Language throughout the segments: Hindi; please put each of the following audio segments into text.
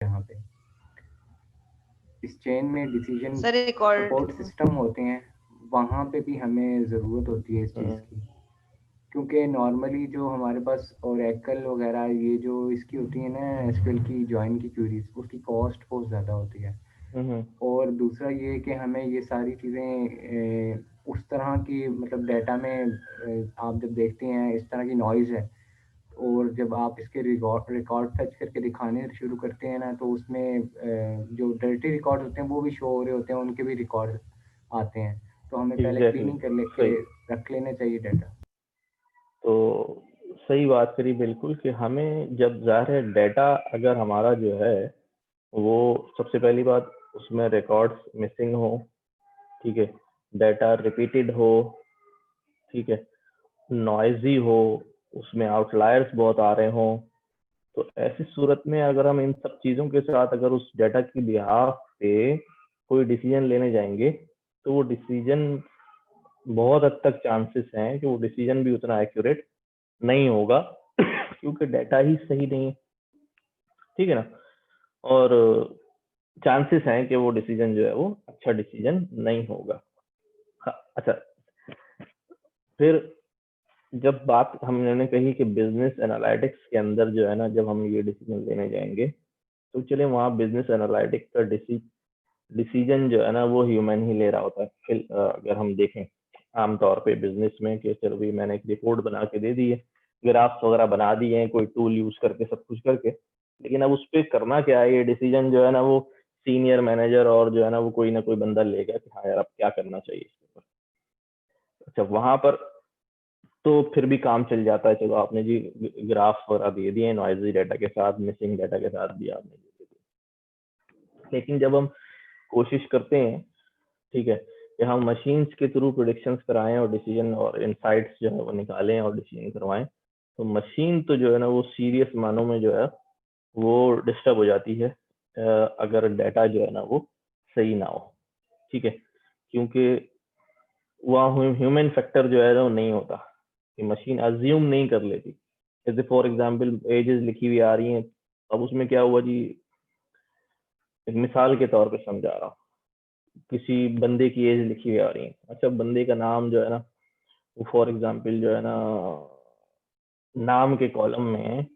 यहाँ पे इस चेन में decision sir record. Support system होते हैं, वहाँ पे भी हमें ज़रूरत होती है इस चीज़ की। क्योंकि नॉर्मली जो हमारे पास ओरेकल वगैरह ये जो इसकी होती है ना एसक्यूएल की जॉइन की क्वेरीज, उसकी कॉस्ट बहुत ज़्यादा होती है। और दूसरा ये कि हमें ये सारी चीज़ें उस तरह की मतलब डाटा में आप जब देखते हैं इस तरह की नॉइज़ है, और जब आप इसके रिकॉर्ड फैच करके दिखाने शुरू करते हैं ना, तो उसमें जो डर्टी रिकॉर्ड होते हैं वो भी शो हो रहे होते हैं, उनके भी रिकॉर्ड आते हैं। तो हमें पहले एग्जैक्टली क्लीनिंग कर लेके सही। रख लेना चाहिए डाटा। तो सही बात करी बिल्कुल कि हमें जब ज़ाहिर है डाटा अगर हमारा जो है वो सबसे पहली बात उसमें रिकॉर्ड्स मिसिंग हो, ठीक है, डाटा रिपीटेड हो, ठीक है, नॉइजी हो, उसमें आउटलायर्स बहुत आ रहे हों, तो ऐसी सूरत में अगर हम इन सब चीज़ों के साथ अगर उस डाटा की बिहाफ पे कोई डिसीजन लेने जाएंगे तो वो डिसीजन बहुत हद तक चांसेस हैं कि वो डिसीजन भी उतना एक्यूरेट नहीं होगा क्योंकि डाटा ही सही नहीं है, ठीक है ना। और चांसेस हैं कि वो डिसीजन जो है वो अच्छा डिसीजन नहीं होगा। हाँ, अच्छा, फिर जब बात हमने कही कि बिजनेस एनालिटिक्स के अंदर जो है ना जब हम ये डिसीजन लेने जाएंगे तो चलिए वहाँ बिजनेस एनालिटिक्स का डिसीजन जो है ना वो ह्यूमन ही ले रहा होता है। फिर अगर हम देखें आमतौर पे बिजनेस में कि चलो भाई मैंने एक रिपोर्ट बना के दे दी है, ग्राफ्स वगैरह बना दिए हैं कोई टूल यूज करके सब कुछ करके, लेकिन अब उस पर करना क्या है, ये डिसीजन जो है ना वो सीनियर मैनेजर और जो है ना वो कोई ना कोई बंदा लेगा कि हाँ यार अब क्या करना चाहिए इसके ऊपर। अच्छा, वहां पर तो फिर भी काम चल जाता है, चलो आपने जी ग्राफ वगैरह दे दिए नॉइजी डाटा के साथ, मिसिंग डाटा के साथ भी आपने दे दिए। लेकिन जब हम कोशिश करते हैं, ठीक है, कि हम मशीन्स के थ्रू प्रोडिक्शंस कराएं और डिसीजन और इनसाइट्स जो है वो निकालें और डिसीजन करवाएं, तो मशीन तो जो है ना वो सीरियस मानों में जो है वो डिस्टर्ब हो जाती है अगर डाटा जो है ना वो सही ना हो, ठीक है, क्योंकि वहाँ ह्यूमन फैक्टर जो है ना वो नहीं होता कि मशीन अज्यूम नहीं कर लेती। जैसे फॉर एग्जांपल एजेस लिखी हुई आ रही हैं, अब उसमें क्या हुआ जी, एक मिसाल के तौर पे समझा रहा हूँ, किसी बंदे की एज लिखी हुई आ रही है, अच्छा बंदे का नाम जो है ना वो फॉर एग्जांपल जो है ना नाम के कॉलम में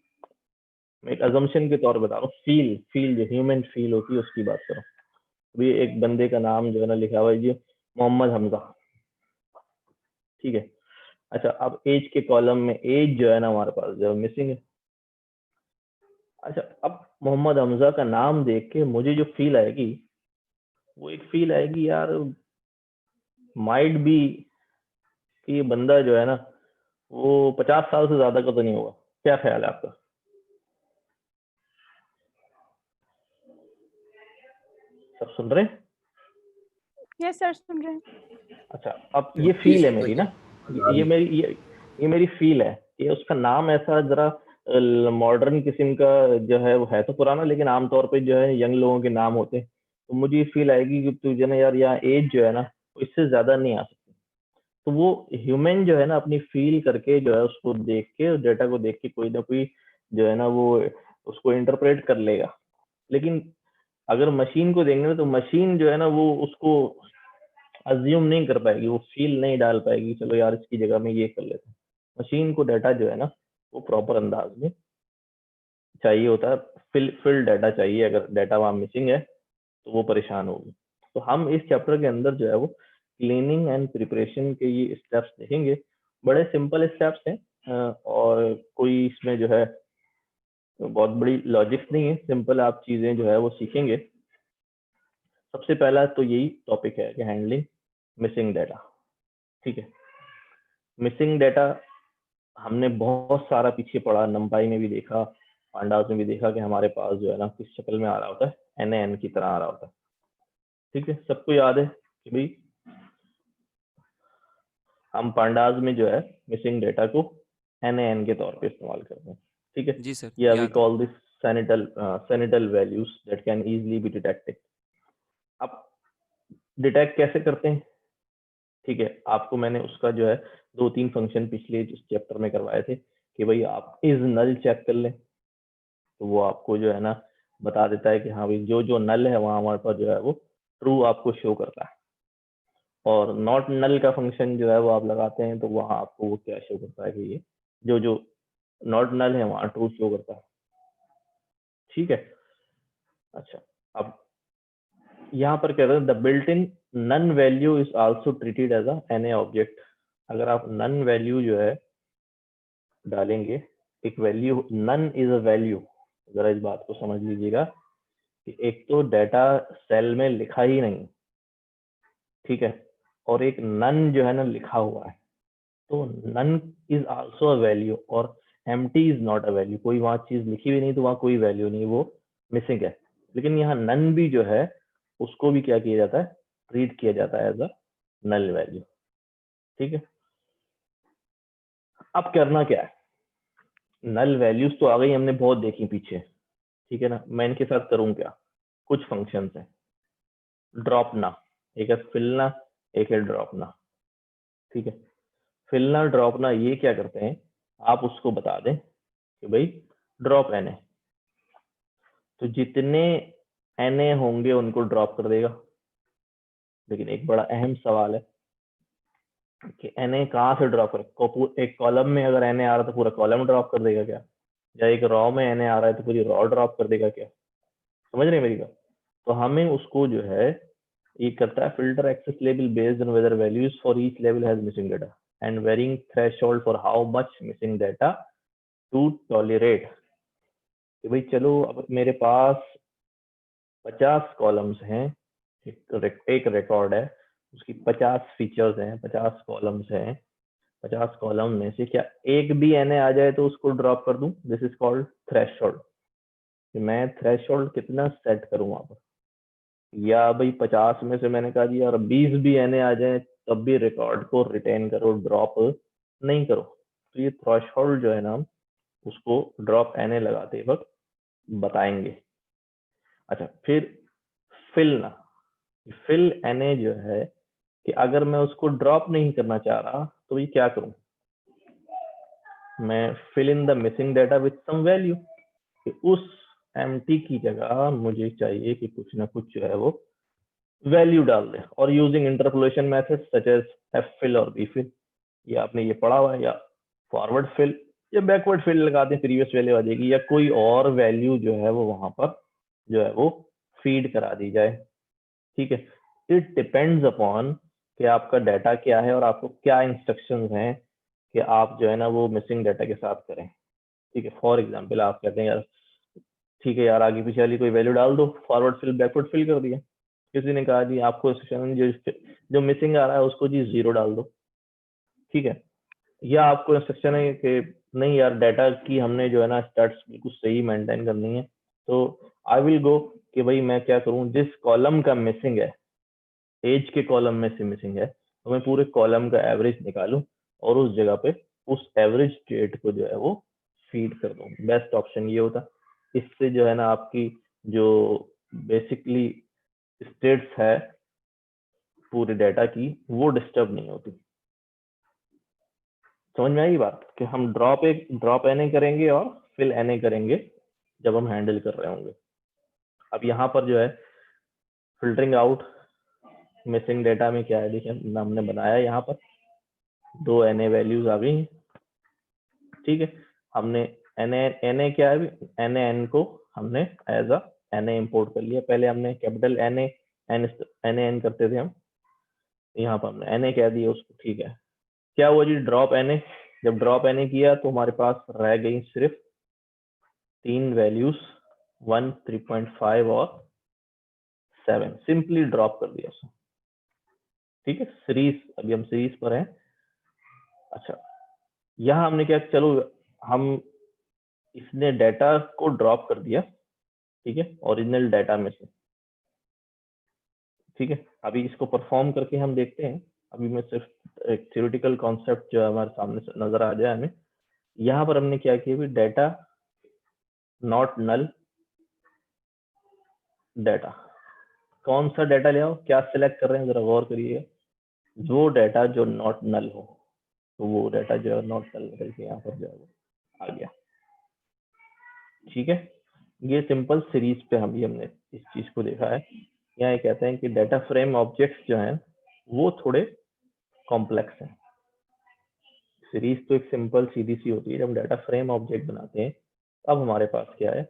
मैं एक अजम्पशन के तौर पर बता रहा हूँ, फील फील जो ह्यूमन फील होती है उसकी बात करो। अभी एक बंदे का नाम जो है ना लिखा हुआ है जी मोहम्मद हमजा, ठीक है, अच्छा अब एज के कॉलम में एज जो है ना हमारे पास जो मिसिंग है। अच्छा, अब मोहम्मद हमजा का नाम देख के मुझे जो फील आएगी वो एक फील आएगी यार, माइट बी कि ये बंदा जो है ना वो 50 साल से ज्यादा का तो नहीं होगा। क्या ख्याल है आपका? सब सुन रहे हैं? यस सर, सुन रहे हैं। अच्छा, अब ये फील है मेरी ना, ये मेरी फील है, ये उसका नाम ऐसा जरा मॉडर्न किस्म का जो है वो है तो पुराना, लेकिन आमतौर पे जो है यंग लोगों के नाम होते हैं, तो मुझे ये फील आएगी कि तुझे ना यार यहाँ एज जो है ना इससे ज्यादा नहीं आ सकती। तो वो ह्यूमन जो है ना अपनी फील करके जो है उसको देख के डेटा को देख के कोई ना कोई जो है ना वो उसको इंटरप्रेट कर लेगा। लेकिन अगर मशीन को देंगे ना तो मशीन जो है ना वो उसको अज्यूम नहीं कर पाएगी, वो फील नहीं डाल पाएगी चलो यार इसकी जगह में ये कर लेते हैं। मशीन को डाटा जो है ना वो प्रॉपर अंदाज में चाहिए होता है, फिल डाटा चाहिए, अगर डाटा वहां मिसिंग है तो वो परेशान होगी। तो हम इस चैप्टर के अंदर जो है वो क्लीनिंग एंड प्रिपरेशन के ये स्टेप्स देखेंगे, बड़े सिंपल स्टेप्स हैं और कोई इसमें जो है बहुत बड़ी लॉजिक नहीं है, सिंपल आप चीजें जो है वो सीखेंगे। सबसे पहला तो यही टॉपिक है कि हैंडलिंग मिसिंग डाटा, ठीक है। मिसिंग डाटा हमने बहुत सारा पीछे पढ़ा, नंपाई में भी देखा, पांडास में भी देखा कि हमारे पास जो है ना किस शक्ल में आ रहा होता है, NaN की तरह आ रहा होता है, ठीक है। सबको याद है कि भाई हम पांडास में जो है मिसिंग डेटा को NaN के तौर पे इस्तेमाल करते हैं, ठीक है। जी सर, या वी याद है। Call this sentinel values that can easily be detected. अब डिटेक्ट कैसे करते हैं, ठीक है, आपको मैंने उसका जो है 2-3 फंक्शन पिछले चैप्टर में करवाए थे कि भाई आप इज नल चेक कर लें, तो वो आपको जो है ना बता देता है कि हाँ भाई जो जो नल है वहाँ हमारे पास जो है वो ट्रू आपको शो करता है, और नॉट नल का फंक्शन जो है वो आप लगाते हैं तो वहाँ आपको वो क्या शो करता है कि ये जो जो नॉट नल है वहाँ ट्रू शो करता है। ठीक है। अच्छा, अब यहाँ पर कह रहे हैं the built in none value is also treated as a an object. अगर आप नन वैल्यू जो है डालेंगे, एक वैल्यू, नन इज अ वैल्यू, जरा इस बात को समझ लीजिएगा कि एक तो डेटा सेल में लिखा ही नहीं, ठीक है, और एक नन जो है ना लिखा हुआ है, तो none is also a value और empty is not a value. कोई वहां चीज लिखी हुई नहीं तो वहां कोई वैल्यू नहीं, वो मिसिंग है। लेकिन यहाँ नन भी जो है उसको भी क्या किया जाता है, ट्रीट किया जाता है एज अ नल वैल्यू। ठीक है, अब करना क्या है, नल वैल्यूज तो आ गई, हमने बहुत देखी पीछे, ठीक है ना। मैं इनके साथ करूँ क्या, कुछ फंक्शन है, ड्रॉपना, एक है फिलना, एक है ड्रॉपना। ठीक है, फिलना ड्रॉपना ये क्या करते हैं, आप उसको बता दें कि भाई ड्रॉप एन है, तो जितने एन ए होंगे उनको ड्रॉप कर देगा। लेकिन एक बड़ा अहम सवाल है कि एन ए कहाँ से ड्रॉप करे, एक कॉलम में अगर एन ए आ रहा है तो पूरा कॉलम ड्रॉप कर देगा क्या, या एक रॉ में एन ए आ रहा है तो पूरी रॉ ड्रॉप कर देगा क्या, समझ रहे हैं मेरी बात। तो हमें उसको जो है ये करता है, filter access level based on whether values for each level has missing data and varying threshold for how much missing data to tolerate. कि भाई चलो अब मेरे पास 50 कॉलम्स हैं, एक रिकॉर्ड है, उसकी 50 फीचर्स हैं, 50 कॉलम्स हैं, 50 कॉलम में से क्या एक भी एन ए आ जाए तो उसको ड्रॉप कर दूं, दिस इज कॉल्ड थ्रेशोल्ड। मैं थ्रेशोल्ड कितना सेट करूं वहां पर, या भाई 50 में से मैंने कहा जी यार 20 भी एन ए आ जाए तब भी रिकॉर्ड को रिटेन करो, ड्रॉप नहीं करो। तो ये थ्रेशोल्ड जो है ना, उसको ड्रॉप एन ए लगाते वक्त बताएंगे। अच्छा, फिर फिल ना, फिल एन ए जो है कि अगर मैं उसको ड्रॉप नहीं करना चाह रहा तो ये क्या करूं, मैं fill in the missing data with some value, कि उस एम्प्टी की जगह मुझे चाहिए कि कुछ ना कुछ जो है वो वैल्यू डाल दे, और using interpolation method such as F fill और बी फिल, ये आपने ये पढ़ा हुआ है, या फॉरवर्ड फिल या बैकवर्ड फिल लगा दें, प्रीवियस वैल्यू आ जाएगी, या कोई और वैल्यू जो है वो वहां पर जो है वो फीड करा दी जाए। ठीक है, इट डिपेंड्स अपॉन कि आपका डाटा क्या है और आपको क्या इंस्ट्रक्शंस हैं कि आप जो है ना वो मिसिंग डाटा के साथ करें। ठीक है, फॉर एग्जांपल आप कहते हैं यार ठीक है यार आगे पीछे वाली कोई वैल्यू डाल दो, फॉरवर्ड फिल बैकवर्ड फिल कर दिया। किसी ने कहा जी आपको सेक्शन जो मिसिंग आ रहा है उसको जी 0 डाल दो। ठीक है, या आपको इंस्ट्रक्शन है कि नहीं यार डाटा की हमने जो है ना स्टैट्स बिल्कुल सही मेंटेन करनी है, तो आई विल गो कि भाई मैं क्या करूं, जिस कॉलम का मिसिंग है, एज के कॉलम में से मिसिंग है, तो मैं पूरे कॉलम का एवरेज निकालूं और उस जगह पे उस एवरेज डेट को जो है वो फीड कर दूं। बेस्ट ऑप्शन ये होता, इससे जो है ना आपकी जो बेसिकली स्टेट्स है पूरे डाटा की वो डिस्टर्ब नहीं होती। समझ में आई बात कि हम ड्रॉप एन ए करेंगे और फिल एन ए करेंगे जब हम हैंडल कर रहे होंगे। अब यहाँ पर जो है फिल्टरिंग आउट मिसिंग डेटा में क्या है, देखिए हमने बनाया यहाँ पर 2 एन ए वैल्यूज आ गई। ठीक है, हमने एन ए क्या है, एन को हमने as a N A import कर लिया। पहले हमने कैपिटल एन एन करते थे हम, यहाँ पर हमने एन ए कह दिया उसको। ठीक है, क्या हुआ जी, ड्रॉप एन ए, जब ड्रॉप एन ए किया तो हमारे पास रह गई सिर्फ 3 वैल्यूज, 1, 3.5 और 7, सिंपली ड्रॉप कर दिया उसको। ठीक है, सीरीज, अभी हम सीरीज पर हैं। अच्छा, यहाँ हमने क्या, चलो हम इसने डाटा को ड्रॉप कर दिया, ठीक है, ओरिजिनल डाटा में से। ठीक है, अभी इसको परफॉर्म करके हम देखते हैं। अभी मैं सिर्फ एक थ्योरेटिकल कॉन्सेप्ट जो है हमारे सामने नजर आ जाए हमें। यहाँ पर हमने क्या किया, डाटा नॉट नल डाटा, कौन सा डाटा ले आओ, क्या सिलेक्ट कर रहे हैं जरा गौर करिएगा, जो डाटा जो नॉट नल हो, तो वो डाटा जो है नॉट नल करके यहाँ पर जो है वो आ गया। ठीक है, ये सिंपल सीरीज पे हमने इस चीज को देखा है। यहाँ ये कहते हैं कि डाटा फ्रेम ऑब्जेक्ट्स जो हैं वो थोड़े कॉम्प्लेक्स हैं। सीरीज तो एक सिंपल सीधी सी होती है, जब डाटा फ्रेम ऑब्जेक्ट बनाते हैं अब हमारे पास क्या है,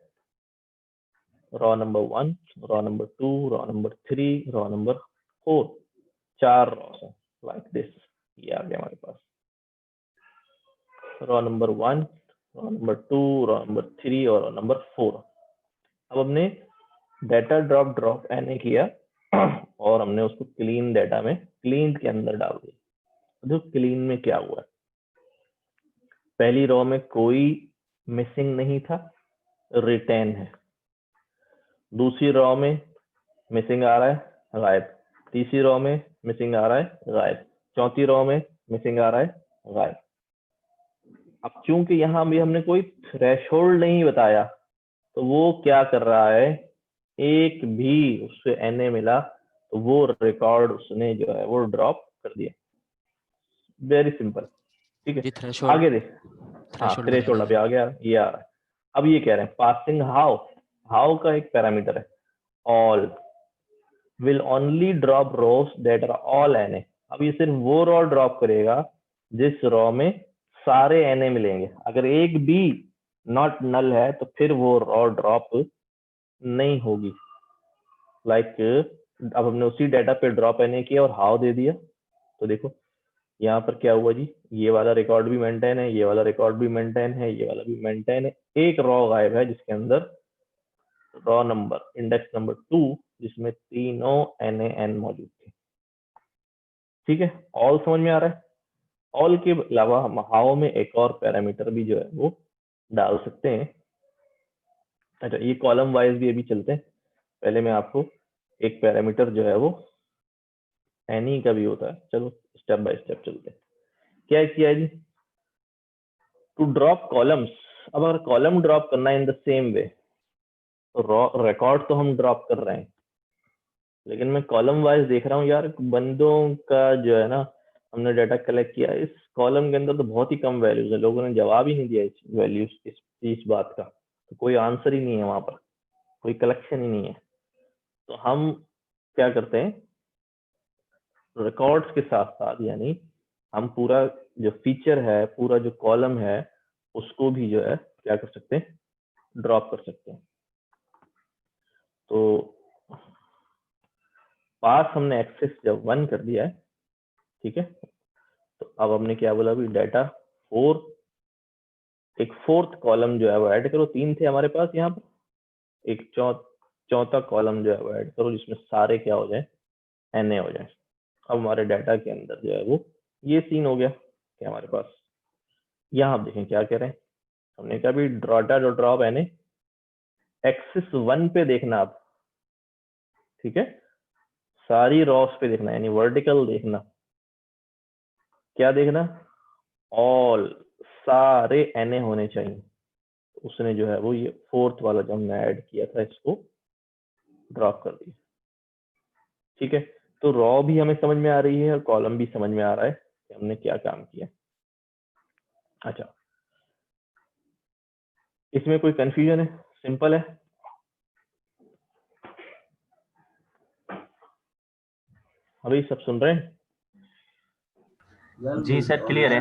row number 1, row number 2, row number 3, row number 4, 4 rows हैं लाइक दिस। ये आ गया हमारे पास row number 1, row number 2, row number 3 और रॉ नंबर 4। अब हमने डाटा ड्रॉप एन किया और हमने उसको क्लीन डाटा में क्लीन के अंदर डाल दिया। जो क्लीन में क्या हुआ, पहली रॉ में कोई मिसिंग नहीं था, रिटेन है। दूसरी रॉ में मिसिंग आ रहा है, गायब। तीसरी रॉ में मिसिंग आ रहा है, गायब। चौथी रॉ में मिसिंग आ रहा है, गायब। अब चूंकि यहाँ भी हमने कोई थ्रेशोल्ड नहीं बताया तो वो क्या कर रहा है, एक भी उससे एनए मिला तो वो रिकॉर्ड उसने जो है वो ड्रॉप कर दिया। वेरी सिंपल, ठीक है। थ्रेशोल्ड आगे देख, हाँ थ्रेशोल्ड अभी आ गया, ये आ रहा है। अब ये कह रहे हैं पासिंग हाउ, हाउ का एक पैरामीटर है, all will only drop rows that are all NA. अब ये सिर्फ वो रॉ ड्रॉप करेगा जिस रॉ में सारे एनए मिलेंगे। अगर एक भी नॉट नल है तो फिर वो रॉ ड्रॉप नहीं होगी। लाइक अब हमने उसी डाटा पे ड्रॉप एनए किया और हाउ दे दिया, तो देखो यहाँ पर क्या हुआ जी, ये वाला रिकॉर्ड भी मेंटेन है, ये वाला रिकॉर्ड भी मेंटेन है, ये वाला भी मेंटेन है। एक रॉ गायब है जिसके अंदर रॉ नंबर इंडेक्स नंबर 2 जिसमें तीनों एन मौजूद थे। ठीक है, ऑल समझ में आ रहा है। ऑल के अलावा हम हाउ में एक और पैरामीटर भी जो है वो डाल सकते हैं। अच्छा, ये कॉलम वाइज भी अभी चलते हैं। पहले मैं आपको एक पैरामीटर जो है वो एनी का भी होता है, चलो स्टेप बाय स्टेप चलते हैं। क्या किया है जी, टू ड्रॉप कॉलम्स। अब अगर कॉलम ड्रॉप करना इन द सेम वे तो रिकॉर्ड तो हम ड्रॉप कर रहे हैं, लेकिन मैं कॉलम वाइज देख रहा हूँ यार, बंदों का जो है ना, हमने डाटा कलेक्ट किया, इस कॉलम के अंदर तो बहुत ही कम वैल्यूज है, लोगों ने जवाब ही नहीं दिया इस वैल्यूज इस बात का, तो कोई आंसर ही नहीं है वहां पर, कोई कलेक्शन ही नहीं है। तो हम क्या करते हैं, रिकॉर्ड्स के साथ साथ यानी हम पूरा जो फीचर है, पूरा जो कॉलम है, उसको भी जो है क्या कर सकते हैं, ड्रॉप कर सकते हैं। तो पास हमने एक्सेस जब 1 कर दिया है, ठीक है, तो अब हमने क्या बोला अभी, डाटा 4, एक फोर्थ कॉलम जो है वो ऐड करो। 3 थे हमारे पास यहाँ पर, एक चौथा कॉलम जो है वो ऐड करो जिसमें सारे क्या हो जाए, एनए हो जाए। अब हमारे डाटा के अंदर जो है वो ये सीन हो गया कि हमारे पास यहाँ आप देखें क्या कह रहे हैं, हमने कहा भी data dot drop NA axis 1 पे देखना आप, ठीक है, सारी रॉस पे देखना, यानी वर्टिकल देखना। क्या देखना, ऑल, सारे एनए होने चाहिए। उसने जो है वो ये फोर्थ वाला जो हमने ऐड किया था इसको ड्रॉप कर दिया। ठीक है, तो रॉ भी हमें समझ में आ रही है और कॉलम भी समझ में आ रहा है कि हमने क्या काम किया। अच्छा, इसमें कोई कंफ्यूजन है, सिंपल है। अभी सब सुन रहे हैं? जी सर, क्लियर है।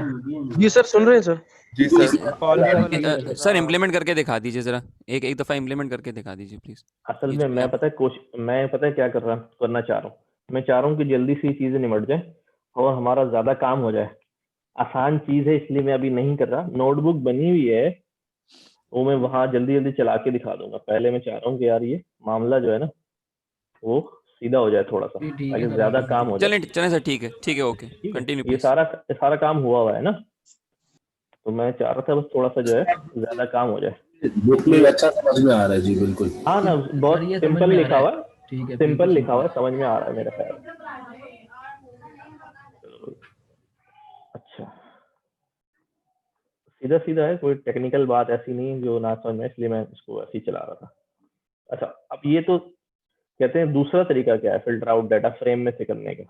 जी सर, सुन रहे हैं सर। जी सर। सर इम्प्लीमेंट करके दिखा दीजिए जरा, एक दफा इम्प्लीमेंट करके दिखा दीजिए प्लीज। असल में मैं पता है क्या करना चाह रहा हूँ, मैं चाह रहा हूँ कि जल्दी से चीजें निमट जाए और हमारा ज्यादा काम हो जाए। आसान चीज है इसलिए मैं अभी नहीं कर रहा। नोटबुक बनी हुई है वो मैं वहां जल्दी जल्दी चला के दिखा दूंगा। पहले मैं चाह रहा हूँ कि यार ये मामला जो है ना वो सीधा हो जाए थोड़ा सा, ताकि ज्यादा काम हो जाए। चलें सर, ठीक है, ओके, कंटिन्यू ये प्लीज। सारा काम हुआ है ना, तो मैं चाह रहा था बस थोड़ा सा जो है ज्यादा काम हो जाए। बुक में अच्छा समझ में आ रहा है जी, बिल्कुल। हाँ ना, बहुत सिंपल लिखा हुआ है, सिंपल लिखा हुआ है, समझ में आ रहा है मेरा ख्याल। अच्छा, सीधा सीधा है, कोई टेक्निकल बात ऐसी नहीं जो ना समझ में, इसलिए मैं इसको ऐसे ही चला रहा था। अच्छा, अब ये तो कहते हैं दूसरा तरीका क्या है फिल्टर आउट डाटा फ्रेम में से करने का।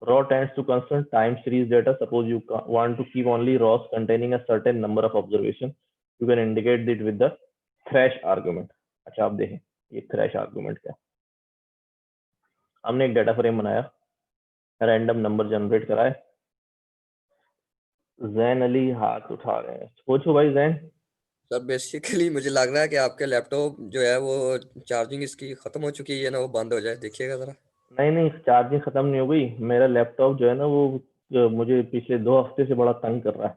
raw tends to constant time series data. Suppose you want to keep only raws containing a certain number of observation, you can indicate it with the thresh argument. अच्छा आप देखें ये थ्रेश आर्गुमेंट क्या है। हमने एक डाटा फ्रेम बनाया, रैंडम नंबर जनरेट कराए। जैन अली हाथ उठा रहे हैं, पूछो भाई जैन। सर बेसिकली मुझे लग रहा है कि आपके लैपटॉप जो है वो चार्जिंग इसकी खत्म हो चुकी है ना, वो बंद हो जाए, देखिएगा जरा। नहीं चार्जिंग खत्म नहीं हो गई। मेरा लैपटॉप जो है ना वो मुझे पिछले 2 हफ्ते से बड़ा तंग कर रहा है।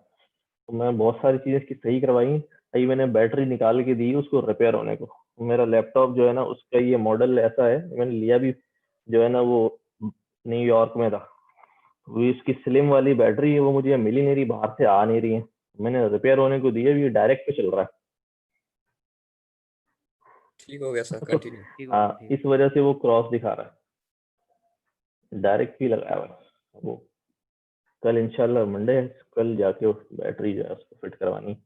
तो मैं बहुत सारी चीजें इसकी सही करवाई, अभी मैंने बैटरी निकाल के दी उसको रिपेयर होने को। मेरा लैपटॉप जो है ना उसका ये मॉडल ऐसा है, मैंने लिया भी जो है ना वो न्यूयॉर्क में था। वो इसकी स्लिम वाली बैटरी है, वो मुझे मिल ही नहीं रही, बाहर से आ नहीं रही है। मैंने रिपेयर होने को दी है, ये डायरेक्ट पे चल रहा है। ठीक हो गया सर, तो कंटिन्यू। इस वजह से वो क्रॉस दिखा रहा है, डायरेक्ट ही लगाया हुआ है वो। कल इंशाल्लाह मंडे है, कल जाके उस बैटरी जो है उसको फिट करवानी।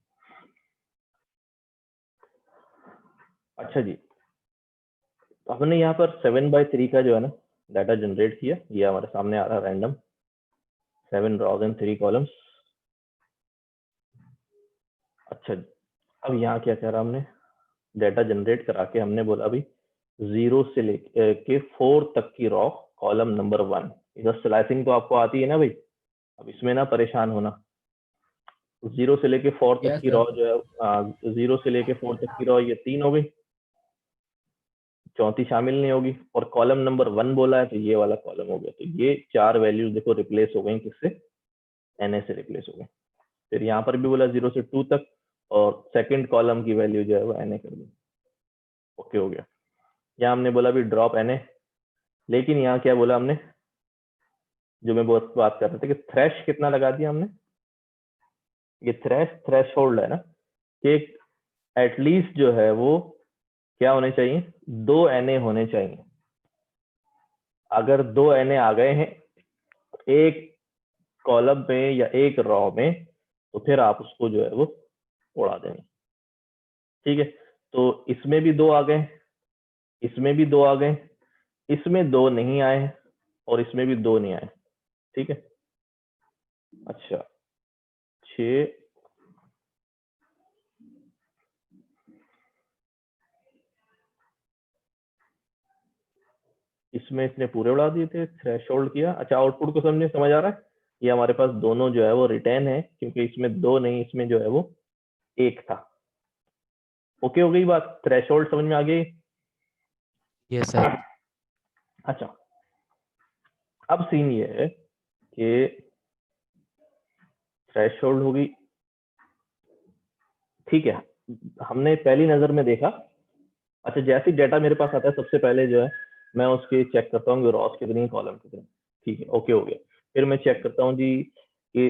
अच्छा जी, तो हमने यहाँ पर 7/3 का जो है ना डाटा जनरेट किया। ये हमारे सामने आ रहा है रैंडम 7 rows and 3 columns। अच्छा जी, अब यहाँ क्या करा हमने, डाटा जनरेट करा के हमने बोला अभी 0 से लेके 4 तक की रॉ कॉलम नंबर 1। इधर स्लाइसिंग तो आपको आती है ना भाई, अब इसमें ना परेशान होना। 0 से लेके 4 तक की रॉ जो है 0 से लेके 4 तक की रॉ ये 3 हो गई, चौथी शामिल नहीं होगी। और कॉलम नंबर 1 बोला है तो ये वाला कॉलम हो गया। तो ये 4 वैल्यूज देखो रिप्लेस हो गई, किससे, एनए से रिप्लेस हो गई। फिर यहाँ पर भी बोला 0 से 2 तक, और सेकंड कॉलम की वैल्यू जो है वो एनए कर दी। ओके हो गया। यहाँ हमने बोला भी ड्रॉप एनए, लेकिन यहाँ क्या बोला हमने, जो मैं बहुत बात कर रहा था कि थ्रेश कितना लगा दिया हमने। ये थ्रेश होल्ड है ना कि एटलीस्ट जो है वो क्या होने चाहिए, 2 एनए होने चाहिए। अगर 2 एनए आ गए हैं एक कॉलम में या एक रॉ में, तो फिर आप उसको जो है वो उड़ा देंगे। ठीक है, तो इसमें भी 2 आ गए, इसमें भी 2 आ गए, इसमें 2 नहीं आए, और इसमें भी 2 नहीं आए। ठीक है, अच्छा 6 इसमें इसने पूरे उड़ा दिए थे, थ्रेशोल्ड किया। अच्छा आउटपुट को समझ आ रहा है। ये हमारे पास दोनों जो है वो रिटर्न है, क्योंकि इसमें 2 नहीं, इसमें जो है वो 1 था। ओके हो गई बात, थ्रेशोल्ड समझ में आ गई। Yes sir. अच्छा अब सीन ये है कि थ्रेशोल्ड होगी, ठीक है, हमने पहली नजर में देखा। अच्छा जैसे डेटा मेरे पास आता है सबसे पहले जो है मैं उसके चेक करता हूँ रॉस कितनी, कॉलम कितनी। ठीक है, ओके हो गया। फिर मैं चेक करता हूँ जी कि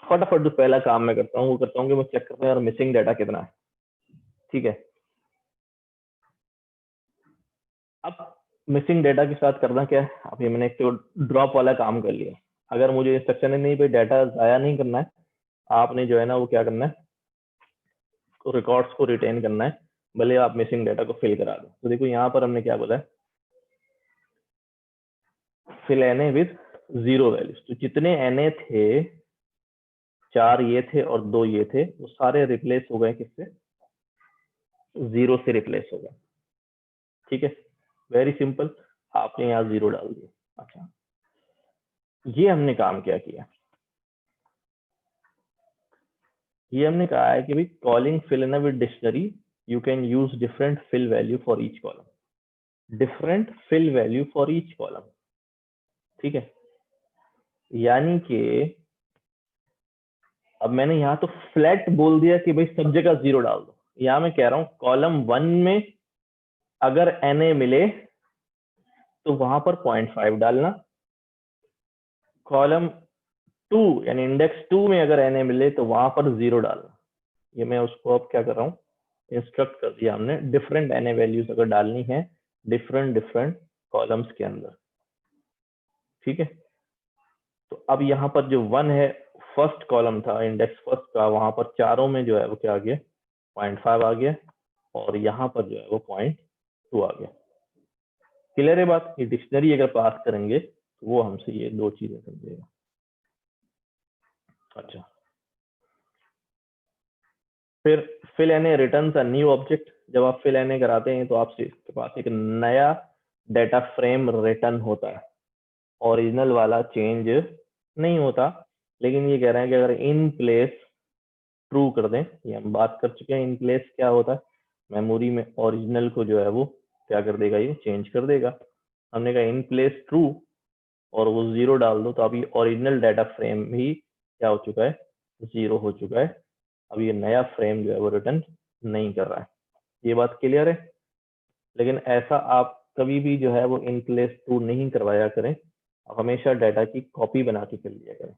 फटाफट जो पहला काम मैं करता हूँ वो करता हूँ कि मैं चेक करता हूँ यार मिसिंग डाटा कितना है। ठीक है, अब मिसिंग डाटा के साथ करना क्या है, अभी मैंने एक तो ड्रॉप वाला काम कर लिया। अगर मुझे इंस्ट्रक्शन है नहीं भाई डाटा जाया नहीं करना है, आपने जो है ना वो क्या करना है, रिकॉर्ड्स को रिटेन करना है, भले आप मिसिंग डाटा को फिल करा दो। तो देखो यहाँ पर हमने क्या बोला है, फिल एनए विद 0 वैल्यूज। तो जितने एनए थे, 4 ये थे और 2 ये थे, वो सारे रिप्लेस हो गए किससे, 0 से रिप्लेस हो गए। ठीक है, वेरी सिंपल, आपने यहाँ 0 डाल दिया। अच्छा ये हमने काम क्या किया, ये हमने कहा है कि भाई calling fill in with dictionary you can use different fill value for each column, different fill value for each column. ठीक है, यानी कि अब मैंने यहाँ तो फ्लैट बोल दिया कि भाई सब जगह 0 डाल दो। यहाँ मैं कह रहा हूँ कॉलम 1 में अगर एनए मिले तो वहां पर 0.5 डालना, कॉलम 2 यानी इंडेक्स 2 में अगर एनए मिले तो वहां पर 0 डालना। ये मैं उसको अब क्या कर रहा हूँ, इंस्ट्रक्ट कर दिया हमने, डिफरेंट एनए वैल्यूज अगर डालनी है डिफरेंट कॉलम्स के अंदर। ठीक है, तो अब यहाँ पर जो 1 है फर्स्ट कॉलम था इंडेक्स फर्स्ट का, वहां पर चारों में जो है वो क्या आ गया, 0.5 आ गया, और यहाँ पर जो है वो 0.2 आ गया। क्लियर है बात, ये डिक्शनरी अगर पास करेंगे तो वो हमसे ये 2 चीजें कर देगा। अच्छा फिर fill NA returns a new object. जब आप फिल एनए कराते हैं तो आपके पास एक नया डेटा फ्रेम रिटर्न होता है, ओरिजिनल वाला चेंज नहीं होता। लेकिन ये कह रहे हैं कि अगर इन प्लेस ट्रू कर दें, ये हम बात कर चुके हैं इन प्लेस क्या होता है, मेमोरी में ओरिजिनल को जो है वो क्या कर देगा, ये चेंज कर देगा। हमने कहा इन प्लेस ट्रू और वो 0 डाल दो, तो अभी ओरिजिनल डाटा फ्रेम भी क्या हो चुका है, 0 हो चुका है। अब ये नया फ्रेम जो है वो रिटर्न नहीं कर रहा है। ये बात क्लियर है। लेकिन ऐसा आप कभी भी जो है वो इन प्लेस ट्रू नहीं करवाया करें, आप हमेशा डाटा की कॉपी बना के कर लिया करें।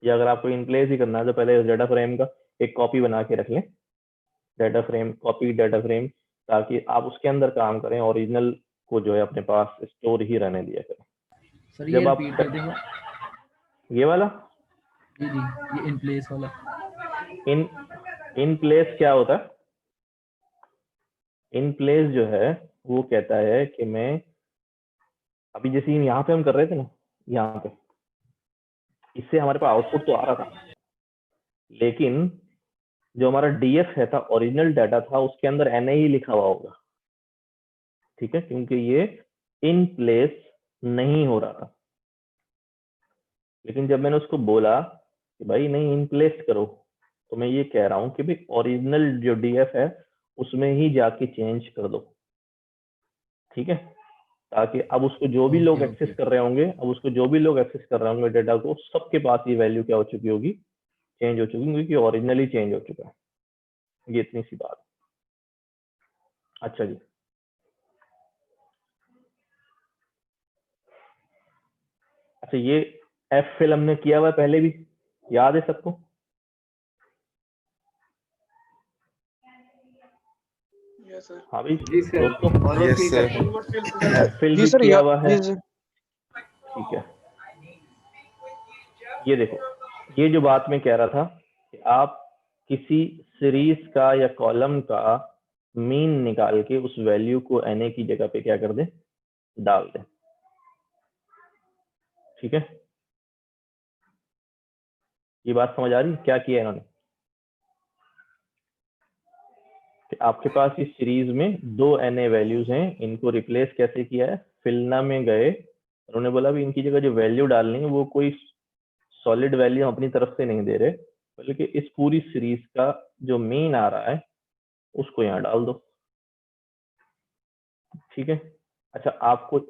या अगर आपको इन प्लेस ही करना है तो पहले उस डाटा फ्रेम का एक कॉपी बना के रख लें, data frame copy data frame, ताकि आप उसके अंदर काम करें, ओरिजिनल को जो है अपने पास स्टोर ही रहने दिया करें। सर ये जब आप रिपीट कर देंगे। ये वाला जी जी, ये इन प्लेस वाला। इन प्लेस क्या होता है, इन प्लेस जो है वो कहता है कि मैं अभी जैसे यहाँ पे हम कर रहे थे ना, यहाँ पे इससे हमारे पास आउटपुट तो आ रहा था, लेकिन जो हमारा डीएफ है था, ओरिजिनल डाटा था, उसके अंदर एनए ही लिखा हुआ होगा। ठीक है, क्योंकि ये इन प्लेस नहीं हो रहा था। लेकिन जब मैंने उसको बोला कि भाई नहीं इन प्लेस करो, तो मैं ये कह रहा हूँ कि भाई ओरिजिनल जो डीएफ है उसमें ही जाके चेंज कर दो। ठीक है, ताकि अब उसको जो भी लोग एक्सेस कर रहे होंगे, अब उसको जो भी लोग एक्सेस कर रहे होंगे डेटा को, सबके पास ये वैल्यू क्या हो चुकी होगी, चेंज हो चुकी, क्योंकि ओरिजिनली चेंज हो चुका है। ये इतनी सी बात। अच्छा जी, अच्छा ये एफ फिल हमने किया हुआ है पहले भी, याद है सबको? हाँ भाई जी सर, दोस्तों, और यस भी सर। करते हैं। एफ फिल जी भी सर किया हुआ है। जी ठीक है, ये देखो, ये जो बात मैं कह रहा था कि आप किसी सीरीज का या कॉलम का मीन निकाल के उस वैल्यू को एनए की जगह पे क्या कर दें, डाल दें। ठीक है, ये बात समझ आ रही है क्या किया इन्होंने? कि आपके पास इस सीरीज में 2 एनए वैल्यूज हैं, इनको रिप्लेस कैसे किया है, फिलना में गए, उन्होंने बोला भी इनकी जगह जो वैल्यू डालनी है वो कोई सॉलिड वैल्यू हम अपनी तरफ से नहीं दे रहे, बल्कि इस पूरी सीरीज का जो मीन आ रहा है उसको यहाँ डाल दो। ठीक है, अच्छा आपको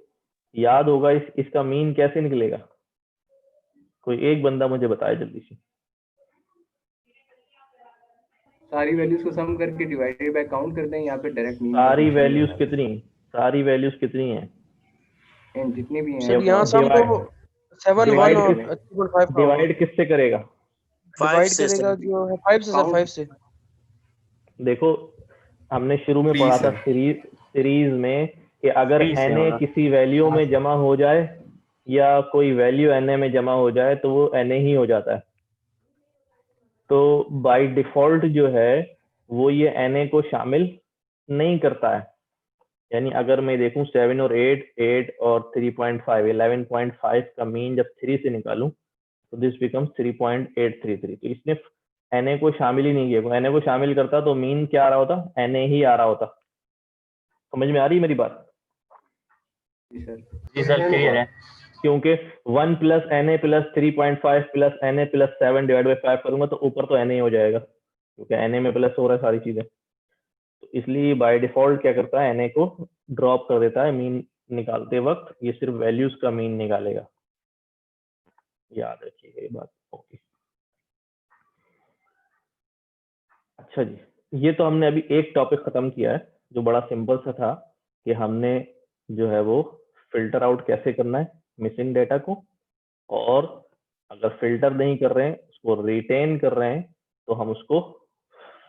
याद होगा इसका मीन कैसे निकलेगा? कोई एक बंदा मुझे बताए जल्दी से। सारी वैल्यूज को सम करके डिवाइडेड बाय काउंट करते हैं, यहाँ पे डायरेक्ट मीन सारी वैल्यूज कितनी हैं? एंड जितने भी हैं सर यहाँ सम तो 7 1 और 3.5 का होगा। डिवाइड किससे करेगा? डिवाइड करेगा जो है 5 से सर, 5 से। देखो हमने शुरू में पढ़ा था सीरीज में कि अगर एनए किसी वैल्यू में जमा हो जाए या कोई वैल्यू एनए में जमा हो जाए तो वो एनए ही हो जाता है। तो बाय डिफॉल्ट जो है वो ये एनए को शामिल नहीं करता है। यानी अगर मैं देखूं 7 और 8 और 3.5 11.5 का मीन जब 3 से निकालूं तो दिस बिकम्स 3.833। तो इसने एनए को शामिल ही नहीं किया। एनए को शामिल करता तो मीन क्या आ रहा होता, एनए ही आ रहा होता। समझ में आ रही है मेरी बात? जी सर क्लियर है। क्योंकि 1 plus NA plus 3.5 plus NA plus 7 divide by 5 करूंगा तो ऊपर तो एनए हो जाएगा, क्योंकि एनए में प्लस हो रहा है सारी चीजें। तो इसलिए बाय डिफॉल्ट क्या करता है, एनए को ड्रॉप कर देता है मीन निकालते वक्त। ये सिर्फ वैल्यूज का मीन निकालेगा, याद रखिएगा ये बात। ओके, अच्छा जी, ये तो हमने अभी एक टॉपिक खत्म किया है जो बड़ा सिंपल सा था कि हमने जो है वो फिल्टर आउट कैसे करना है मिसिंग डेटा को, और अगर फिल्टर नहीं कर रहे हैं उसको रिटेन कर रहे हैं तो हम उसको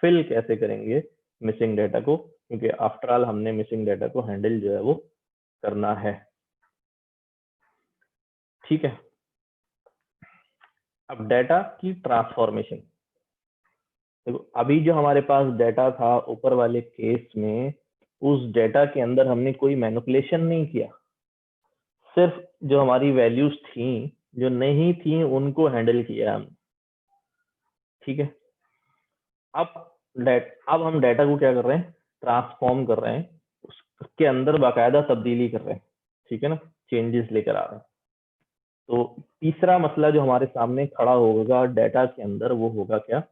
फिल कैसे करेंगे मिसिंग डेटा को, क्योंकि आफ्टर ऑल हमने मिसिंग डेटा को हैंडल जो है वो करना है। ठीक है, अब डेटा की ट्रांसफॉर्मेशन। देखो अभी जो हमारे पास डेटा था ऊपर वाले केस में, उस डेटा के अंदर हमने कोई मैनिपुलेशन नहीं किया, सिर्फ जो हमारी वैल्यूज थी जो नहीं थी उनको हैंडल किया हमने। ठीक है, अब अब हम डाटा को क्या कर रहे हैं, ट्रांसफॉर्म कर रहे हैं, उसके अंदर बाकायदा तब्दीली कर रहे हैं, ठीक है ना, चेंजेस लेकर आ रहे हैं। तो तीसरा मसला जो हमारे सामने खड़ा होगा डाटा के अंदर वो होगा क्या,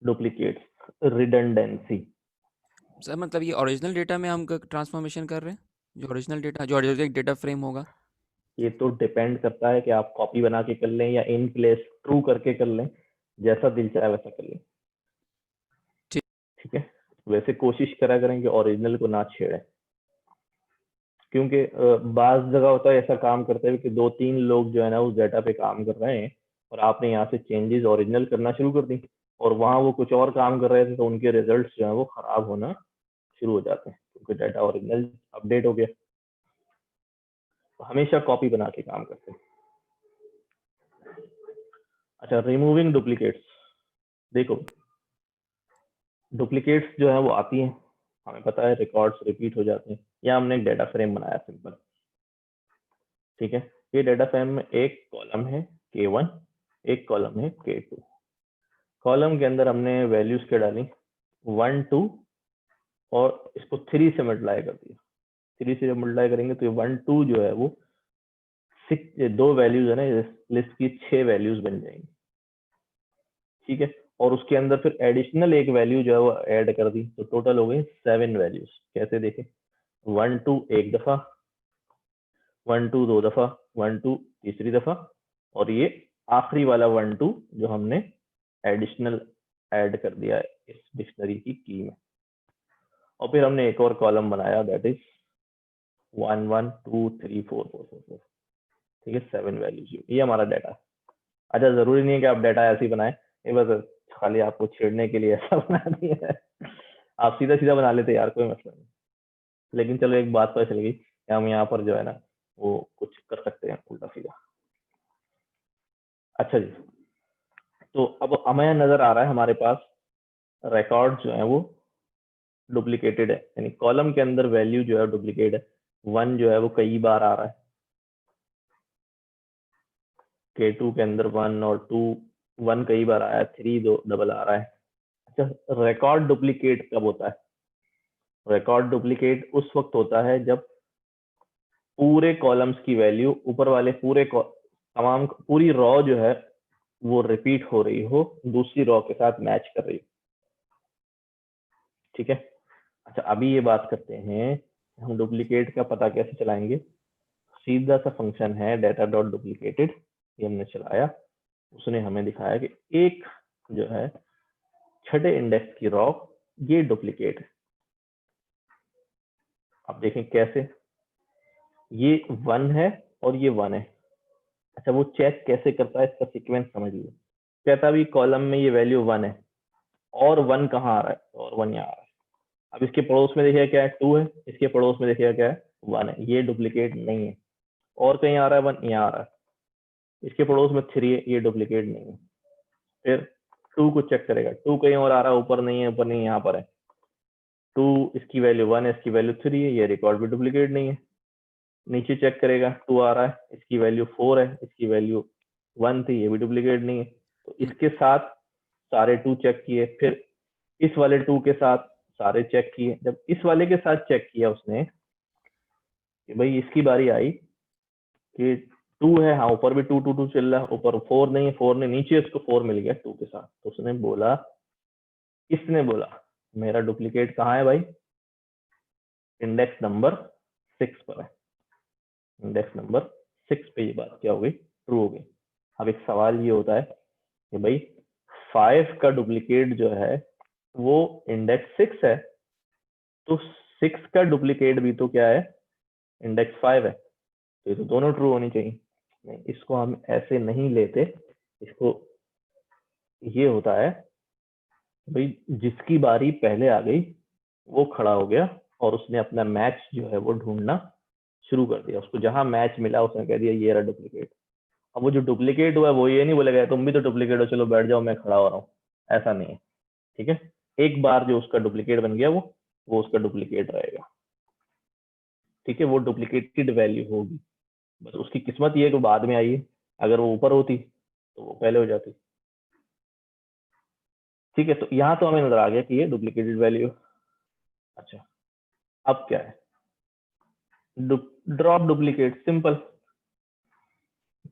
डुप्लीकेट, रिडंडेंसी। सर मतलब ये ओरिजिनल डेटा में हम ट्रांसफॉर्मेशन कर रहे हैं, जो ओरिजिनल डेटा, जो ओरिजिनल डेटा फ्रेम होगा। ये तो डिपेंड करता है कि आप कॉपी बना के कर लें या इन प्लेस ट्रू करके कर लें, जैसा दिल चाहे वैसा कर लें, ठीक। ठीक है। वैसे कोशिश करा करें कि ओरिजिनल को ना छेड़ें, क्योंकि बाज जगह होता है ऐसा काम करते हुए कि 2-3 लोग जो है ना उस डाटा पे काम कर रहे हैं और आपने यहाँ से चेंजेस ओरिजिनल करना शुरू कर दी और वहाँ वो कुछ और काम कर रहे थे, तो उनके रिजल्ट्स जो है वो खराब होना शुरू हो जाते हैं क्योंकि डाटा ओरिजिनल अपडेट हो गया। तो हमेशा कॉपी बना के काम करते हैं। अच्छा, रिमूविंग डुप्लीकेट्स। देखो, डुप्लीकेट्स जो है वो आती हैं, हमें पता है रिकॉर्ड्स रिपीट हो जाते हैं, या हमने एक डाटा फ्रेम बनाया सिंपल, ठीक है। ये डाटा फ्रेम में एक कॉलम है K1, एक कॉलम है K2। कॉलम के अंदर हमने वैल्यूज क्या डाली, 1 2 और इसको 3 से मल्टीप्लाई कर दिया। 3 से जब मल्टीप्लाई करेंगे तो ये 1 2 जो है वो 6, 2 वैल्यूज है ना, लिस्ट की 6 वैल्यूज बन जाएंगी, ठीक है। और उसके अंदर फिर एडिशनल एक वैल्यू जो है वो ऐड कर दी, तो टोटल हो गई 7 वैल्यूज। कैसे देखें, 1 2 एक दफा, 1 2 दो दफा, 1 2 तीसरी दफा, और ये आखिरी वाला 1 2 जो हमने एडिशनल ऐड कर दिया है इस डिक्शनरी की में। और फिर हमने एक और कॉलम बनाया, दैट इज 1 1 2 3 4 4 4 4, ठीक है, 7 वैल्यूज। ये हमारा डाटा है। अच्छा, जरूरी नहीं है कि आप डाटा ऐसे ही बनाए, ये बस खाली आपको छेड़ने के लिए ऐसा बना दिया है। आप सीधा सीधा बना लेते यार, कोई मसला नहीं। लेकिन चलो एक बात पता चल गई कि हम यहाँ पर जो है ना वो कुछ कर सकते हैं उल्टा सीधा। अच्छा जी, तो अब हमें नजर आ रहा है हमारे पास रिकॉर्ड जो है वो डुप्लीकेटेड है, यानी कॉलम के अंदर वैल्यू जो है डुप्लीकेट है। 1 जो है वो कई बार आ रहा है, K2 के अंदर 1 और 2, 1 कई बार आया, 3 दो डबल आ रहा है। अच्छा, रिकॉर्ड डुप्लीकेट कब होता है? रिकॉर्ड डुप्लीकेट उस वक्त होता है जब पूरे कॉलम्स की वैल्यू ऊपर वाले तमाम पूरी रॉ जो है वो रिपीट हो रही हो, दूसरी रॉ के साथ मैच कर रही हो, ठीक है। अच्छा, अभी ये बात करते हैं हम डुप्लीकेट का पता कैसे चलाएंगे। सीधा सा फंक्शन है डाटा डॉट डुप्लीकेटेड, ये हमने चलाया, उसने हमें दिखाया कि एक जो है छठे इंडेक्स की रॉ ये डुप्लीकेट है। अब देखें कैसे, ये 1 है और ये 1 है। अच्छा, वो चेक कैसे करता है, इसका सीक्वेंस समझ लो। कहता भी कॉलम में ये वैल्यू 1 है और 1 कहाँ आ रहा है, और 1 यहाँ आ रहा है। अब इसके पड़ोस में देखिएगा क्या है, 2 है, इसके पड़ोस में देखिएगा क्या है, 1 है, ये डुप्लीकेट नहीं है। और कहीं आ रहा है 1, यहाँ आ रहा है, इसके पड़ोस में 3 है, ये डुप्लीकेट नहीं है। फिर 2 को चेक करेगा, 2 कहीं और आ रहा है, ऊपर नहीं है, ऊपर नहीं, यहाँ पर है। 2 इसकी वैल्यू 1 है, इसकी वैल्यू 3 है, ये रिकॉर्ड भी डुप्लीकेट नहीं है। नीचे चेक करेगा, 2 आ रहा है, इसकी वैल्यू 4 है, इसकी वैल्यू 1 थी, ये भी डुप्लीकेट नहीं है। तो इसके साथ सारे 2 चेक किए, फिर इस वाले 2 के साथ सारे चेक किए। जब इस वाले के साथ चेक किया उसने कि भाई इसकी बारी आई कि 2 है, हाँ ऊपर भी 2 2 2 चल रहा है, ऊपर 4 नहीं है, 4 ने नीचे उसको 4 मिल गया 2 के साथ। तो उसने बोला, किसने बोला, मेरा डुप्लीकेट कहाँ है भाई, इंडेक्स नंबर 6 पर है। इंडेक्स नंबर 6 पे ये बात क्या हो गई, ट्रू हो गई। अब एक सवाल ये होता है कि भाई 5 का डुप्लीकेट जो है वो इंडेक्स 6 है, तो 6 का डुप्लीकेट भी तो क्या है, इंडेक्स 5 है, तो ये तो दोनों ट्रू होनी चाहिए। नहीं, इसको हम ऐसे नहीं लेते, इसको ये होता है भाई जिसकी बारी पहले आ गई वो खड़ा हो गया और उसने अपना मैच जो है वो ढूंढना शुरू कर दिया। उसको जहां मैच मिला उसने कह दिया ये रहा डुप्लीकेट। अब वो जो डुप्लीकेट हुआ वो ये नहीं बोलेगा तुम भी तो डुप्लीकेट हो, चलो बैठ जाओ मैं खड़ा हो रहा हूँ, ऐसा नहीं है, ठीक है। एक बार जो उसका डुप्लीकेट बन गया वो उसका डुप्लीकेट रहेगा, ठीक है, वो डुप्लीकेटेड वैल्यू होगी। बस उसकी किस्मत ये है कि बाद में आई है, अगर वो ऊपर होती तो वो पहले हो जाती। ठीक है, तो यहाँ तो हमें नजर आ गया कि ये डुप्लीकेटेड वैल्यू। अच्छा, अब क्या है? Drop duplicate, simple.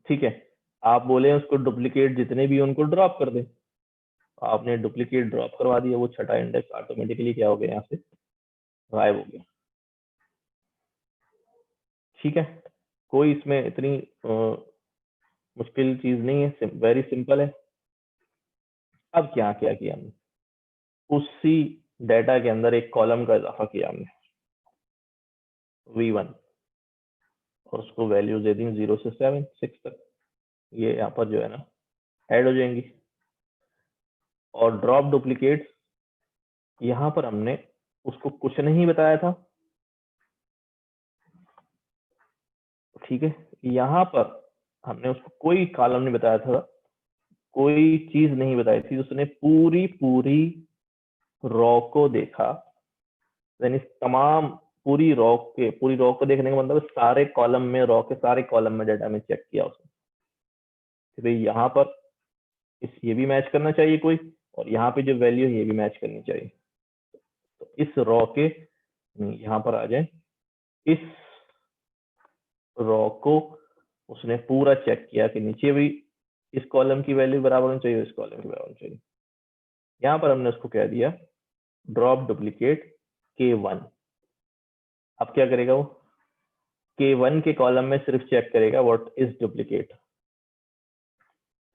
ठीक है, आप बोले उसको डुप्लीकेट जितने भी उनको ड्रॉप कर दे, आपने डुप्लीकेट ड्रॉप करवा दिया, वो छठा इंडेक्स ऑटोमेटिकली क्या हो गया, यहाँ से गायब हो गया। ठीक है, कोई इसमें इतनी मुश्किल चीज नहीं है, वेरी सिंपल है। अब क्या क्या किया हमने, उसी डेटा के अंदर एक कॉलम का इजाफा किया हमने V1, और उसको वैल्यूज दे दी 0 से 7 6 तक। ये यहाँ पर जो है ना ऐड हो जाएंगी। और ड्रॉप डुप्लीकेट, यहाँ पर हमने उसको कुछ नहीं बताया था। ठीक है, यहाँ पर हमने उसको कोई कॉलम नहीं बताया था, कोई चीज नहीं बताई थी, उसने पूरी रॉ को देखा। यानी तमाम पूरी रॉ को देखने का मतलब सारे कॉलम में, रॉ के सारे कॉलम में डाटा में चेक किया उसने कि भाई यहाँ पर ये भी मैच करना चाहिए कोई, और यहाँ पे जो वैल्यू है ये भी मैच करनी चाहिए। तो इस रॉ के यहाँ पर आ जाए, इस रॉ को उसने पूरा चेक किया कि नीचे भी इस कॉलम की वैल्यू बराबर होनी चाहिए, इस कॉलम की बराबर होनी चाहिए। यहाँ पर हमने उसको कह दिया ड्रॉप डुप्लीकेट K1। अब क्या करेगा वो, K1 के कॉलम में सिर्फ चेक करेगा व्हाट इज डुप्लीकेट।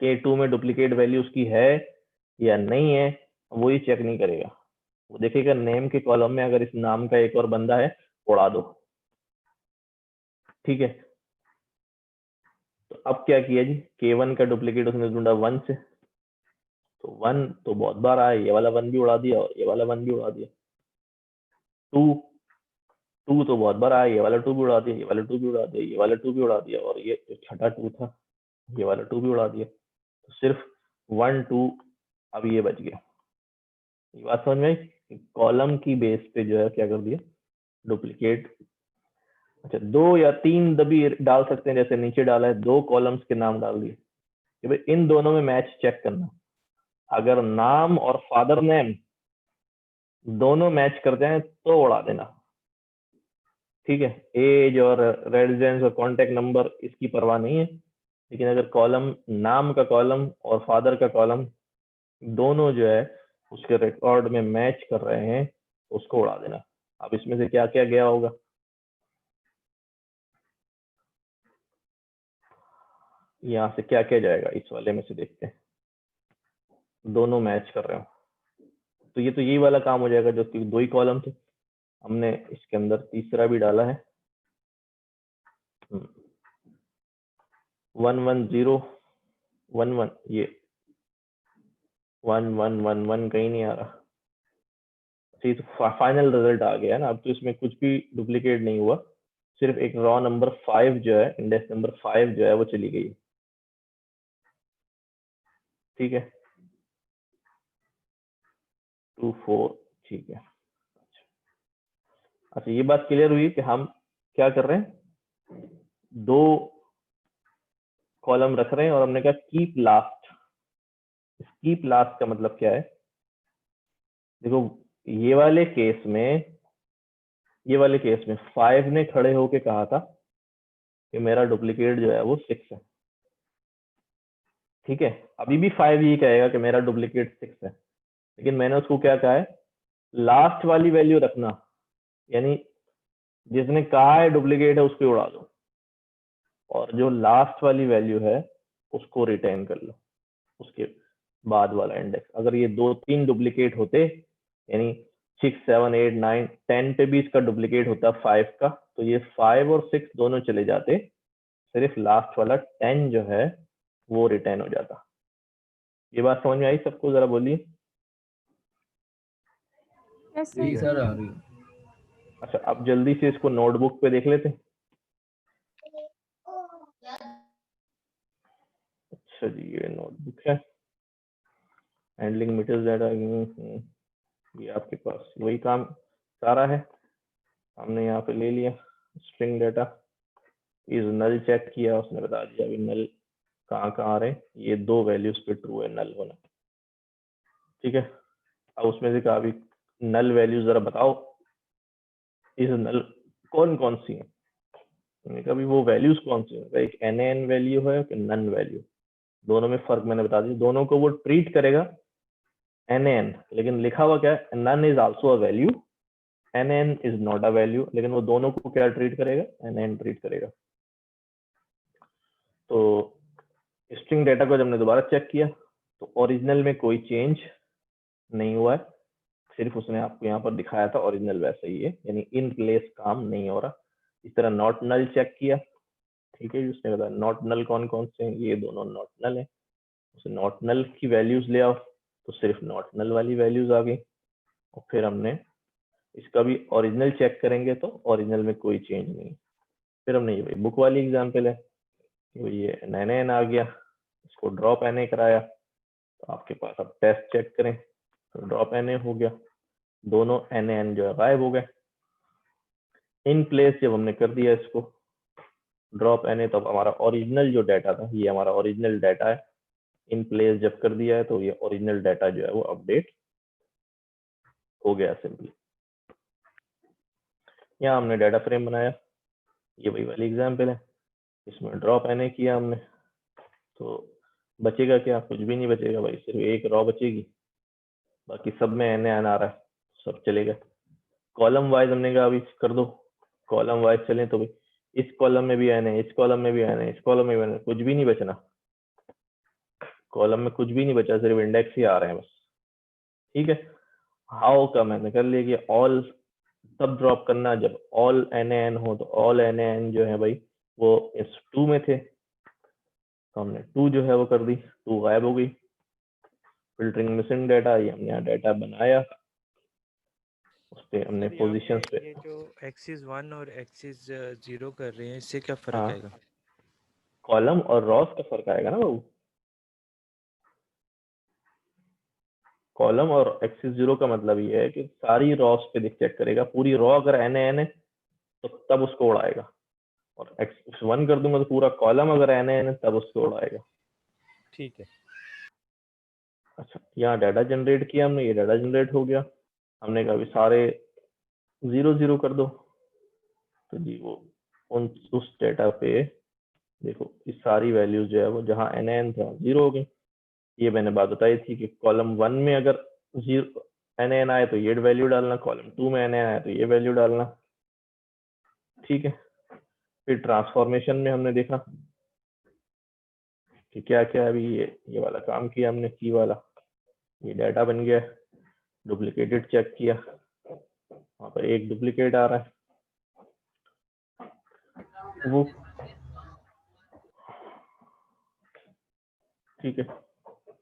K2 में डुप्लीकेट वैल्यू उसकी है या नहीं है वो ही चेक नहीं करेगा, वो देखेगा नेम के कॉलम में अगर इस नाम का एक और बंदा है उड़ा दो। ठीक है, तो अब क्या किया जी, K1 का डुप्लीकेट उसने ढूंढा 1 से, तो 1 तो बहुत बार आया, ये वाला 1 भी उड़ा दिया और ये वाला 1 भी उड़ा दिया। 2 तो बहुत बार आया, ये वाला 2 भी उड़ा दिया, ये वाला 2 भी उड़ा दिया, ये वाला 2 भी उड़ा दिया, और ये जो छठा 2 था ये वाला 2 भी उड़ा दिया। तो सिर्फ 1 2 अब ये बच गया। ये बात समझ में आई, कॉलम की बेस पे जो है क्या कर दिया, डुप्लीकेट। अच्छा, 2 या 3 भी डाल सकते हैं, जैसे नीचे डाला है 2 कॉलम्स के नाम डाल दिए कि भाई इन दोनों में मैच चेक करना। अगर नाम और फादर नेम दोनों मैच कर जाए तो उड़ा देना। ठीक है, एज और रेजिडेंस और कॉन्टेक्ट नंबर इसकी परवाह नहीं है, लेकिन अगर कॉलम, नाम का कॉलम और फादर का कॉलम दोनों जो है उसके रिकॉर्ड में मैच कर रहे हैं तो उसको उड़ा देना। अब इसमें से क्या क्या गया होगा, यहाँ से क्या क्या जाएगा, इस वाले में से देखते हैं, दोनों मैच कर रहे हो तो ये तो यही वाला काम हो जाएगा, जो 2 ही कॉलम थे, हमने इसके अंदर तीसरा भी डाला है 1 1 0 1 1, ये 1 1 1 1 कहीं नहीं आ रहा। तो फाइनल रिजल्ट आ गया ना, अब तो इसमें कुछ भी डुप्लीकेट नहीं हुआ, सिर्फ एक रॉ नंबर 5 जो है, इंडेक्स नंबर 5 जो है वो चली गई। ठीक है, 2 4, ठीक है। अच्छा, ये बात क्लियर हुई कि हम क्या कर रहे हैं, 2 कॉलम रख रहे हैं और हमने कहा कीप लास्ट। कीप लास्ट का मतलब क्या है, देखो ये वाले केस में 5 ने खड़े होके कहा था कि मेरा डुप्लीकेट जो है वो 6 है। ठीक है, अभी भी 5 ये कहेगा कि मेरा डुप्लीकेट 6 है, लेकिन मैंने उसको क्या कहा है, लास्ट वाली वैल्यू रखना, यानी जिसने कहा है डुप्लीकेट है उसको उड़ा दो, और जो लास्ट वाली वैल्यू है उसको रिटेन कर लो, उसके बाद वाला इंडेक्स। अगर ये 2-3 डुप्लीकेट होते, यानी 6 7 8 9 10 पे भी इसका डुप्लीकेट होता 5 का, तो ये 5 और 6 दोनों चले जाते, सिर्फ लास्ट वाला 10 जो है वो रिटेन हो जाता। ये बात समझ में आई सबको, जरा बोलिए। यस जी सर। सर आ रही है। अच्छा, अब जल्दी से इसको नोटबुक पे देख लेते हैं। अच्छा जी, ये नोटबुक है, हैंडलिंग मीटर्स डाटा, ये आपके पास वही काम सारा है, हमने यहाँ पे ले लिया string data, is null check किया, उसने बता दिया अभी नल कहाँ कहाँ आ रहे हैं, ये 2 वैल्यूज पे ट्रू है नल होना। ठीक है, अब उसमें से कहा भी नल वैल्यू जरा बताओ, इस नल कौन कौन सी है। मैंने कहा भी वो वैल्यूज कौन सी है, एक NaN वैल्यू है कि नन वैल्यू, दोनों में फर्क मैंने बता दिया। दोनों को वो ट्रीट करेगा NaN, लेकिन लिखा हुआ क्या है, none is also a value, NaN is not a value, लेकिन वो दोनों को क्या ट्रीट करेगा, NaN ट्रीट करेगा। तो स्ट्रिंग डेटा को जब हमने दोबारा चेक किया तो ओरिजिनल में कोई चेंज नहीं हुआ है, सिर्फ उसने आपको यहाँ पर दिखाया था ओरिजिनल वैसे ही है, यानी इन प्लेस काम नहीं हो रहा। इस तरह नॉट नल चेक किया, ठीक है, उसने बताया नॉट नल कौन कौन से हैं, ये दोनों नॉट नल है, उसे नॉट नल की वैल्यूज ले आओ, तो सिर्फ नॉट नल वाली वैल्यूज आ गई। और फिर हमने इसका भी ओरिजिनल चेक करेंगे तो ओरिजिनल में कोई चेंज नहीं। फिर हमने ये बुक वाली एग्जाम्पल है, ये NaN आ गया, इसको ड्रॉप Na कराया, तो आपके पास अब टेस्ट चेक करें तो ड्रॉप Na हो गया, दोनों NaN जो है गायब हो गए। इन प्लेस जब हमने कर दिया इसको ड्रॉप Na, तो हमारा ओरिजिनल जो डाटा था, ये हमारा ओरिजिनल डाटा है, इन प्लेस जब कर दिया है तो ये ओरिजिनल डाटा जो है वो अपडेट हो गया सिंपली। यहाँ हमने डाटा फ्रेम बनाया, ये वही वाली एग्जाम्पल है, इसमें ड्रॉप Na किया हमने, तो बचेगा क्या, कुछ भी नहीं बचेगा भाई, सिर्फ एक रॉ बचेगी, बाकी सब में NaN आ रहा है, सब चलेगा। कॉलम वाइज हमने कहा अभी कर दो, कॉलम वाइज चलें तो भाई इस कॉलम में भी Na, इस कॉलम में भी Na, इस कॉलम में भी Na, कुछ भी नहीं बचना, कॉलम में कुछ भी नहीं बचा, सिर्फ इंडेक्स ही आ रहे हैं बस, ठीक है। हाउ का मैंने कर लिया कि ऑल तब ड्रॉप करना जब ऑल NaN हो, तो ऑल NaN जो है भाई वो इस 2 में थे, तो हमने 2 जो है वो कर दी, 2 गायब हो गई। फिल्टरिंग मिसिंग डाटा, ये हमने यहाँ डाटा बनाया, उस पर हमने सर यहाँ पोजिशन पे पे, ये जो एक्सिस 1 और एक्सिस 0 कर रहे हैं, इससे क्या फर्क हाँ आएगा? कॉलम और रॉस का फर्क आएगा ना बाबू, कॉलम और एक्सिस 0 का मतलब ये है कि सारी रॉस पे चेक करेगा, पूरी रॉ अगर NaN है तो तब उसको उड़ाएगा, और एक्सिस 1 कर दूंगा तो पूरा कॉलम अगर NaN है तब उसको उड़ाएगा। ठीक है। अच्छा, यहाँ डाटा जनरेट किया हमने, ये डाटा जनरेट हो गया, हमने कहा भी सारे 0 0 कर दो, तो जी वो उस डाटा पे देखो इस सारी वैल्यूज जो है वो जहाँ NaN था 0 हो गई। ये मैंने बात बताई थी कि कॉलम 1 में अगर 0 NaN आए तो ये वैल्यू डालना, कॉलम 2 में NaN आए तो ये वैल्यू डालना, ठीक है। फिर ट्रांसफॉर्मेशन में हमने देखा कि क्या क्या, अभी ये वाला काम किया हमने, की वाला, ये डाटा बन गया, डुप्लीकेटेड चेक किया, वहाँ पर एक डुप्लीकेट आ रहा है, वो ठीक है,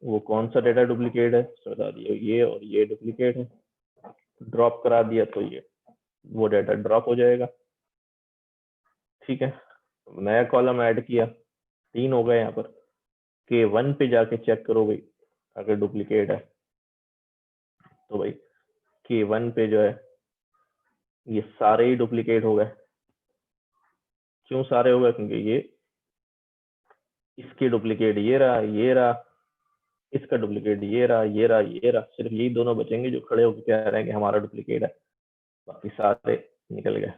वो कौन सा डाटा डुप्लीकेट है बता दिया, ये और ये डुप्लीकेट है, ड्रॉप करा दिया तो ये वो डाटा ड्रॉप हो जाएगा, ठीक है। नया कॉलम ऐड किया, 3 हो गए यहाँ पर, K1 पे जाके चेक करो भाई, अगर डुप्लीकेट है तो भाई K1 पे जो है ये सारे ही डुप्लीकेट हो गए। क्यों सारे हो गए, क्योंकि ये इसके डुप्लीकेट ये रहा, ये रहा, इसका डुप्लीकेट ये रहा, ये रहा, ये रहा, सिर्फ यही दोनों बचेंगे जो खड़े होकर कह रहे हैं कि हमारा डुप्लीकेट है, बाकी सारे निकल गए।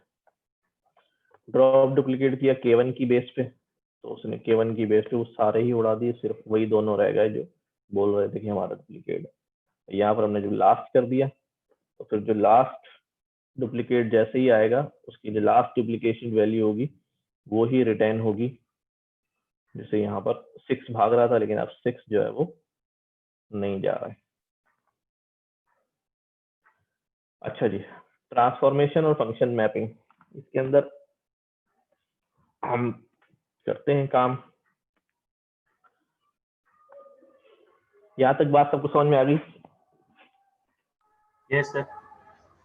ड्रॉप डुप्लीकेट किया K1 की बेस पे, तो उसने K1 की बेस पे वो सारे ही उड़ा दिए, सिर्फ वही दोनों रह गए जो बोल रहे थे कि हमारा डुप्लीकेट है। यहाँ पर हमने जो लास्ट कर दिया, तो फिर जो लास्ट डुप्लीकेट जैसे ही आएगा उसकी जो लास्ट डुप्लीकेशन वैल्यू होगी वो ही रिटर्न होगी। जैसे यहाँ पर 6 भाग रहा था, लेकिन अब 6 जो है वो नहीं जा रहा है। अच्छा जी, ट्रांसफॉर्मेशन और फंक्शन मैपिंग, इसके अंदर हम करते हैं काम। यहाँ तक बात सबको समझ में आ गई? यस सर,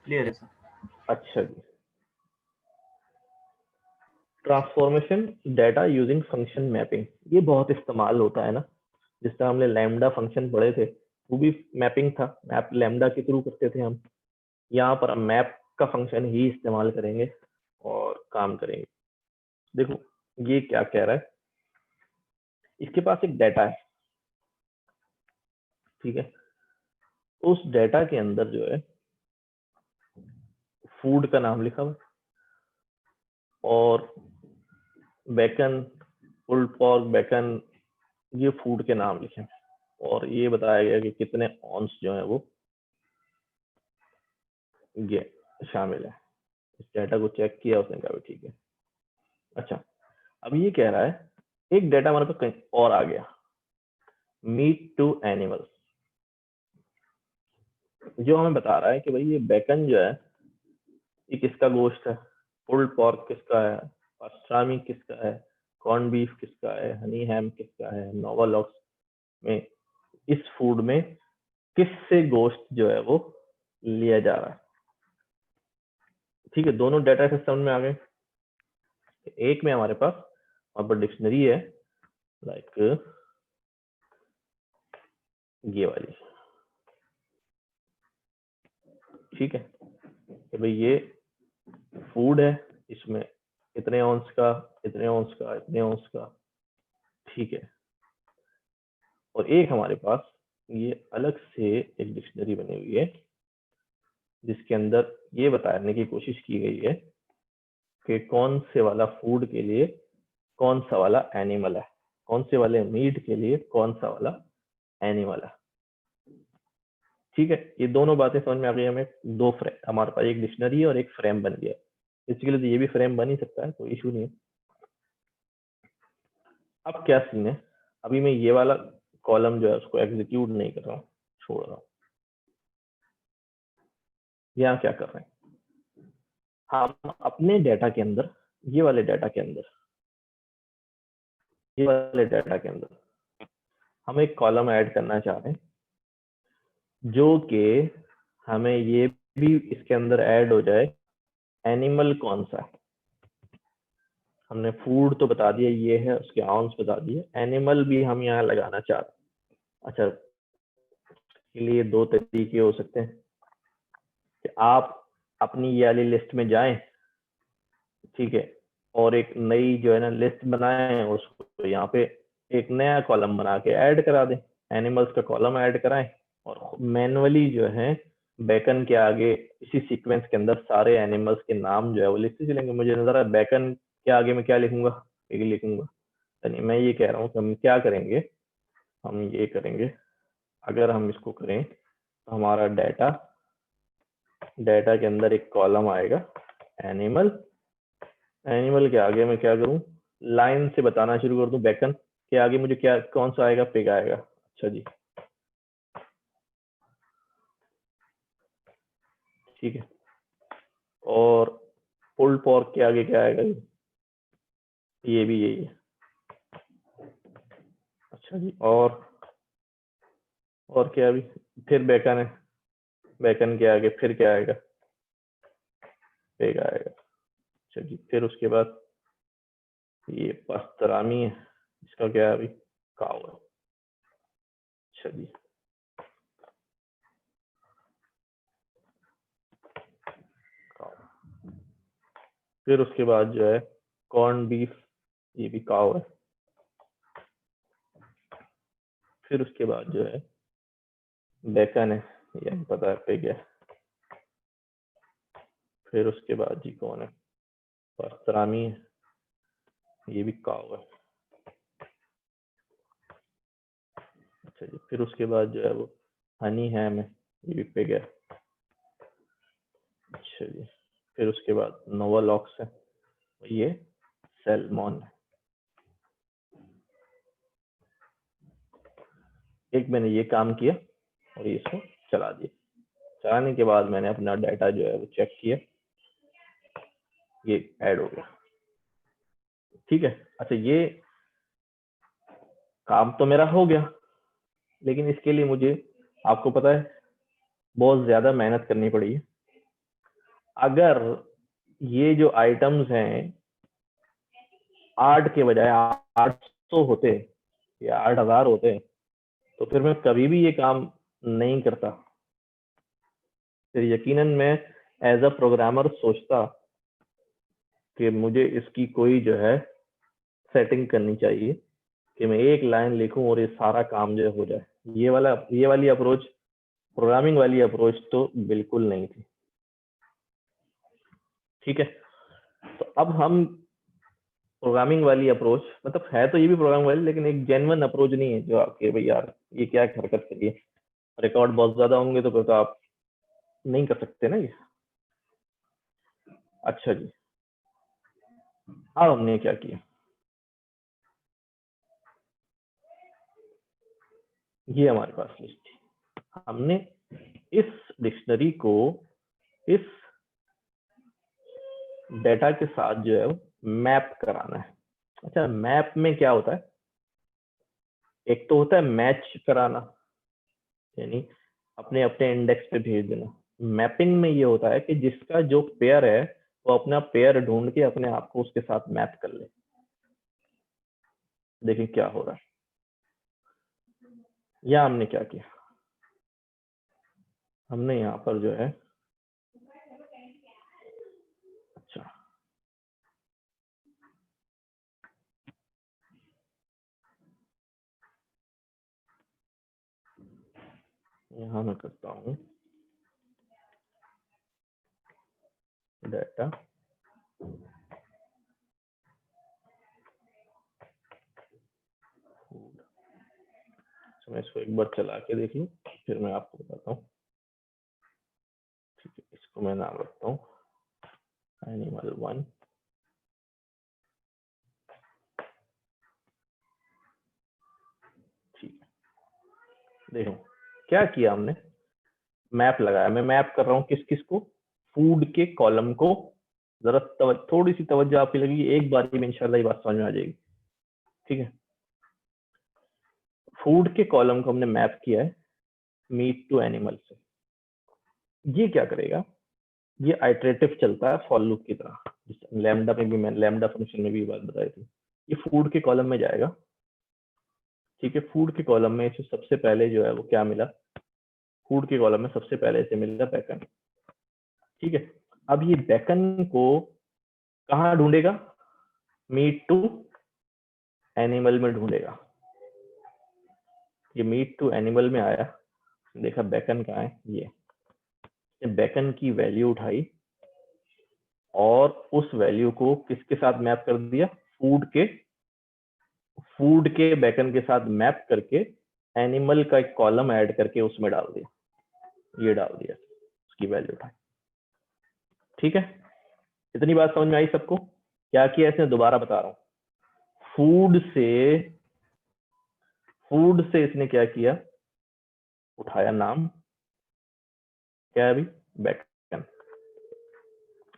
क्लियर है सर। अच्छा जी, transformation data using function mapping, ये बहुत इस्तेमाल होता है ना, जिस तरह हमने लैम्डा फंक्शन पढ़े थे वो भी मैपिंग था, मैप लैम्डा के थ्रू करते थे हम। यहाँ पर हम मैप का फंक्शन ही इस्तेमाल करेंगे और काम करेंगे। देखो ये क्या कह रहा है, इसके पास एक डाटा है, ठीक है, उस डेटा के अंदर जो है फूड का नाम लिखा हुआ और बेकन, पुल्ड पोर्क, बेकन, ये फूड के नाम लिखे और ये बताया गया कि कितने ऑन्स जो है वो ये शामिल है। इस डेटा को चेक किया उसने, कहा भी ठीक है। अच्छा, अब ये कह रहा है एक डेटा हमारे पास कहीं और आ गया, मीट टू एनिमल्स, जो हमें बता रहा है कि भाई ये बेकन जो है ये किसका गोश्त है, पुल्ड पोर्क किसका है, पास्ट्रामी किसका है, कॉर्न बीफ किसका है, हनी हैम किसका है, नोवा लॉक्स में इस फूड में किससे गोश्त जो है वो लिया जा रहा है। ठीक है, दोनों डेटा सिस्टम में आ गए। एक में हमारे पास वहां पर डिक्शनरी है, लाइक ये वाली, ठीक है, कि भाई ये फूड है, इसमें इतने ऑन्स का, इतने ऑन्स का, इतने ऑन्स का, ठीक है। और एक हमारे पास ये अलग से एक डिक्शनरी बनी हुई है जिसके अंदर ये बताने की कोशिश की गई है कि कौन से वाला फूड के लिए कौन सा वाला एनिमल है, कौन से वाले मीट के लिए कौन सा वाला एनिमल है। ठीक है, ये दोनों बातें समझ में आ गई हमें। दो फ्रेम हमारे पास, एक डिक्शनरी है और एक फ्रेम बन गया। इसके लिए तो ये भी फ्रेम बन ही सकता है, कोई इशू नहीं है। अब क्या सीन है, अभी मैं ये वाला कॉलम जो है उसको एग्जीक्यूट नहीं कर रहा हूँ, छोड़ रहा हूँ। यहाँ क्या कर रहे हैं, हम अपने डेटा के अंदर, ये वाले डेटा के अंदर, ये वाले डेटा के अंदर हम एक कॉलम ऐड करना चाह रहे हैं जो कि हमें ये भी इसके अंदर ऐड हो जाए एनिमल कौन सा है। हमने फूड तो बता दिया ये है, उसके आउंस बता दिए, एनिमल भी हम यहाँ लगाना चाह रहे हैं। अच्छा, के लिए दो तरीके हो सकते हैं कि आप अपनी ये वाली लिस्ट में जाएं, ठीक है, और एक नई जो है ना लिस्ट बनाएं, उसको यहाँ पे एक नया कॉलम बना के ऐड करा दें, एनिमल्स का कॉलम ऐड कराएं और मैनुअली जो है बेकन के आगे इसी सीक्वेंस के अंदर सारे एनिमल्स के नाम जो है वो लिखते चलेंगे। मुझे नजर आ बेकन के आगे मैं क्या लिखूंगा, एक लिखूंगा, यानी मैं ये कह रहा हूँ कि हम क्या करेंगे, हम ये करेंगे, अगर हम इसको करें तो हमारा डेटा के अंदर एक कॉलम आएगा एनिमल, एनिमल के आगे मैं क्या करूं, लाइन से बताना शुरू कर दूं, बेकन के आगे मुझे क्या कौन सा आएगा, पिग आएगा। अच्छा जी, ठीक है, और पुल्ड पोर्क के आगे क्या आएगा, ये भी यही है। अच्छा जी, और क्या, अभी फिर बेकन है, बेकन के आगे फिर क्या आएगा, पिग आएगा। अच्छा जी, फिर उसके बाद ये पास्ट्रामी है, इसका क्या है, अभी काऊ है। अच्छा जी, फिर उसके बाद जो है कॉर्न बीफ, ये भी काऊ है। फिर उसके बाद जो है बेकन है, ये हमें पता है पिग है। फिर उसके बाद जी कौन है, पास्ट्रामी है, ये भी काऊ है। अच्छा जी, फिर उसके बाद जो है वो हनी हैम है, ये भी पिग है। अच्छा जी, फिर उसके बाद नोवा लॉक्स है, ये सैल्मन है। एक मैंने ये काम किया और इसको चला दिया, चलाने के बाद मैंने अपना डाटा जो है वो चेक किया, ये ऐड हो गया। ठीक है, अच्छा ये काम तो मेरा हो गया, लेकिन इसके लिए मुझे, आपको पता है, बहुत ज्यादा मेहनत करनी पड़ी है। अगर ये जो आइटम्स हैं 8 के बजाय 800 होते या 8000 होते तो फिर मैं कभी भी ये काम नहीं करता। फिर यकीनन मैं एज अ प्रोग्रामर सोचता कि मुझे इसकी कोई जो है सेटिंग करनी चाहिए कि मैं एक लाइन लिखूं और ये सारा काम जो हो जाए। ये वाली अप्रोच प्रोग्रामिंग वाली अप्रोच तो बिल्कुल नहीं थी। ठीक है, तो अब हम प्रोग्रामिंग वाली अप्रोच, मतलब है तो ये भी प्रोग्रामिंग वाली, लेकिन एक जेन्युइन अप्रोच नहीं है जो आपके भाई यार ये क्या हरकत करी है, रिकॉर्ड बहुत ज्यादा होंगे तो फिर तो आप नहीं कर सकते ना ये। अच्छा जी, अब हमने क्या किया, ये हमारे पास लिस्ट थी, हमने इस डिक्शनरी को इस डेटा के साथ जो है वो मैप कराना है। अच्छा, मैप में क्या होता है, एक तो होता है मैच कराना, यानी अपने अपने इंडेक्स पे भेज देना। मैपिंग में ये होता है कि जिसका जो पेयर है वो अपना पेयर ढूंढ के अपने आप को उसके साथ मैप कर ले। देखिए क्या हो रहा है, या हमने क्या किया, हमने यहाँ पर जो है, अच्छा यहाँ मैं करता हूँ डाटा, मैं इसको एक बार चला के देख लूँ फिर मैं आपको बताता हूँ। ठीक है, इसको मैं नाम रखता हूँ एनिमल 1। ठीक है, देखो क्या किया हमने, मैप लगाया। मैं मैप कर रहा हूँ किस किस को, फूड के कॉलम को। जरा थोड़ी सी तवज्जो आपकी लगेगी, एक बार में इंशाल्लाह ये बात समझ में आ जाएगी। ठीक है, फूड के कॉलम को हमने मैप किया है मीट टू एनिमल से। ये क्या करेगा, ये आइटरेटिव चलता है फॉर लूप की तरह, लैम्डा में भी, मैं लैम्डा फंक्शन में भी बात बताई थी। ये फूड के कॉलम में जाएगा। ठीक है, फूड के कॉलम में इसे सबसे पहले जो है वो क्या मिला, फूड के कॉलम में सबसे पहले इसे मिला बैकन। ठीक है, अब ये बैकन को कहाँ ढूंढेगा, मीट टू एनिमल में ढूंढेगा। ये मीट टू एनिमल में आया, देखा बैकन कहाँ है, ये बैकन की वैल्यू उठाई और उस वैल्यू को किसके साथ मैप कर दिया, फूड के बैकन के साथ मैप करके एनिमल का एक कॉलम ऐड करके उसमें डाल दिया, ये डाल दिया, उसकी वैल्यू उठाई। ठीक है, इतनी बात समझ में आई सबको? क्या किया इसने, दोबारा बता रहा हूँ, फूड से इसने क्या किया, उठाया नाम, क्या है अभी, बैकन।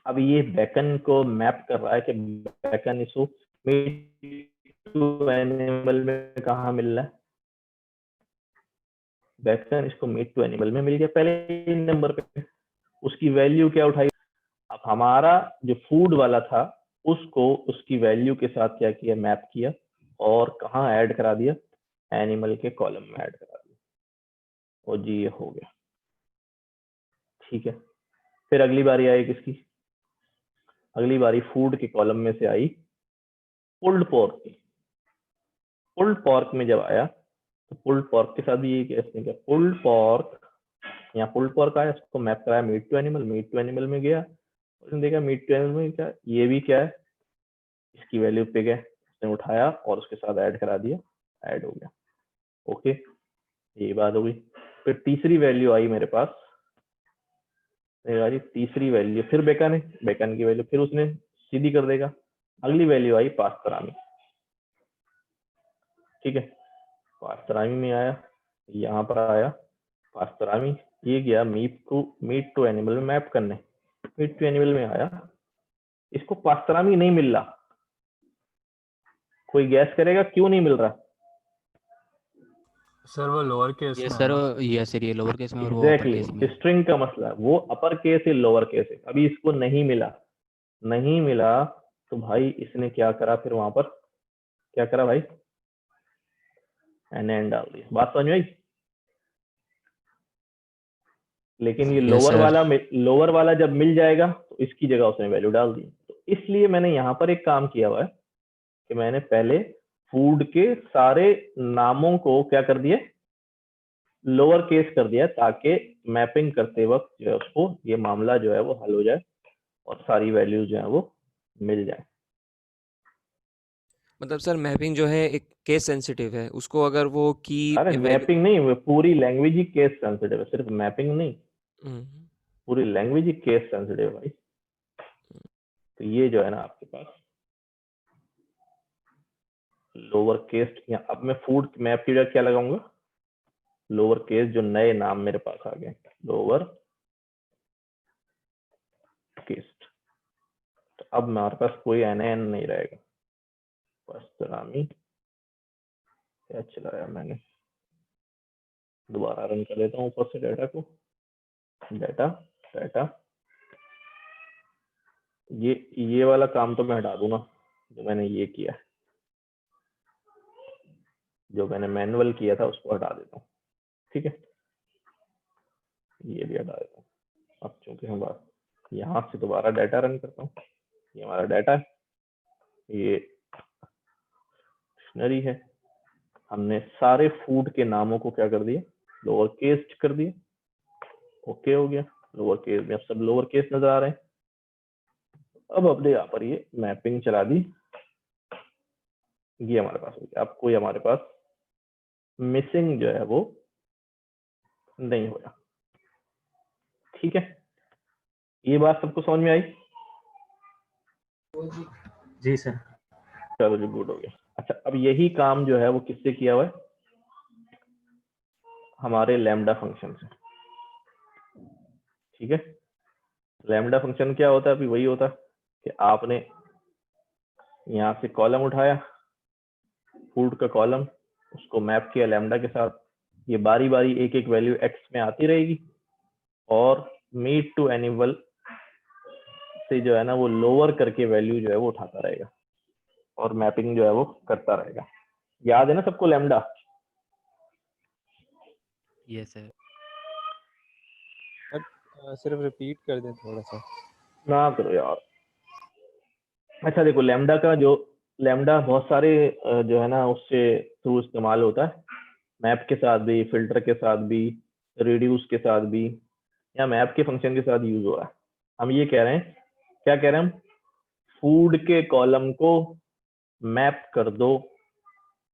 अब ये बैकन को मैप कर रहा है कि बैकन इसको एनिमल में कहाँ मिल रहा है, बैकन इसको मीट टू एनिमल में मिल गया पहले नंबर पे, उसकी वैल्यू क्या उठाई। अब हमारा जो फूड वाला था उसको उसकी वैल्यू के साथ क्या किया, मैप किया और कहाँ ऐड करा दिया, एनिमल के कॉलम में ऐड करा दिया, और जी ये हो गया। ठीक है, फिर अगली बारी आई किसकी, अगली बारी फूड के कॉलम में से आई पुल्ड पोर्क की। पुल्ड पोर्क में जब आया तो पुल्ड पोर्क के साथ भी यही केस नहीं किया, पुल्ड पोर्क, यहाँ पुल्ड पोर्क आया, उसको मैप कराया meat to animal, meat to animal में गया, उसने देखा मीट टू एनिमल में क्या, ये भी क्या है, इसकी वैल्यू पे गया, उसने उठाया और उसके साथ ऐड करा दिया, ऐड हो गया। ओके, ये बात हो गई। फिर तीसरी वैल्यू आई मेरे पास, तीसरी वैल्यू फिर बैकन है, बैकन की वैल्यू फिर उसने सीधी कर देगा। अगली वैल्यू आई पास्टरामी। ठीक है, पास्टरामी में आया, यहाँ पर आया पास्टरामी, ये गया मीट टू एनिमल में मैप करने, मीट टू एनिमल में आया, इसको पास्टरामी नहीं मिल रहा, कोई गैस करेगा क्यों नहीं मिल रहा? सर वो लोअर केस ये में सर, है ना? ये सर ये लोअर केस में और वो अपर केस में। स्ट्रिंग का मसला है, वो अपर केस है लोअर केस है, अभी इसको नहीं मिला तो भाई इसने क्या करा, फिर वहां पर क्या करा भाई, एन डाल दिया। बात समझ में आई? लेकिन ये लोअर वाला जब मिल जाएगा तो इसकी जगह उसने वैल्यू डाल दी। तो इसलिए मैंने यहाँ पर एक काम किया हुआ है कि मैंने पहले फूड के सारे नामों को क्या कर दिए, लोअर केस कर दिया ताकि मैपिंग करते वक्त जो है उसको ये मामला जो है वो हल हो जाए और सारी वैल्यूज जो है वो मिल जाए। मतलब सर मैपिंग जो है एक केस सेंसिटिव है, उसको अगर वो की अरे वैल्यू। मैपिंग नहीं, वो पूरी लैंग्वेज ही केस सेंसिटिव है, सिर्फ मैपिंग नहीं, हम्म, पूरी लैंग्वेज ही केस सेंसिटिव है भाई। तो ये जो है ना आपके पास लोअर केस, या अब मैं फूड मैप की जगह क्या लगाऊंगा, लोअर केस, जो नए नाम मेरे पास आ गए, लोअर केस। तो अब हमारे पास कोई एन नहीं रहेगा। पस्तरामी क्या चलाया मैंने, दोबारा रन कर देता हूँ ऊपर से डाटा को, डाटा डाटा। ये वाला काम तो मैं हटा दूंगा जो मैंने ये किया, जो मैंने मैनुअल किया था उसको हटा देता हूँ, ठीक है, ये भी हटा देता हूँ। अब चूंकि हम बात यहाँ से दोबारा डाटा रन करता हूँ, ये हमारा डाटा है, ये डिक्शनरी है, हमने सारे फूड के नामों को क्या कर दिया, लोअर केस कर दिया, ओके हो गया। लोअर केस में अब सब लोअर केस नजर आ रहे हैं। अब अपने यहाँ पर ये मैपिंग चला दी, ये हमारे पास हो गया। अब कोई हमारे पास मिसिंग जो है वो नहीं होगा, ठीक है। ये बात सबको समझ में आई? जी सर। चलो जी, गुड हो गया। अच्छा, अब यही काम जो है वो किससे किया हुआ है, हमारे लैम्डा फंक्शन से, ठीक है। लैम्डा फंक्शन क्या होता है, अभी वही होता है कि आपने यहाँ से कॉलम उठाया, फूड का कॉलम, उसको मैप किया लैम्डा के साथ, ये बारी बारी एक एक वैल्यू एक्स में आती रहेगी और मीट टू एनिमल से जो है ना वो लोअर करके वैल्यू जो है वो उठाता रहेगा और मैपिंग जो है वो करता रहेगा। याद है ना सबको लैम्डा? Yes sir. सिर्फ रिपीट कर दें थोड़ा सा। ना करो यार। अच्छा देखो, लैम्डा का जो लैम्डा बहुत सारे जो है ना उससे थ्रू इस्तेमाल होता है, मैप के साथ भी, फिल्टर के साथ भी, रिड्यूस के साथ भी, या मैप के फंक्शन के साथ यूज हो रहा है। हम ये कह रहे हैं, क्या कह रहे हैं हम, फूड के कॉलम को मैप कर दो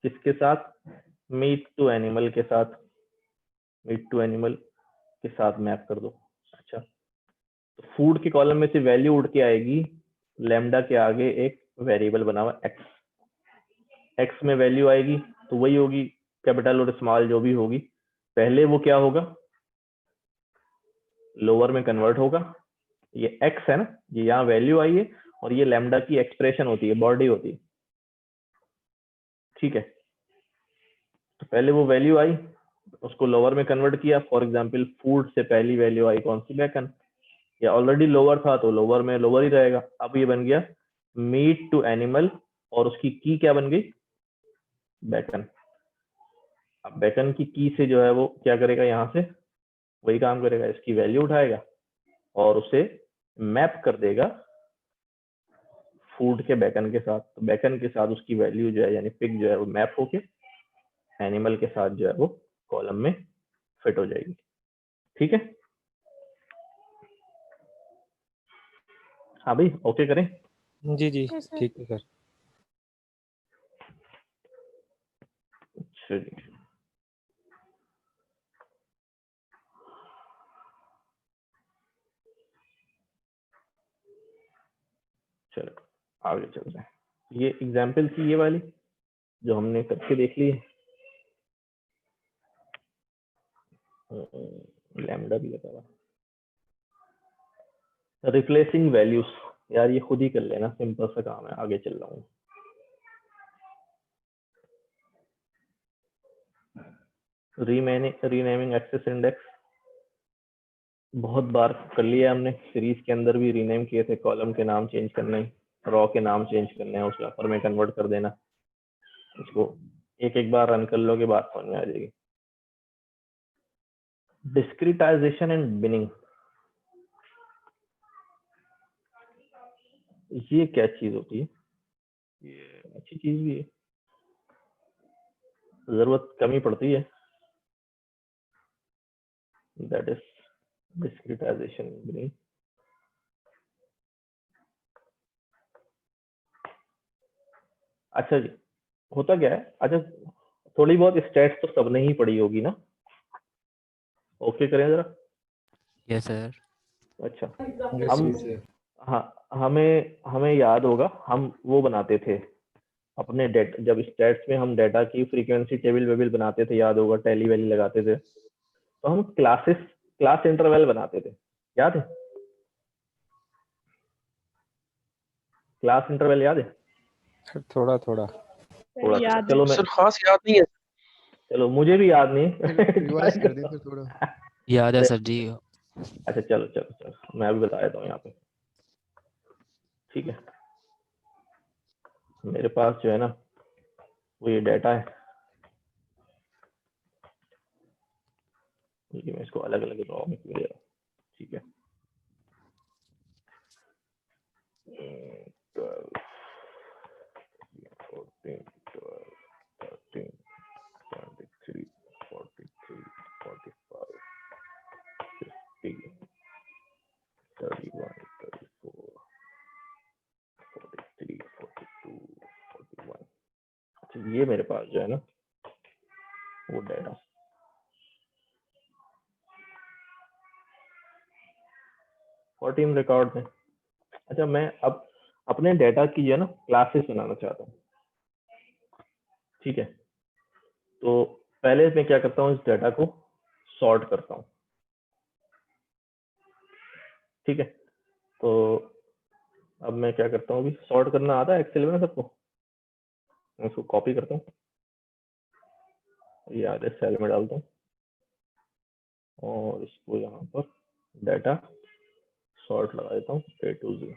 किसके साथ, मीट टू एनिमल के साथ, मीट टू एनिमल के साथ मैप कर दो। अच्छा, तो फूड के कॉलम में से वैल्यू उड़ के आएगी लैम्डा के आगे एक वेरिएबल बना हुआ एक्स, एक्स में वैल्यू आएगी तो वही होगी कैपिटल और स्मॉल जो भी होगी, पहले वो क्या होगा, लोअर में कन्वर्ट होगा। ये एक्स है ना, ये यहाँ वैल्यू आई है और ये लैम्डा की एक्सप्रेशन होती है, बॉडी होती है, ठीक है। तो पहले वो वैल्यू आई, उसको लोअर में कन्वर्ट किया, फॉर एग्जांपल फूड से पहली वैल्यू आई कौन सी, बेकन, या ऑलरेडी लोअर था तो लोअर में लोअर ही रहेगा। अब ये बन गया मीट टू एनिमल और उसकी की क्या बन गई, बेकन। अब बेकन की की से जो है वो क्या करेगा, यहाँ से वही काम करेगा, इसकी वैल्यू उठाएगा और उसे मैप कर देगा फूड के बेकन के साथ। तो बेकन के साथ उसकी वैल्यू जो है यानी पिग जो है वो मैप होके एनिमल के साथ जो है वो कॉलम में फिट हो जाएगी, ठीक है। हाँ भाई, ओके करें? जी जी Yes, sir. ठीक है सर। अच्छा जी, चलो आगे चलते हैं। ये एग्जाम्पल थी ये वाली जो हमने करके देख ली है, लैम्डा भी लगा हुआ। रिप्लेसिंग वैल्यूज, यार ये खुद ही कर लेना, सिंपल सा काम है, आगे चल रहा हूँ। रीनेमिंग एक्सेस इंडेक्स बहुत बार कर लिया हमने, सीरीज के अंदर भी रीनेम किए थे, कॉलम के नाम चेंज करने, रॉ के नाम चेंज करने हैं, उसको अपर में कन्वर्ट कर देना। इसको एक एक बार रन कर लोगे बात समझ में आ जाएगी। डिस्क्रिटाइजेशन एंड बिनिंग, ये क्या चीज होती है, ये अच्छी चीज भी है, जरूरत कमी पड़ती है। That is discretization green. अच्छा जी, होता क्या है, अच्छा थोड़ी बहुत स्टैट्स तो सबने ही पढ़ी होगी ना, ओके करें जरा। Yes sir. अच्छा, Yes, हम sir. हाँ, हमें हमें याद होगा हम वो बनाते थे अपने जब स्टैट्स में हम डाटा की फ्रीक्वेंसी टेबल वेबल बनाते थे, याद होगा, टैली वैली लगाते थे, तो हम क्लास इंटरवल बनाते थे, याद है? क्लास इंटरवल याद है? थोड़ा थोड़ा थोड़ा याद है। चलो मैं सर खास याद नहीं है। चलो मुझे भी याद नहीं रिवाइज कर दें सर थोड़ा। याद है सर जी। अच्छा चलो चलो चलो मैं अभी बता देता हूँ यहाँ पे, ठीक है। मेरे पास जो है ना वो ये डाटा है, ये मैं इसको अलग अलग रॉ में क्यों ले रहा हूँ, ठीक है। 12, 14, 12, 13, 23, 43, 45, 50, 31, 34, 43, 42, 41। अच्छा ये मेरे पास जो है ना वो डाटा 14 रिकॉर्ड है। अच्छा मैं अब अपने डाटा की जो है ना क्लासेस बनाना चाहता हूँ, ठीक है। तो पहले मैं क्या करता हूँ, इस डाटा को सॉर्ट करता हूँ, ठीक है। तो अब मैं क्या करता हूँ, अभी सॉर्ट करना आता है एक्सेल में ना सबको, मैं इसको कॉपी करता हूँ, ये आधे सेल में डालता हूँ और इसको यहाँ पर डाटा सॉर्ट लगा देता हूँ A to Z।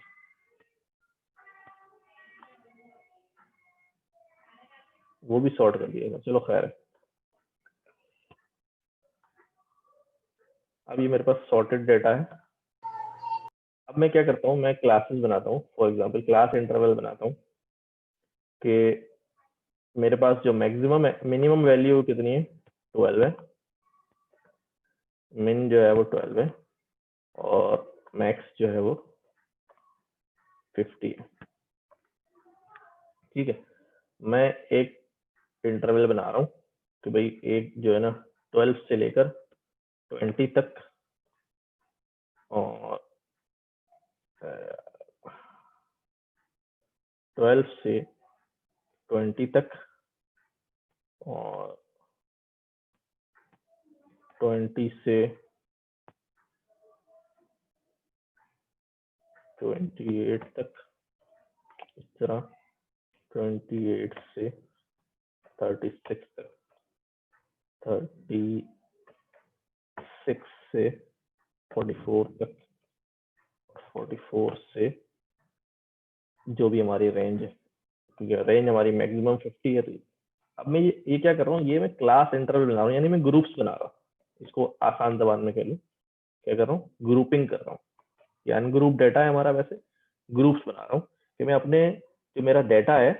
वो भी सॉर्ट कर दिएगा, चलो खैर है। अब ये मेरे पास सॉर्टेड डाटा है। अब मैं क्या करता हूँ, मैं क्लासेस बनाता हूँ, फॉर एग्जांपल क्लास इंटरवल बनाता हूँ कि मेरे पास जो मैक्सिमम है, मिनिमम वैल्यू कितनी है, 12 है, मिन जो है वो 12 है और मैक्स जो है वो 50 है, ठीक है। मैं एक इंटरवल बना रहा हूँ कि भाई एक जो है ना 12 से लेकर 20 तक और 12 से 20 तक और 20 से 28 तक, इस तरह 28 से 36 तक, 36 से 44 तक, 44 से जो भी हमारी रेंज है, ठीक है, रेंज हमारी मैक्सिमम 50 है। तो अब मैं ये क्या कर रहा हूँ, ये मैं क्लास इंटरवल बना रहा हूँ, यानी मैं ग्रुप्स बना रहा हूँ, इसको आसान जबान में कह लूँ, क्या कर रहा हूँ, ग्रुपिंग कर रहा हूँ, या अनग्रुप डाटा है हमारा, वैसे ग्रुप्स बना रहा हूँ कि मैं अपने जो मेरा डाटा है,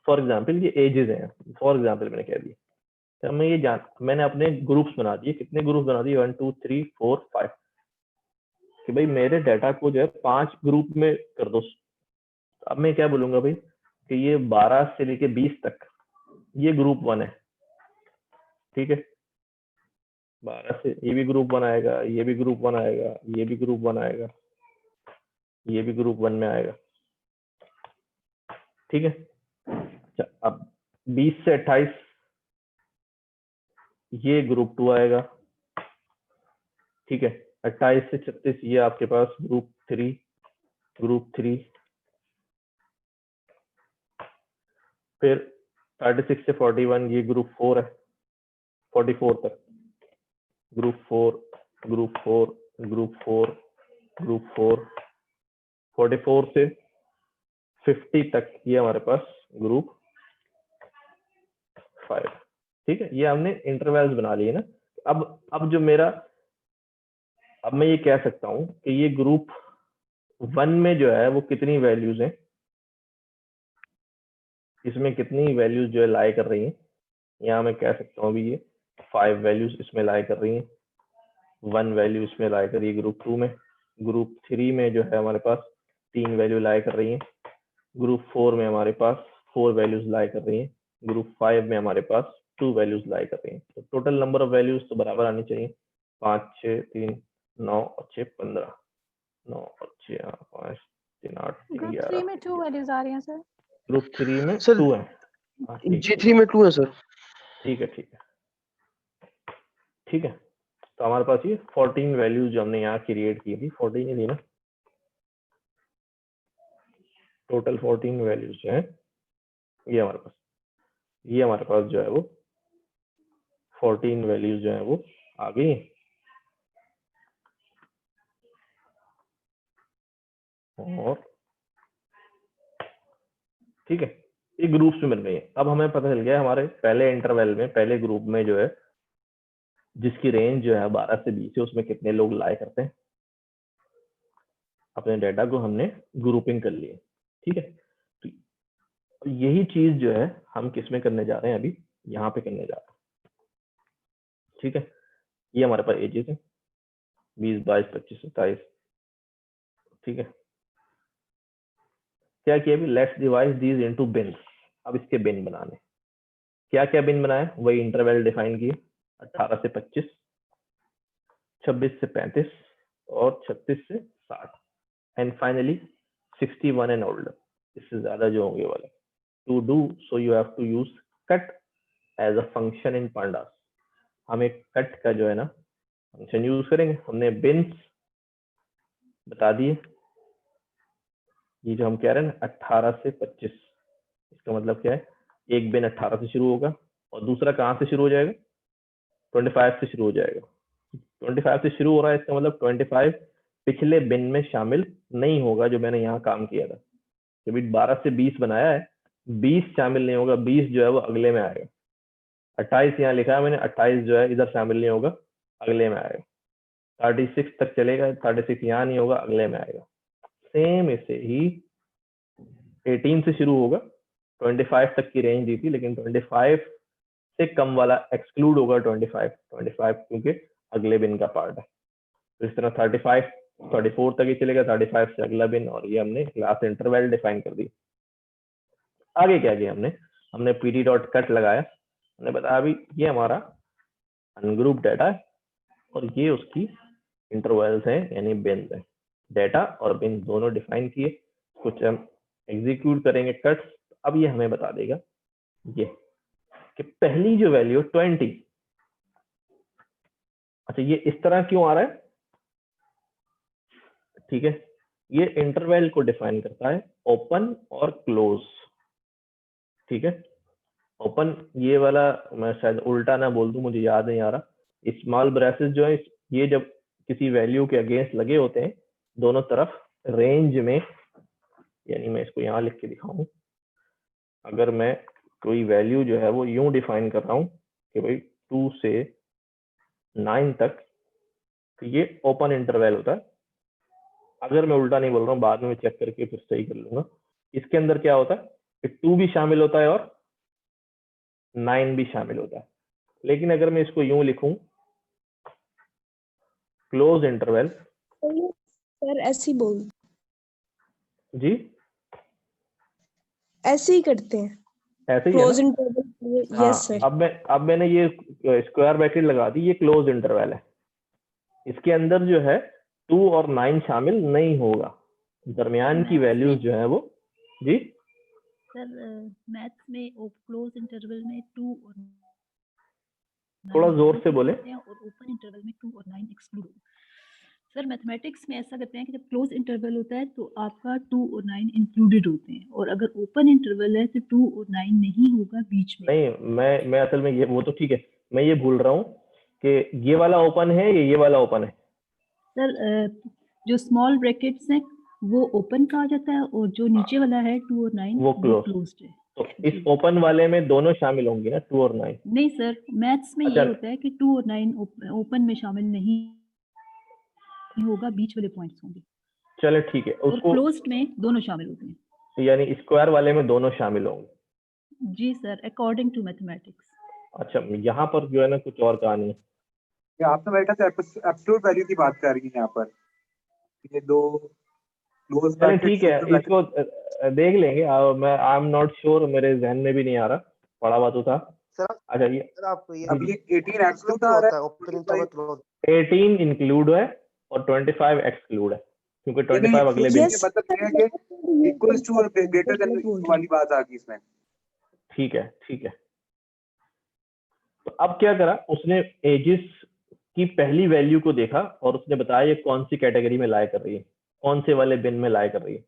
फॉर एग्जाम्पल ये एजेस हैं, फॉर एग्जाम्पल मैंने कह दिया, तो मैं ये मैंने अपने ग्रुप्स बना दिए, कितने ग्रुप बना दिए, 1 2 3 4 5, कि भाई मेरे डाटा को जो है 5 ग्रुप में कर दो। अब मैं क्या बोलूंगा भाई कि ये 12 से लेके 20 तक ये ग्रुप 1 है, ठीक है। 12 से ये भी ग्रुप 1 आएगा, ये भी ग्रुप 1 आएगा, ये भी ग्रुप 1 आएगा, ये भी ग्रुप 1 में आएगा, ठीक है। अच्छा अब 20 से 28 ये ग्रुप 2 आएगा, ठीक है। 28 से 36 ये आपके पास ग्रुप 3, फिर 36 से 41 ये ग्रुप 4 है, 44 तक ग्रुप 4, ग्रुप 4, ग्रुप 4, ग्रुप 4, 44 से 50 तक ये हमारे पास ग्रुप 5, ठीक है। ये हमने इंटरवल्स बना लिए ना। अब जो मेरा, अब मैं ये कह सकता हूँ कि ये ग्रुप 1 में जो है वो कितनी वैल्यूज हैं, इसमें कितनी वैल्यूज जो है लाई कर रही हैं, यहाँ मैं कह सकता हूँ अभी ये 5 वैल्यूज इसमें लाई कर रही हैं, 1 वैल्यू इसमें लाई कर रही है ग्रुप 2 में, ग्रुप 3 में जो है हमारे पास 3 वैल्यू लाई कर रही है, ग्रुप 4 में हमारे पास 4 वैल्यूज लाई कर रही है, ग्रुप 5 में हमारे पास 2 वैल्यूज लाई कर रही हैं। तो टोटल नंबर ऑफ वैल्यूज तो बराबर आनी चाहिए, 5 6 3 9 और 6 15, 9 और 6 5 3 8 3 ग्रुप 3 11। में 2 वैल्यूज आ रही हैं सर। ग्रुप 3 में सर 2 है। हाँ, ठीक है G3 में 2 है सर। ठीक है ठीक है ठीक है। तो हमारे पास ये 14 वैल्यूज जो हमने यहाँ क्रिएट की थी, 14 ही थी ना, टोटल 14 वैल्यूज जो है ये हमारे पास जो है वो 14 वैल्यूज जो है वो आ गई हैं। और ठीक है, ये ग्रुप्स में बन गई है। अब हमें पता चल गया हमारे पहले इंटरवल में, पहले ग्रुप में जो है जिसकी रेंज जो है 12 से 20 है, उसमें कितने लोग लाई करते हैं। अपने डाटा को हमने ग्रुपिंग कर लिए, ठीक है। तो यही चीज जो है हम किस में करने जा रहे हैं, अभी यहाँ पे करने जा रहे हैं, ठीक है। ये हमारे पास एजेस है 20 22 25 27, ठीक है। क्या किया अभी, let's divide these into beans. अब इसके बिन बनाने, क्या क्या बिन बनाए, वही इंटरवल डिफाइन किए, 18 से 25, 26 से 35 और 36 से 60 एंड फाइनली 61 एंड ओल्डर, इससे ज्यादा जो होंगे वाले। To do so you have to use cut as a function in pandas। हम एक कट का जो है ना फंक्शन यूज करेंगे। हमने बिन्स बता दिए, ये जो हम कह रहे हैं ना 18 से 25, इसका मतलब क्या है, एक बिन 18 से शुरू होगा और दूसरा कहाँ से शुरू हो जाएगा, 25 से शुरू हो जाएगा। 25 से शुरू हो रहा है, इसका मतलब 25 पिछले बिन में शामिल नहीं होगा जो मैंने यहाँ काम किया था। जब 12 से 20 बनाया है, 20 शामिल नहीं होगा, 20 जो है वो अगले में आएगा। 28 यहाँ लिखा है मैंने, 28 जो है इधर शामिल नहीं होगा, अगले में आएगा। 36 तक चलेगा, 36 यहाँ नहीं होगा, अगले में आएगा। सेम ऐसे ही 18 से शुरू होगा, 25 तक की रेंज दी थी, लेकिन 25 से कम वाला एक्सक्लूड होगा 25 क्योंकि अगले बिन का पार्ट है। तो इस तरह 35 34 तक ही चलेगा, 35 से अगला बिन, और ये हमने क्लास इंटरवल डिफाइन कर दी। आगे क्या किया हमने pd डॉट कट लगाया, हमने बताया अभी ये हमारा अनग्रुप डाटा है और ये उसकी इंटरवल्स हैं यानी बिन है। डाटा और बिन दोनों डिफाइन किए, कुछ हम एग्जीक्यूट करेंगे कट्स। अब ये हमें बता देगा ये कि पहली जो वैल्यू 20, अच्छा ये इस तरह क्यों आ रहा है, ठीक है। ये इंटरवल को डिफाइन करता है, ओपन और क्लोज, ठीक है। ओपन ये वाला मैं शायद उल्टा ना बोल दूं, मुझे याद नहीं आ रहा। स्मॉल ब्रेसेस जो है ये जब किसी वैल्यू के अगेंस्ट लगे होते हैं दोनों तरफ रेंज में, यानी मैं इसको यहाँ लिख के दिखाऊं, अगर मैं कोई वैल्यू जो है वो यूं डिफाइन कर रहा हूं कि भाई 2 से 9 तक, तो ये ओपन इंटरवल होता है। अगर मैं उल्टा नहीं बोल रहा हूँ, बाद में चेक करके फिर सही कर लूंगा। इसके अंदर क्या होता है कि 2 भी शामिल होता है और 9 भी शामिल होता है। लेकिन अगर मैं इसको यूं लिखूं, क्लोज इंटरवल, सर ऐसे ही बोल, जी ऐसे ही करते हैं, ऐसे ही है क्लोज ना। इंटरवल। हाँ, यस सर। अब मैंने ये स्क्वायर ब्रैकेट लगा दी, ये क्लोज इंटरवल है। इसके अंदर जो है 2 और 9 शामिल नहीं होगा, दरमियान की वैल्यूज जो है वो, जी सर मैथ्स में क्लोज इंटरवल में 2 और 9 थोड़ा जोर से बोले। और ओपन इंटरवल में 2 और 9 एक्सक्लूड। सर मैथमेटिक्स में ऐसा करते हैं कि जब क्लोज इंटरवल होता है तो आपका 2 और 9 इंक्लूडेड होते हैं, और अगर ओपन इंटरवल है तो 2 और 9 नहीं होगा बीच में। नहीं, मैं असल में ये, वो तो ठीक है, मैं ये भूल रहा हूँ कि ये वाला ओपन है या ये वाला ओपन है। सर जो स्मॉल ब्रैकेट्स हैं वो ओपन कहा जाता है, और जो नीचे वाला है 2 और 9 वो क्लोज्ड है। तो इस ओपन वाले में दोनों शामिल होंगे ना, 2 और 9। नहीं सर, मैथ्स में अच्छा, ये होता है कि 2 और 9 ओपन में शामिल नहीं होगा, बीच वाले पॉइंट्स होंगे। चलो ठीक है, और उसको क्लोज्ड में दोनों शामिल होते हैं, यानी स्क्वायर वाले में दोनों शामिल होंगे। जी सर, अकॉर्डिंग टू मैथमेटिक्स। अच्छा, यहाँ पर जो है ना कुछ और कहानी है। या आप तो मेरे ख्याल से एब्सोल्यूट वैल्यू की बात कर रही हैं यहाँ पर, ये दो क्लोज चलिए ब्रैकेट ठीक है, इसको देख लेंगे। मैं आई एम नॉट श्योर, मेरे जहन में भी नहीं आ रहा, पढ़ा हुआ तो था। सर अच्छा ये सर आपको ये अब ये 18 एक्सक्लूड आ रहा होता है, है ओपन इंटरवल क्लोज 18 इंक्लूड है और 25 एक्सक्लूड है, क्योंकि 25 अगले बिन। Yes, मतलब ये है कि इक्वल्स टू और ग्रेटर देन वाली बात आ गई इसमें। ठीक है ठीक है। तो अब क्या करा उसने, एजिस की पहली वैल्यू को देखा और उसने बताया ये कौन सी कैटेगरी में लाया कर रही है, कौन से वाले बिन में लाया कर रही है,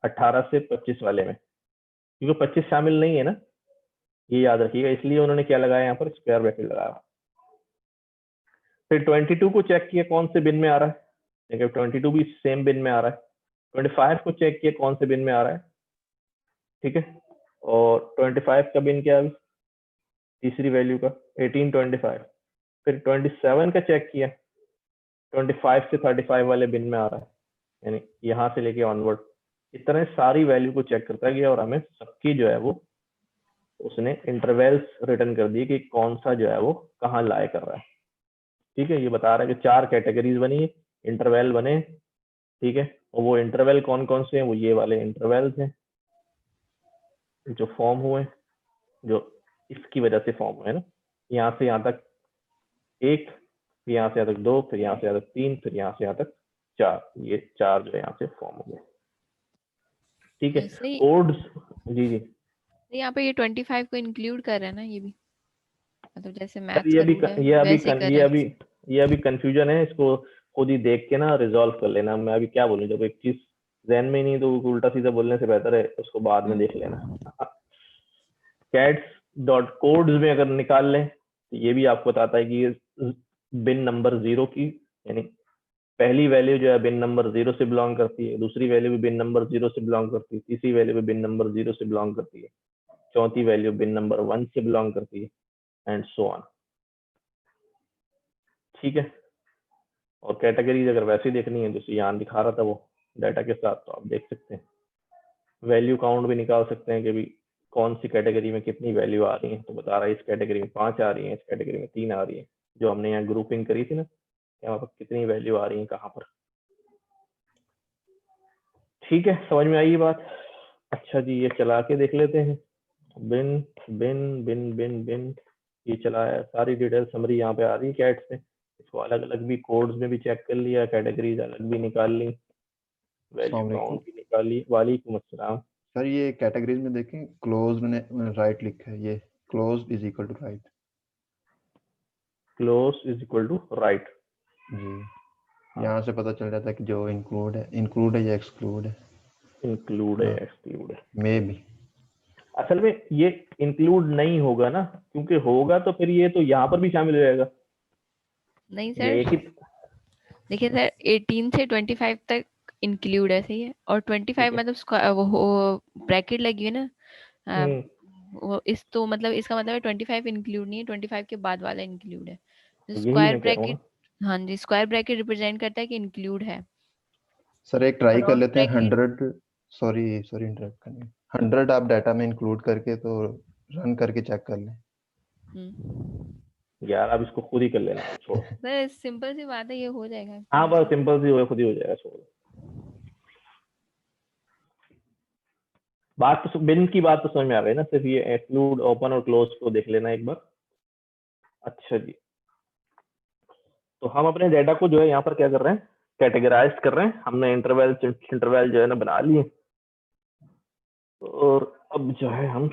18 से 25 वाले में, क्योंकि 25 शामिल नहीं है ना, ये याद रखिएगा। इसलिए उन्होंने क्या लगाया यहाँ पर, स्क्वायर ब्रैकेट लगाया। फिर 22 को चेक किया कौन से बिन में आ रहा है, देखिए 22 भी सेम बिन में आ रहा है। 25 को चेक किया कौन से बिन में आ रहा है, ठीक है। और 25 का बिन क्या है, तीसरी वैल्यू का 18 25। फिर 27 का चेक किया, 25 से 35 वाले बिन में आ रहा है, यानी यहाँ से लेके ऑनवर्ड। इस तरह सारी वैल्यू को चेक करता गया और हमें सबकी जो है वो उसने इंटरवल्स रिटर्न कर दिए कि कौन सा जो है वो कहाँ लाए कर रहा है, ठीक है। ये बता रहा है कि 4 कैटेगरीज बनी, इंटरवल बने, ठीक है। और वो इंटरवल कौन कौन से हैं, वो ये वाले इंटरवल्स हैं जो फॉर्म हुए, जो इसकी वजह से फॉर्म हुए ना, यहाँ से यहाँ तक 1, फिर यहाँ से यहाँ तक 2, फिर यहाँ से यहाँ तक 3, फिर यहाँ से यहाँ तक 4, ये 4 जो है यहाँ से फॉर्म हो गए, ठीक है। सही। कोड्स, जी जी यहाँ पे ये 25 को इंक्लूड कर रहा है ना, ये भी मतलब जैसे सर, मैथ्स का रूल है वैसे कर रहा है। ये अभी कंफ्यूजन है, इसको खुद ही देख के ना रिजॉल्व कर लेना। मैं अभी क्या बोलूं, जब एक चीज जहन में नहीं तो उल्टा सीधा बोलने से बेहतर है उसको बाद में देख लेना। कैट्स डॉट कोड्स में अगर निकाल लें तो ये भी आपको बताता है कि ये बिन नंबर 0 की, यानी पहली वैल्यू जो है बिन नंबर 0 से बिलोंग करती है, दूसरी वैल्यू भी बिन नंबर 0 से बिलोंग करती है, तीसरी वैल्यू भी बिन नंबर 0 से बिलोंग करती है, चौथी वैल्यू बिन नंबर 1 से बिलोंग करती है, एंड सो ऑन, ठीक है। और कैटेगरीज अगर वैसे ही देखनी है जैसे यहाँ दिखा रहा था वो डाटा के साथ, तो आप देख सकते हैं। वैल्यू काउंट भी निकाल सकते हैं कि भी कौन सी कैटेगरी में कितनी वैल्यू आ रही है, तो बता रहा है इस कैटेगरी में 5 आ रही है, इस कैटेगरी में 3 आ रही है, जो हमने यहाँ ग्रुपिंग करी थी ना, यहाँ पर कितनी वैल्यू आ रही है कहाँ पर, ठीक है। समझ में आई ये बात? अच्छा जी, ये चला के देख लेते हैं। बिन बिन बिन बिन बिन ये चला है, सारी डिटेल समरी यहाँ पे आ रही है कैट से। इसको अलग अलग भी कोड्स में भी चेक कर लिया, कैटेगरीज अलग भी निकाल ली, वैल्यू काउंट भी निकाल ली। वालेकुम अस्सलाम। सर ये कैटेगरीज में देखें, क्लोज मैंने राइट लिखा है, ये close is equal to right, close is equal to right जी। यहाँ से पता चल जाता है कि जो इंक्लूड है या एक्सक्लूड है, इंक्लूड है एक्सक्लूड है, मे भी। असल में ये इंक्लूड नहीं होगा ना, क्योंकि होगा तो फिर ये तो यहाँ पर भी शामिल हो जाएगा। नहीं सर, देखिए सर 18 से 25 तक इंक्लूड है, सही है। और 25 मतलब वो ब्रैकेट लगी है ना, वो इस तो मतलब इसका मतलब है 25 इंक्लूड नहीं है, 25 के बाद वाला इंक्लूड है। स्क्वायर ब्रैकेट, हाँ जी, स्क्वायर ब्रैकेट रिप्रेजेंट करता है कि इंक्लूड है। सर एक ट्राई कर लेते हैं 100, सॉरी इंटरप्ट करने, 100 आप डाटा में इंक्लूड करके तो रन करके चेक कर लें। यार अब इसको खुद ही कर लेना, छोड़ो। सर सिंपल सी बात है, ये हो जाएगा। हाँ बस सिंपल सी खुद ही हो जाएगा, छोड़ो। बात तो बिन की बात तो समझ में आ गई ना, सिर्फ ये एक्सक्लूड ओपन और क्लोज को देख लेना एक बार। अच्छा जी, तो हम अपने डेटा को जो है यहाँ पर क्या कर रहे हैं, कैटेगराइज कर रहे हैं। हमने इंटरवल जो है ना बना लिए, और अब जो है हम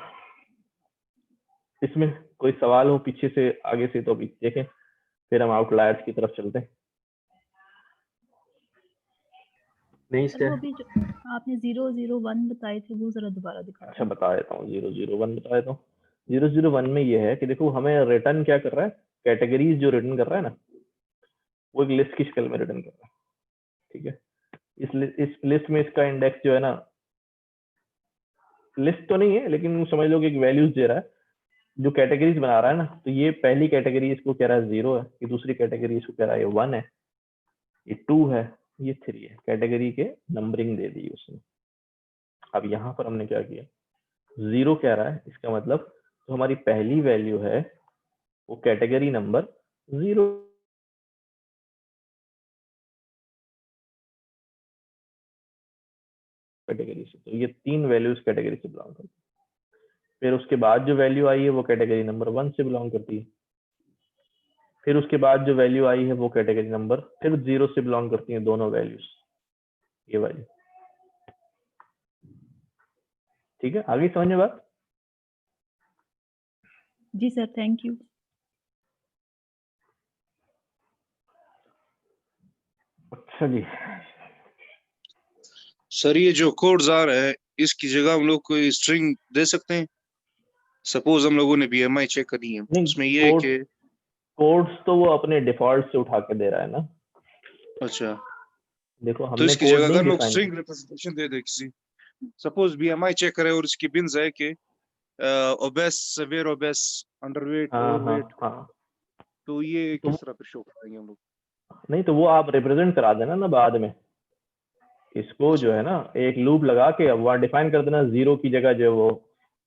इसमें कोई सवाल हो पीछे से आगे से तो अभी देखें, फिर हम आउटलायर्स की तरफ चलते हैं। नहीं सर, वो अभी जो आपने 001 बताए थे वो जरा दोबारा दिखा। अच्छा बता देता हूँ, 001 बता देता हूँ। 001 में ये है कि देखो हमें रिटर्न क्या कर रहा है, कैटेगरीज जो रिटर्न कर रहा है ना, वो एक लिस्ट की शक्ल में रिटर्न कर रहा है, ठीक है। इस लिस्ट में इसका इंडेक्स जो है ना, लिस्ट तो नहीं है लेकिन समझ लो कि एक वैल्यूज दे रहा है जो कैटेगरीज बना रहा है ना। तो ये पहली कैटेगरी इसको कह रहा है 0 है, ये दूसरी कैटेगरी इसको कह रहा है 1 है, ये 2 है, ये 3 है। कैटेगरी के नंबरिंग दे दी उसने। अब यहाँ पर हमने क्या किया, 0 कह रहा है, इसका मतलब जो हमारी पहली वैल्यू है वो कैटेगरी नंबर 0 कैटेगरी से, तो ये 3 वैल्यूज कैटेगरी से बिलोंग करती है। फिर उसके बाद जो वैल्यू आई है वो कैटेगरी नंबर 1 से बिलोंग करती है। फिर उसके बाद जो वैल्यू आई है वो कैटेगरी नंबर फिर 0 से बिलोंग करती है, दोनों वैल्यूज ये वाली। ठीक है, आगे समझ में बात? जी सर, थैंक यू। अच्छा जी, सर ये जो कोड्स आ रहा है इसकी जगह हम लोग कोई स्ट्रिंग दे सकते हैं? सपोज हम लोगों ने BMI चेक करी है, नहीं उसमें ये है कि कोड्स तो वो अपने डिफॉल्ट से उठा के दे रहा है ना। अच्छा, देखो तो हमने इसकी कोड जगह नहीं अगर लोग डिफाइन स्ट्रिंग रिप्रेजेंटेशन दे दे किसी, सपोज BMI चेक करे और इसकी बिन्स है कि ओबेस, सेवियर ओबेस, अंडरवेट, हाँ ओवरवेट, हाँ, तो ये तो किस तरह फिर शो करेंगे हम लोग? नहीं तो वो आप रिप्रेजेंट करा देना ना बाद में। इसको जो है ना एक लूप लगा के अब वहाँ डिफाइन कर देना, 0 की जगह जो वो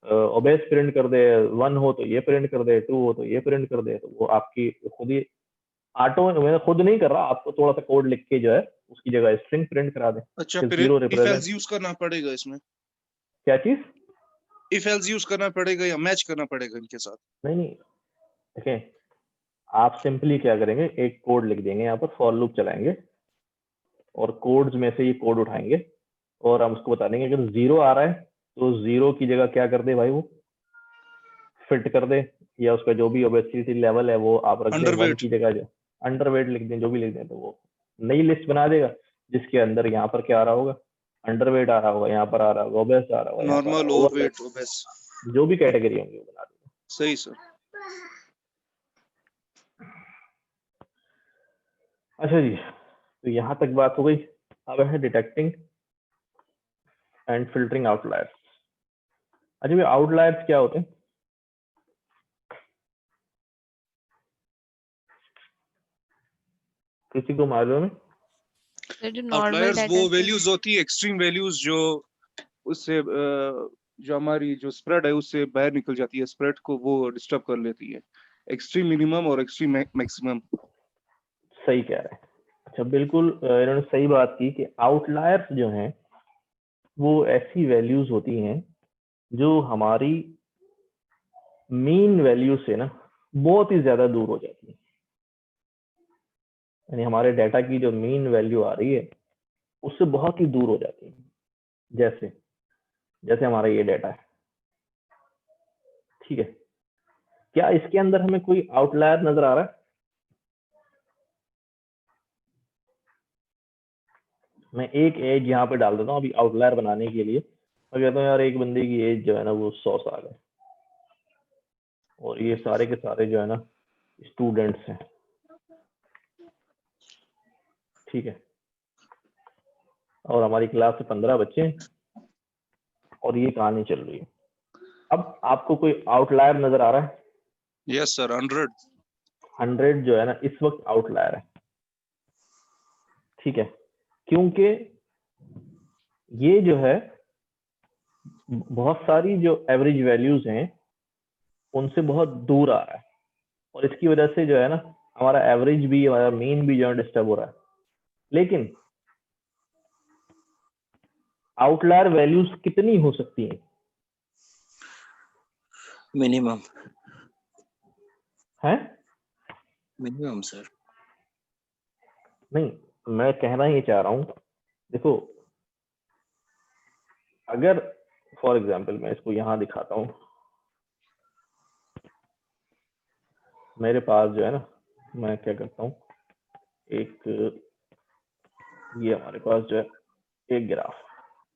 ओबेस प्रिंट कर दे, 1 हो तो ये प्रिंट कर दे, 2 हो तो ये प्रिंट कर दे। तो वो आपकी खुद ही ऑटो, मैं खुद नहीं कर रहा, आपको थोड़ा सा कोड लिख के जो है उसकी जगह स्ट्रिंग प्रिंट करा दे। अच्छा, कि फिर 0 इफ रिप्रेजेंट एल्स यूज करना पड़ेगा इसमें? क्या चीज? इफ एल्स यूज करना पड़ेगा या मैच करना पड़ेगा इनके साथ? नहीं देखें, आप सिंपली क्या करेंगे, एक कोड लिख देंगे, यहाँ पर फॉर लूप चलाएंगे और कोड्स में से ये कोड उठाएंगे और हम उसको बता देंगे अगर 0 आ रहा है तो 0 की जगह क्या कर दे भाई, वो फिट कर दे, या उसका जो भी ओबेसिटी लेवल है वो आप रख दें। 1 की जगह जो अंडरवेट लिख दें, जो भी लिख दें, तो वो नई लिस्ट बना देगा जिसके अंदर यहाँ पर क्या आ रहा होगा, अंडरवेट आ रहा होगा, यहाँ पर आ रहा होगा ओबेस आ रहा होगा, यहाँ पर नॉर्मल, ओवरवेट, ओबेस, जो भी कैटेगरी होंगी वो बना देगा। सही सर। अच्छा जी, तो यहाँ तक बात हो गई। अब है डिटेक्टिंग एंड फिल्टरिंग आउटलायर्स। अच्छा भाई, आउटलायर्स क्या होते हैं? किसी को मालूम है? आउटलायर्स वो वैल्यूज होती है, एक्सट्रीम वैल्यूज जो उससे जो हमारी जो स्प्रेड है उससे बाहर निकल जाती है, स्प्रेड को वो डिस्टर्ब कर लेती है। एक्सट्रीम मिनिमम और एक्सट्रीम मैक्सिमम। सही कह रहे हैं। अच्छा, बिल्कुल इन्होंने सही बात की कि आउटलायर्स जो हैं वो ऐसी वैल्यूज होती हैं जो हमारी मीन वैल्यू से ना बहुत ही ज्यादा दूर हो जाती है। यानी हमारे डाटा की जो मीन वैल्यू आ रही है उससे बहुत ही दूर हो जाती है। जैसे जैसे हमारा ये डाटा है, ठीक है, क्या इसके अंदर हमें कोई आउटलायर नजर आ रहा है? मैं एक एज यहाँ पे डाल देता हूँ अभी आउटलायर बनाने के लिए। मैं कहता हूँ यार एक बंदे की एज जो है ना वो 100 साल है और ये सारे के सारे जो है ना स्टूडेंट्स हैं, ठीक है, और हमारी क्लास से 15 बच्चे हैं और ये कहानी चल रही है। अब आपको कोई आउटलायर नजर आ रहा है? यस सर, 100 जो है ना इस वक्त आउटलायर है, ठीक है, क्योंकि ये जो है बहुत सारी जो एवरेज वैल्यूज हैं उनसे बहुत दूर आ रहा है और इसकी वजह से जो है ना हमारा एवरेज भी, हमारा मीन भी जो है डिस्टर्ब हो रहा है। लेकिन आउटलायर वैल्यूज कितनी हो सकती हैं? मिनिमम है मिनिमम सर। नहीं, मैं कहना ये चाह रहा हूं, देखो अगर फॉर एग्जांपल मैं इसको यहां दिखाता हूं, मेरे पास जो है ना, मैं क्या करता हूं, एक ये हमारे पास जो है एक ग्राफ,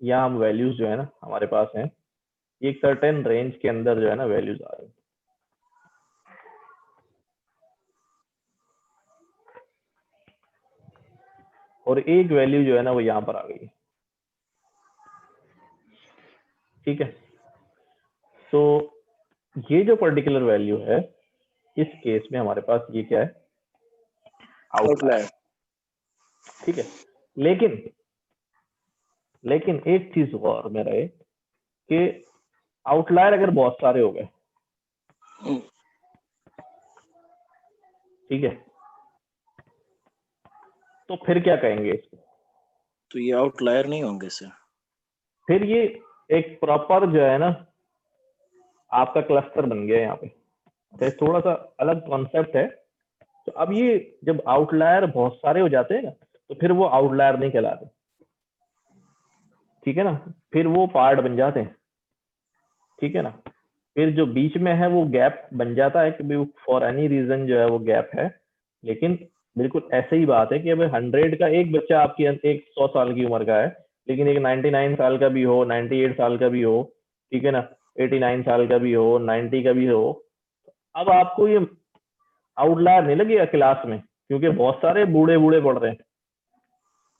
यहाँ हम वैल्यूज जो है ना हमारे पास हैं, एक सर्टेन रेंज के अंदर जो है ना वैल्यूज आ रही हैं। और एक वैल्यू जो है ना वो यहाँ पर आ गई, ठीक है। तो ये जो पर्टिकुलर वैल्यू है इस केस में हमारे पास ये क्या है, आउटलायर, ठीक है। लेकिन एक चीज और में रहे कि आउटलायर अगर बहुत सारे हो गए, ठीक है, तो फिर क्या कहेंगे इसको? तो ये आउटलायर नहीं होंगे सर? फिर ये एक प्रॉपर जो है ना आपका क्लस्टर बन गया यहाँ पे। तो थोड़ा सा अलग कॉन्सेप्ट है। तो अब ये जब आउटलायर बहुत सारे हो जाते हैं ना, तो फिर वो आउटलायर नहीं कहलाते, ठीक है ना, फिर वो पार्ट बन जाते हैं, ठीक है ना। फिर जो बीच में है वो गैप बन जाता है कि फॉर एनी रीजन जो है वो गैप है। लेकिन बिल्कुल ऐसे ही बात है कि अब 100 का एक बच्चा आपकी एक 100 साल की उम्र का है, लेकिन एक 99 साल का भी हो, 98 साल का भी हो, ठीक है ना, 89 साल का भी हो, 90 का भी हो, अब आपको ये आउटलायर नहीं लगेगा क्लास में, क्योंकि बहुत सारे बूढ़े बूढ़े पढ़ रहे हैं।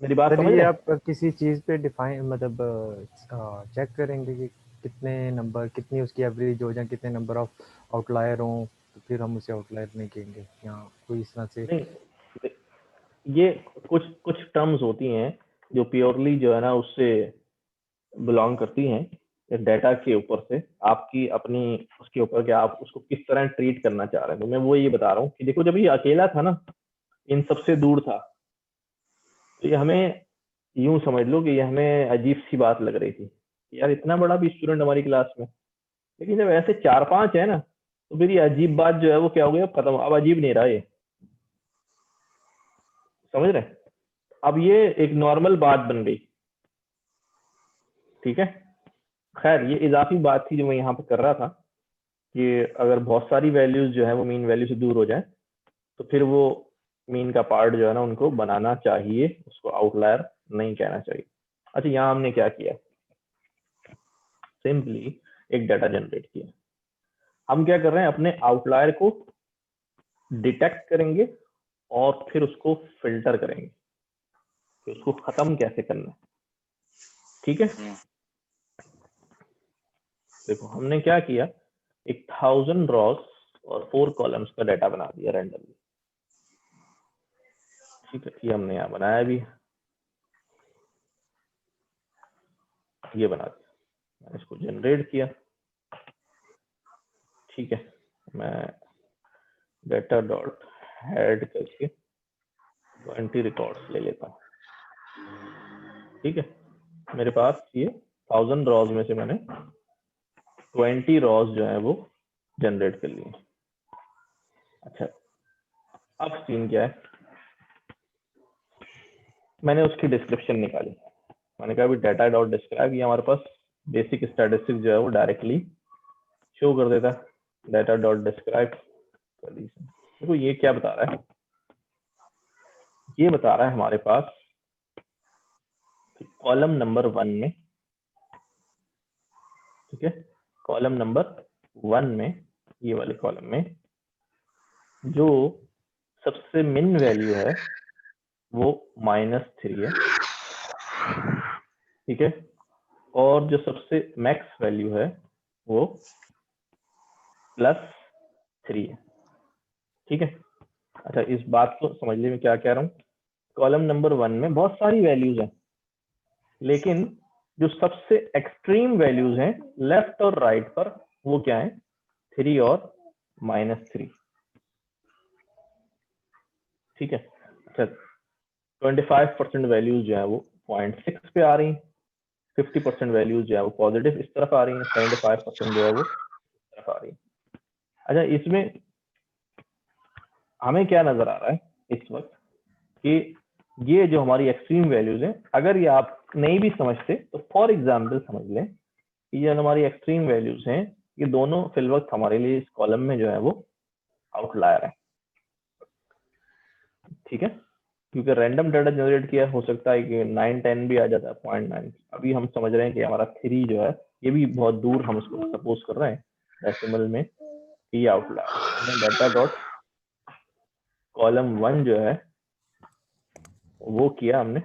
मेरी बात समझ ये रहे हैं? आप किसी चीज़ पे डिफाइन मतलब चेक करेंगे कि कितने नंबर, कितनी उसकी एवरेज हो जाए, कितने नंबर ऑफ आउटलायर हों, तो फिर हम उसे आउटलायर नहीं कहेंगे या कोई इस तरह से। नहीं, ये कुछ कुछ टर्म्स होती हैं जो प्योरली जो है ना उससे बिलोंग करती हैं डेटा के ऊपर से, आपकी अपनी उसके ऊपर कि आप उसको किस तरह ट्रीट करना चाह रहे हैं। तो मैं वो ये बता रहा हूँ कि देखो, जब ये अकेला था ना, इन सबसे दूर था, तो ये हमें यूं समझ लो कि ये हमें अजीब सी बात लग रही थी, यार इतना बड़ा भी स्टूडेंट हमारी क्लास में। लेकिन जब ऐसे 4-5 है ना, तो फिर ये अजीब बात जो है वो क्या हो गया, खत्म। अब अजीब नहीं रहा ये, समझ रहे? अब ये एक नॉर्मल बात बन गई, ठीक है। खैर, ये इजाफी बात थी जो मैं यहाँ पे कर रहा था कि अगर बहुत सारी वैल्यूज जो है वो मीन वैल्यू से दूर हो जाए, तो फिर वो मीन का पार्ट जो है ना उनको बनाना चाहिए, उसको आउटलायर नहीं कहना चाहिए। अच्छा, यहाँ हमने क्या किया, सिंपली एक डाटा जनरेट किया। हम क्या कर रहे हैं, अपने आउटलायर को डिटेक्ट करेंगे और फिर उसको फिल्टर करेंगे कि उसको खत्म कैसे करना है, ठीक है। देखो हमने क्या किया, एक 1000 रॉस और 4 कॉलम्स का डाटा बना दिया रैंडमली, ठीक है। ये हमने यहाँ बनाया भी, ये बना दिया, मैंने इसको जनरेट किया, ठीक है। मैं डाटा डॉट हेड करके 20 रिकॉर्ड्स ले लेता हूँ, ठीक है। मेरे पास ये 1000 रॉज में से मैंने 20 रॉज जो है वो जनरेट कर लिए। अच्छा, अब सीन क्या है, मैंने उसकी डिस्क्रिप्शन निकाली। मैंने कहा भी डाटा डॉट डिस्क्राइब, ये हमारे पास बेसिक स्टैटिस्टिक्स जो है वो डायरेक्टली शो कर देता है। डाटा डॉट डिस्क्राइब, देखो ये क्या बता रहा है, ये बता रहा है हमारे पास कॉलम नंबर 1 में, ठीक है, कॉलम नंबर 1 में, ये वाले कॉलम में जो सबसे मिन वैल्यू है वो -3 है, ठीक है, और जो सबसे मैक्स वैल्यू है वो +3 है, ठीक है। अच्छा, इस बात को समझने में क्या कह रहा हूँ, कॉलम नंबर 1 में बहुत सारी वैल्यूज हैं, लेकिन जो सबसे एक्सट्रीम वैल्यूज हैं लेफ्ट और राइट पर, वो क्या है, 3 और -3, ठीक है। अच्छा, 25% वैल्यूज जो है वो 0.6 पे आ रही हैं, 50% वैल्यूज जो है वो पॉजिटिव इस तरफ आ रही हैं, 75% जो है वो इस तरफ आ रही है। अच्छा, इसमें हमें क्या नजर आ रहा है इस वक्त कि ये जो हमारी एक्सट्रीम वैल्यूज हैं, अगर ये आप नहीं भी समझते तो फॉर एग्जांपल समझ लें कि ये हमारी एक्सट्रीम वैल्यूज हैं, ये दोनों फिल वक्त हमारे लिए इस कॉलम में जो है वो आउटलायर है, ठीक है। क्योंकि रैंडम डाटा जनरेट किया, हो सकता है कि 9-10 भी आ जाता है, 0.9। अभी हम समझ रहे हैं कि हमारा 3 जो है ये भी बहुत दूर, हम इसको सपोज कर रहे हैं डेसिमल में, ये आउटलायर। डाटा डॉट कॉलम 1 जो है वो किया हमने,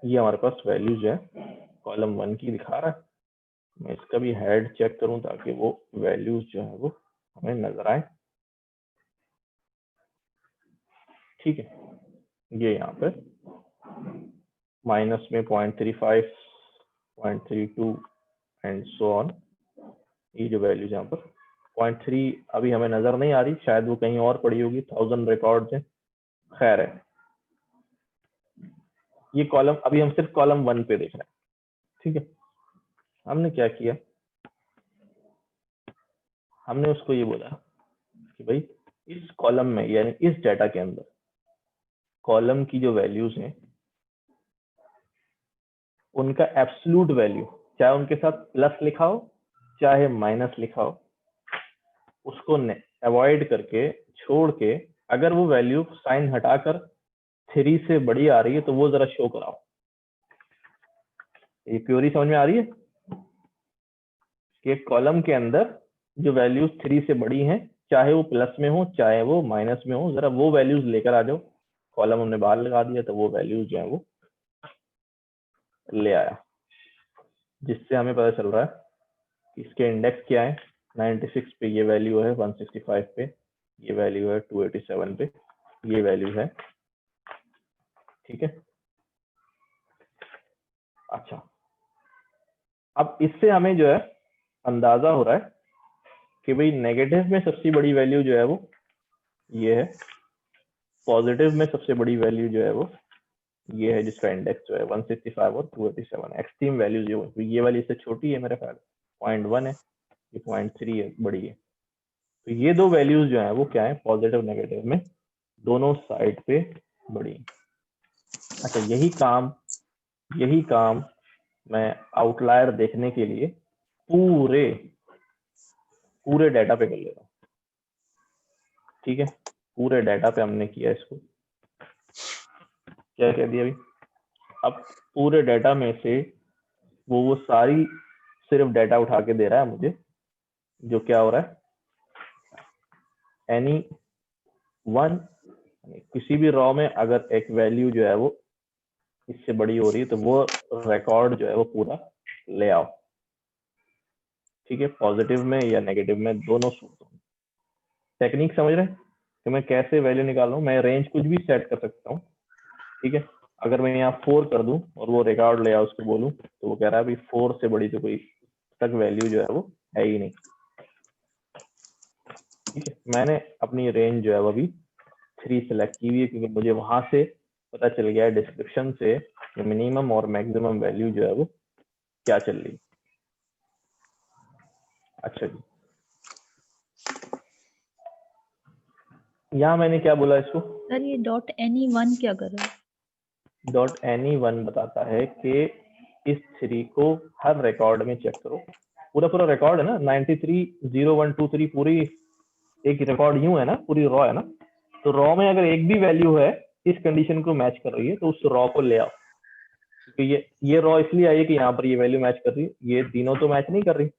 ये हमारे पास वैल्यू जो है कॉलम 1 की दिखा रहा है। मैं इसका भी हेड चेक करूं ताकि वो वैल्यूज जो है वो हमें नजर आए, ठीक है। ये यहाँ पे माइनस में 0.35, 0.32 एंड सो ऑन, ये जो वैल्यूज यहाँ पर 0.3 अभी हमें नजर नहीं आ रही, शायद वो कहीं और पड़ी होगी, 1000 रिकॉर्ड्स हैं, खैर है। ये कॉलम, अभी हम सिर्फ कॉलम 1 पे देख रहे हैं, ठीक है। हमने क्या किया, हमने उसको ये बोला कि भाई इस कॉलम में यानी इस डाटा के अंदर कॉलम की जो वैल्यूज हैं उनका एब्सोल्यूट वैल्यू, चाहे उनके साथ प्लस लिखा हो चाहे माइनस लिखा हो, उसको अवॉइड करके छोड़ के अगर वो वैल्यू साइन हटाकर 3 से बड़ी आ रही है तो वो जरा शो कराओ। ये प्योरी समझ में आ रही है कि कॉलम के अंदर जो वैल्यूज 3 से बड़ी हैं, चाहे वो प्लस में हो चाहे वो माइनस में हो, जरा वो वैल्यूज लेकर आ जाओ। कॉलम हमने बाहर लगा दिया तो वो वैल्यूज जो है वो ले आया, जिससे हमें पता चल रहा है कि इसके इंडेक्स क्या है। 96 पे ये वैल्यू है, 165 पे ये वैल्यू है, 287 पे ये वैल्यू है, ठीक है। अच्छा, अब इससे हमें जो है अंदाजा हो रहा है कि भाई नेगेटिव में सबसे बड़ी वैल्यू जो है वो ये है, पॉजिटिव में सबसे बड़ी वैल्यू जो है वो ये है, जिसका इंडेक्स जो है 165 और 287। एक्सट्रीम वैल्यू जो है ये वाली इससे छोटी है मेरे ख्याल 0.1 है, ये 0.3 है, बड़ी है। तो ये दो वैल्यूज जो है वो क्या है, पॉजिटिव नेगेटिव में दोनों साइड पे बड़ी। अच्छा, यही काम मैं आउटलायर देखने के लिए पूरे डाटा पे कर ले रहा हूँ, ठीक है। पूरे डाटा पे हमने किया इसको, क्या कह दिया अभी। अब पूरे डाटा में से वो सारी सिर्फ डाटा उठा के दे रहा है मुझे, जो क्या हो रहा है, एनी वन, किसी भी रॉ में अगर एक वैल्यू जो है वो इससे बड़ी हो रही है तो वो रिकॉर्ड जो है वो पूरा ले आओ, ठीक है। पॉजिटिव में या नेगेटिव में, दोनों सूत्रों में। टेक्निक समझ रहे हैं कि मैं कैसे वैल्यू निकाल रहा हूँ। मैं रेंज कुछ भी सेट कर सकता हूँ, ठीक है। अगर मैं यहाँ 4 कर दूं और वो रिकॉर्ड ले आओ उसको बोलूं तो वो कह रहा है भाई 4 से बड़ी तो कोई तक वैल्यू जो है वो है ही नहीं, ठीक है। मैंने अपनी रेंज जो है वो अभी 3 सेलेक्ट की हुई है क्योंकि मुझे वहां से पता चल गया है डिस्क्रिप्शन से कि मिनिमम और मैक्सिमम वैल्यू जो है वो क्या चल रही है। अच्छा जी, यहाँ मैंने क्या बोला इसको, सर ये .any1 क्या कर रहा है? .any1 बताता है कि इस 3 को हर रिकॉर्ड में चेक करो। पूरा रिकॉर्ड है ना, 93 0123 पूरी एक रिकॉर्ड यूं है ना, पूरी रॉ है ना। तो रॉ में अगर एक भी वैल्यू है इस कंडीशन को मैच कर रही है तो उस रॉ को ले आओ, क्योंकि ये रॉ इसलिए आई है कि यहाँ पर ये वैल्यू मैच कर रही है, ये तीनों तो मैच नहीं कर रही,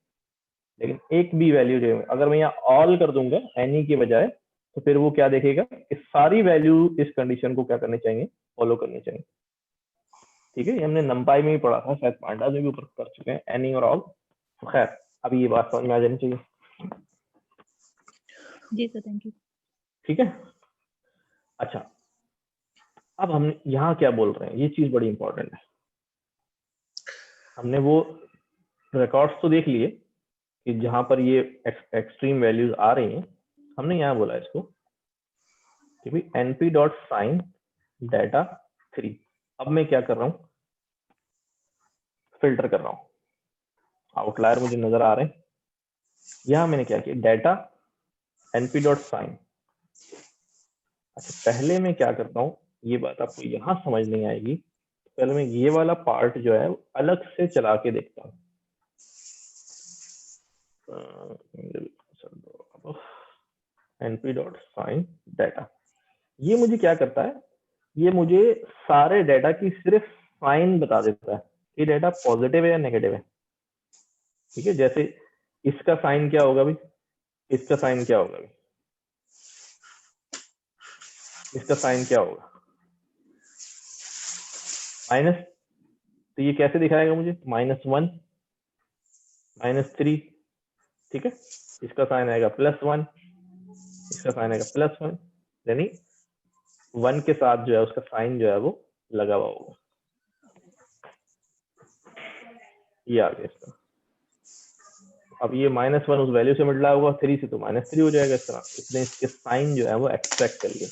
लेकिन एक भी वैल्यू जो है, अगर मैं यहाँ ऑल कर दूंगा एनी के बजाय, तो फिर वो क्या देखेगा कि सारी वैल्यू इस कंडीशन को क्या करनी चाहिए, फॉलो करनी चाहिए, ठीक है। ये हमने नंपाई में भी पढ़ा था, शायद पांडा में भी ऊपर कर चुके हैं, एनी और ऑल। खैर अभी ये बात समझ में आ जानी चाहिए, जी सर, थैंक यू। ठीक है। अच्छा, अब हम यहाँ क्या बोल रहे हैं, ये चीज बड़ी इंपॉर्टेंट है। हमने वो रिकॉर्ड्स तो देख लिए कि जहां पर ये एक्सट्रीम वैल्यूज आ रही हैं। हमने यहाँ बोला इसको कि भाई np.find data 3। अब मैं क्या कर रहा हूँ, फिल्टर कर रहा हूँ, आउटलायर मुझे नजर आ रहे हैं। यहाँ मैंने क्या किया, डाटा np.find। अच्छा, पहले मैं क्या करता हूँ, ये बात आपको यहाँ समझ नहीं आएगी, पहले मैं ये वाला पार्ट जो है अलग से चला के देखता हूँ। np.find data, ये मुझे क्या करता है, ये मुझे सारे डाटा की सिर्फ साइन बता देता है, ये डाटा पॉजिटिव है या नेगेटिव है, ठीक है। जैसे इसका साइन क्या होगा भाई, इसका साइन क्या होगा भाई, इसका साइन क्या होगा, माइनस। तो ये कैसे दिखाएगा मुझे, -1 -3, ठीक है। इसका साइन आएगा +1, इसका साइन आएगा +1, यानी 1 के साथ जो है उसका साइन जो है वो लगा हुआ होगा। ये आ गया इसका। अब ये -1 उस वैल्यू से मल्टीप्लाई होगा 3 से, तो -3 हो जाएगा इस तरह। इसने इसके साइन जो है वो एक्सट्रैक्ट कर लिया।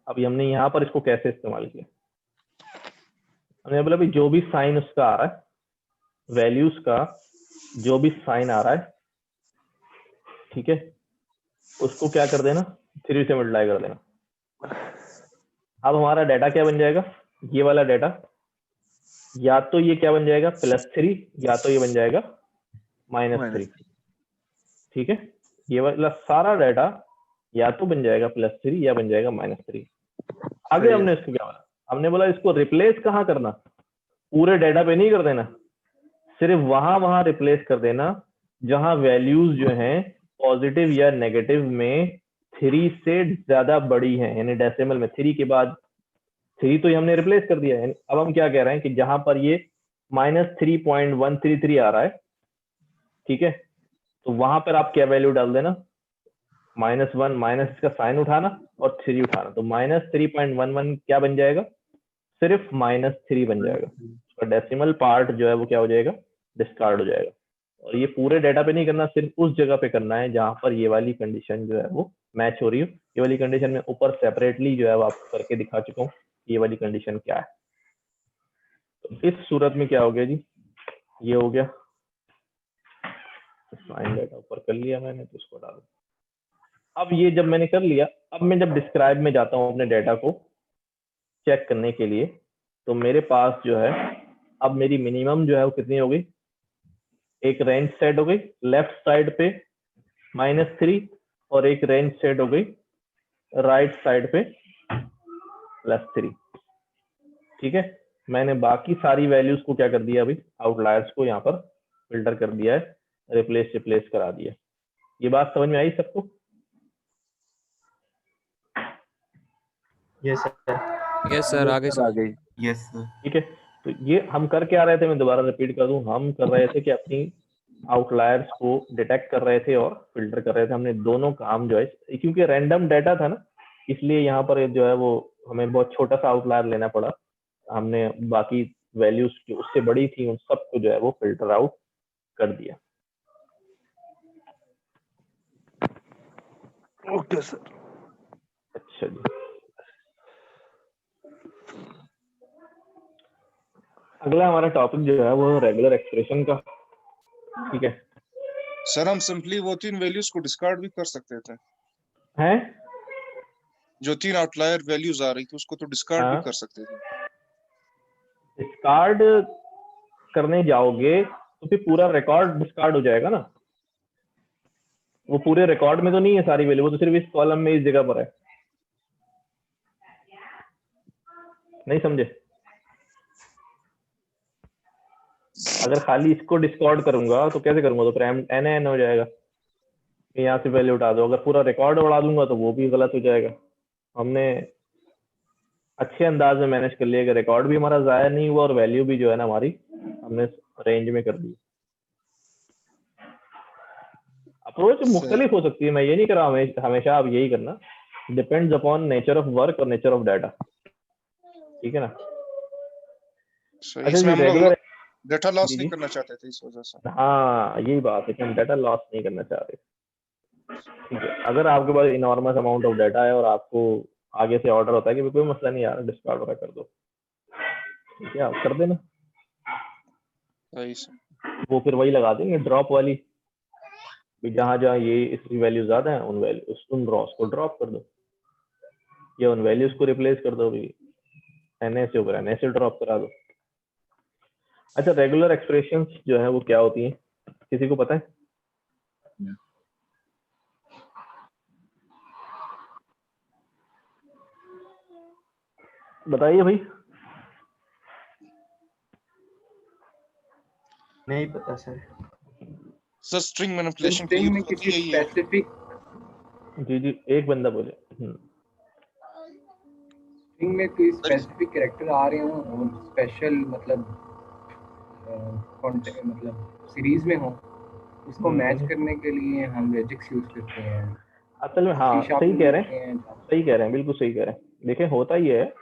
अब हमने यहाँ पर इसको कैसे इस्तेमाल किया, हमने बोला भाई जो भी साइन उसका आ रहा है, वैल्यूज का जो भी साइन आ रहा है, ठीक है, उसको क्या कर देना, 3 से मल्टीप्लाई कर देना। अब हमारा डाटा क्या बन जाएगा, ये वाला डाटा या तो ये क्या बन जाएगा +3 या तो ये बन जाएगा -3, ठीक है। ये वाला सारा डाटा या तो बन जाएगा +3 या बन जाएगा -3। आगे हमने इसको क्या बोला, हमने बोला इसको रिप्लेस कहाँ करना, पूरे डाटा पे नहीं कर देना, सिर्फ वहां रिप्लेस कर देना जहां वैल्यूज जो हैं पॉजिटिव या नेगेटिव में 3 से ज्यादा बड़ी हैं, यानी डेसिमल में 3 के बाद 3 तो ये हमने रिप्लेस कर दिया है। अब हम क्या कह रहे हैं कि जहां पर ये -3.133 आ रहा है, ठीक है, तो वहां पर आप क्या वैल्यू डाल देना, -1 माइनस इसका साइन उठाना और 3 उठाना, तो -3.11 क्या बन जाएगा, सिर्फ -3 बन जाएगा। उसका डेसिमल पार्ट जो है वो क्या हो जाएगा, डिस्कार्ड हो जाएगा। और ये पूरे डाटा पे नहीं करना, सिर्फ उस जगह पे करना है जहां पर ये वाली कंडीशन जो है वो मैच हो रही हो। ये वाली कंडीशन में ऊपर सेपरेटली जो है वो आपको करके दिखा चुका हूँ, ये वाली कंडीशन क्या है। तो इस सूरत में क्या हो गया जी, ये हो गया साइन डाटा ऊपर कर लिया मैंने, तो इसको डालो। अब ये जब मैंने कर लिया, अब मैं जब डिस्क्राइब में जाता हूँ अपने डाटा को चेक करने के लिए, तो मेरे पास जो है अब मेरी मिनिमम जो है वो कितनी हो गई, एक रेंज सेट हो गई लेफ्ट साइड पे -3 और एक रेंज सेट हो गई राइट साइड पे +3, ठीक है। मैंने बाकी सारी वैल्यूज को क्या कर दिया, अभी आउटलायर्स को यहाँ पर फिल्टर कर दिया है, रिप्लेस करा दिया। ये बात समझ में आई सबको? यस सर आगे सर। Yes sir. ठीक है, तो ये हम कर क्या रहे थे, मैं दोबारा रिपीट कर दूं, हम कर रहे थे कि अपनी आउटलायर्स को डिटेक्ट कर रहे थे और फिल्टर कर रहे थे। हमने दोनों काम जो है, क्योंकि रैंडम डाटा था ना, इसलिए यहाँ पर जो है वो हमें बहुत छोटा सा आउटलायर लेना पड़ा। हमने बाकी वैल्यूज जो उससे बड़ी थी उन सबको जो है वो फिल्टर आउट कर दिया। Okay sir. अच्छा जी, अगला हमारा टॉपिक जो है वो रेगुलर एक्सप्रेशन का, ठीक है। सर हम सिंपली वो 3 वैल्यूज को डिस्कार्ड भी कर सकते थे, हैं जो 3 आउटलायर वैल्यूज आ रही थी उसको तो डिस्कार्ड भी कर सकते थे। डिस्कार्ड करने जाओगे तो फिर पूरा रिकॉर्ड डिस्कार्ड हो जाएगा ना, वो पूरे रिकॉर्ड में तो नहीं है सारी वैल्यू, वो तो सिर्फ इस कॉलम में इस जगह पर है। नहीं समझे? अगर खाली इसको डिस्कार्ड करूंगा तो कैसे करूंगा, तो फिर n हो जाएगा, यहाँ से वैल्यू उठा दो। अगर पूरा रिकॉर्ड उड़ा दूंगा तो वो भी गलत हो जाएगा। हमने अच्छे अंदाज में मैनेज कर लिया कि रिकॉर्ड भी हमारा जाया नहीं हुआ और वैल्यू भी जो है ना हमारी हमने रेंज में कर दी। अप्रोच मुख्तलिफ हो सकती है, मैं ये नहीं कर रहा हमेशा आप यही करना, depends upon nature of work और नेचर ऑफ डाटा, ठीक है ना। अच्छा जी, रेगुलर डाटा लॉस नहीं करना चाहते थे इस वजह से। हाँ यही बात है कि हम डाटा लॉस नहीं करना चाह रहे, ठीक है। अगर आपके पास इनॉर्मस अमाउंट ऑफ डाटा है और आपको आगे से ऑर्डर होता है कि कोई मसला नहीं यार डिस्कार्ड वगैरह कर दो, ठीक है, आप कर देना। वो फिर वही लगा देंगे ड्रॉप वाली, जहां जहां ये इसकी वैल्यू ज्यादा है उन रॉस को ड्रॉप कर दो या उन वैल्यूज को रिप्लेस कर दो, NA से ऊपर NA से ड्रॉप करा दो। अच्छा, रेगुलर एक्सप्रेशंस जो है वो क्या होती हैं, किसी को पता है? बताइए भाई। नहीं पता sir. Sir string manipulation string में किसी स्पेसिफिक, जी एक बंदा बोले स्ट्रिंग में कोई स्पेसिफिक कैरेक्टर आ रहे हो और स्पेशल मतलब मतलब सीरीज में हो, उसको मैच करने के लिए हम रेजिक्स यूज करते हैं असल में। हाँ सही कह रहे हैं, बिल्कुल सही कह रहे हैं। देखिए होता ये है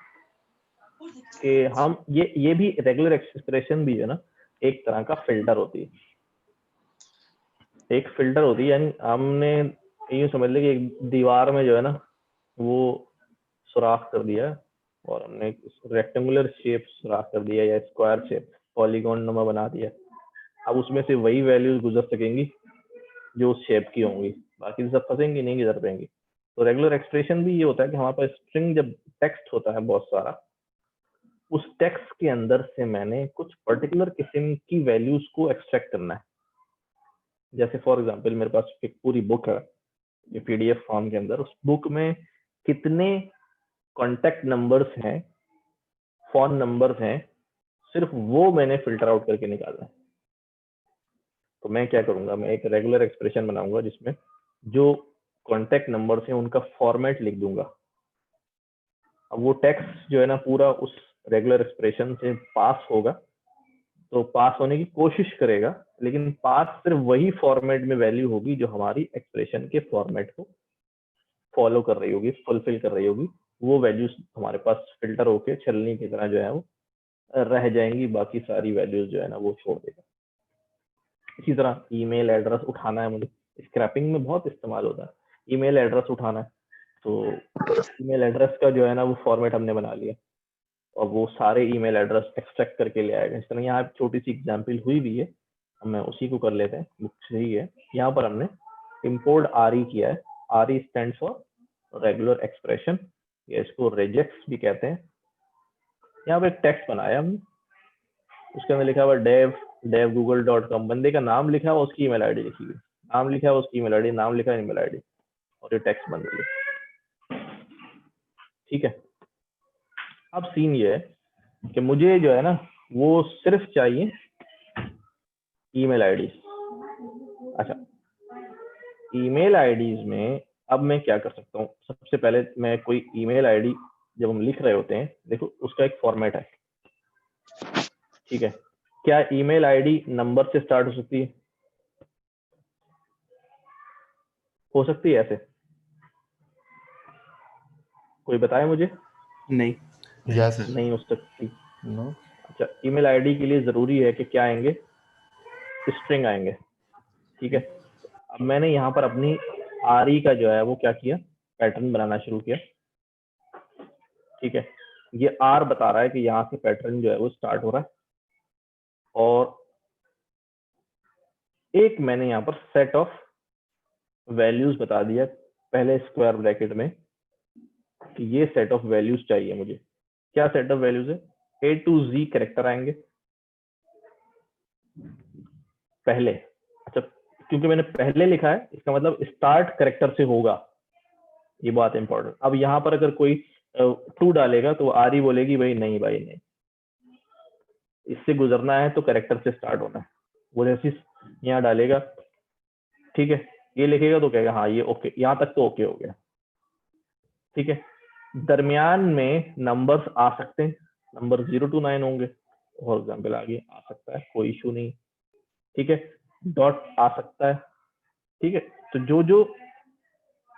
कि हम ये भी रेगुलर एक्सप्रेशन भी है ना एक तरह का फिल्टर होती है, एक फिल्टर होती है। यानी हमने यूँ समझ ले कि एक दीवार में जो है ना वो सुराख कर दिया और हमने रेक्टेंगुलर शेप राख कर दिया या स्क्वायर शेप पॉलीगॉन नमा बना दिया। अब उसमें से वही वैल्यूज गुजर सकेंगी जो उस शेप की होंगी, बाकी सब फंसेंगी नहीं गुजर पाएंगी। तो रेगुलर एक्सप्रेशन भी ये होता है कि हमारे पास स्ट्रिंग जब टेक्स्ट होता है बहुत सारा, उस टेक्स्ट के अंदर से मैंने कुछ पर्टिकुलर किस्म की वैल्यूज को एक्सट्रैक्ट करना है। जैसे फॉर एग्जांपल मेरे पास एक पूरी बुक है ये पीडीएफ फॉर्म के अंदर, उस बुक में कितने कॉन्टेक्ट नंबर्स हैं, फोन नंबर्स हैं, सिर्फ वो मैंने फिल्टर आउट करके निकालना है। तो मैं क्या करूंगा, मैं एक रेगुलर एक्सप्रेशन बनाऊंगा जिसमें जो कॉन्टेक्ट नंबर्स हैं उनका फॉर्मेट लिख दूंगा। अब वो टेक्स्ट जो है ना पूरा उस रेगुलर एक्सप्रेशन से पास होगा, तो पास होने की कोशिश करेगा, लेकिन पास सिर्फ वही फॉर्मेट में वैल्यू होगी जो हमारी एक्सप्रेशन के फॉर्मेट को फॉलो कर रही होगी, फुलफिल कर रही होगी। वो वैल्यूज हमारे पास फिल्टर होके छलनी की तरह जो है वो रह जाएंगी, बाकी सारी वैल्यूज जो है ना वो छोड़ देगा। इसी तरह ईमेल एड्रेस उठाना है मुझे, स्क्रैपिंग में बहुत इस्तेमाल होता है। ईमेल एड्रेस उठाना है तो ईमेल एड्रेस का जो है ना वो फॉर्मेट हमने बना लिया और वो सारे ईमेल एड्रेस एक्सट्रैक्ट करके ले आएगा। इस तरह यहाँ छोटी सी एग्जांपल हुई भी है, हमें उसी को कर लेते हैं, बुक सही है। यहाँ पर हमने इम्पोर्ट आरई किया है। आरई स्टैंड फॉर रेगुलर एक्सप्रेशन, या इसको रेजेक्स भी कहते हैं। यहाँ पर एक टेक्स्ट बनाया हमने, उसके अंदर लिखा हुआ dev@google.com, बंदे का नाम लिखा हुआ, उसकी ईमेल आईडी लिखी हुई, नाम लिखा है उसकी ईमेल आईडी, नाम लिखा है ईमेल आईडी, और ये टेक्स्ट बन गई। ठीक है, अब सीन ये है कि मुझे जो है ना वो सिर्फ चाहिए ईमेल आईडी। अच्छा, ईमेल आईडीज में अब मैं क्या कर सकता हूँ, सबसे पहले मैं कोई ईमेल आईडी जब हम लिख रहे होते हैं, देखो उसका एक फॉर्मेट है। ठीक है, क्या ईमेल आईडी नंबर से स्टार्ट हो सकती है? हो सकती है ऐसे? कोई बताए मुझे? नहीं। यस नहीं हो सकती। नो। अच्छा, ईमेल आईडी के लिए जरूरी है कि क्या आएंगे, स्ट्रिंग आएंगे। ठीक है, अब मैंने यहाँ पर अपनी आरई का जो है वो क्या किया, पैटर्न बनाना शुरू किया। ठीक है, ये आर बता रहा है कि यहाँ से पैटर्न जो है वो स्टार्ट हो रहा है, और एक मैंने यहाँ पर सेट ऑफ वैल्यूज बता दिया पहले स्क्वायर ब्रैकेट में कि ये सेट ऑफ वैल्यूज चाहिए मुझे। क्या सेट ऑफ वैल्यूज है? A to Z कैरेक्टर आएंगे पहले। अच्छा, क्योंकि मैंने पहले लिखा है इसका मतलब स्टार्ट कैरेक्टर से होगा, ये बात इंपॉर्टेंट। अब यहाँ पर अगर कोई 2 डालेगा तो आरई बोलेगी भाई नहीं भाई नहीं, इससे गुजरना है तो कैरेक्टर से स्टार्ट होना है। वो जैसे यहाँ डालेगा, ठीक है, ये लिखेगा तो कहेगा हाँ ये ओके, यहाँ तक तो ओके हो गया। ठीक है, दरमियान में नंबर्स आ सकते हैं, नंबर 0 to 9 होंगे, फॉर एग्जाम्पल आगे आ सकता है, कोई इशू नहीं। ठीक है, डॉट आ सकता है। ठीक है, तो जो जो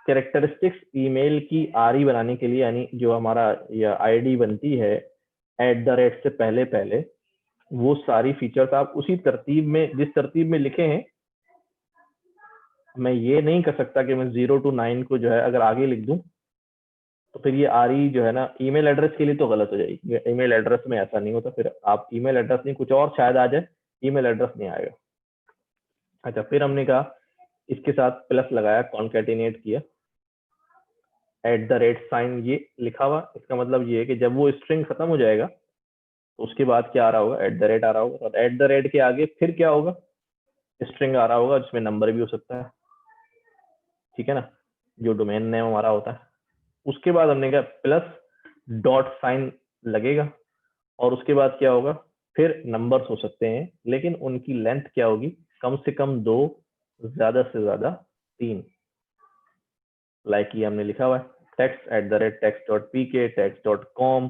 कैरेक्टरिस्टिक्स ईमेल की आरई बनाने के लिए, यानी जो हमारा या आईडी बनती है @ से पहले पहले, वो सारी फीचर्स आप उसी तरतीब में, जिस तरतीब में लिखे हैं, मैं ये नहीं कर सकता कि मैं 0 to 9 को जो है अगर आगे लिख दूं तो फिर ये आरई जो है ना ईमेल एड्रेस के लिए तो गलत हो जाएगी। ईमेल एड्रेस में ऐसा नहीं होता, फिर आप ईमेल एड्रेस नहीं कुछ और शायद आ जाए, ईमेल एड्रेस नहीं आएगा। अच्छा, फिर हमने कहा इसके साथ प्लस लगाया, कॉन्कैटिनेट किया, @ साइन ये लिखा हुआ, इसका मतलब ये है कि जब वो स्ट्रिंग खत्म हो जाएगा तो उसके बाद क्या आ रहा होगा, @ आ रहा होगा, और @ के आगे फिर क्या होगा, स्ट्रिंग आ रहा होगा जिसमें नंबर भी हो सकता है। ठीक है ना, जो डोमेन नेम हमारा होता है। उसके बाद हमने कहा प्लस डॉट साइन लगेगा, और उसके बाद क्या होगा, फिर नंबर्स हो सकते हैं, लेकिन उनकी लेंथ क्या होगी, कम से कम 2, ज्यादा से ज्यादा 3। लाइक ये हमने लिखा हुआ है text @text.pk, text.com।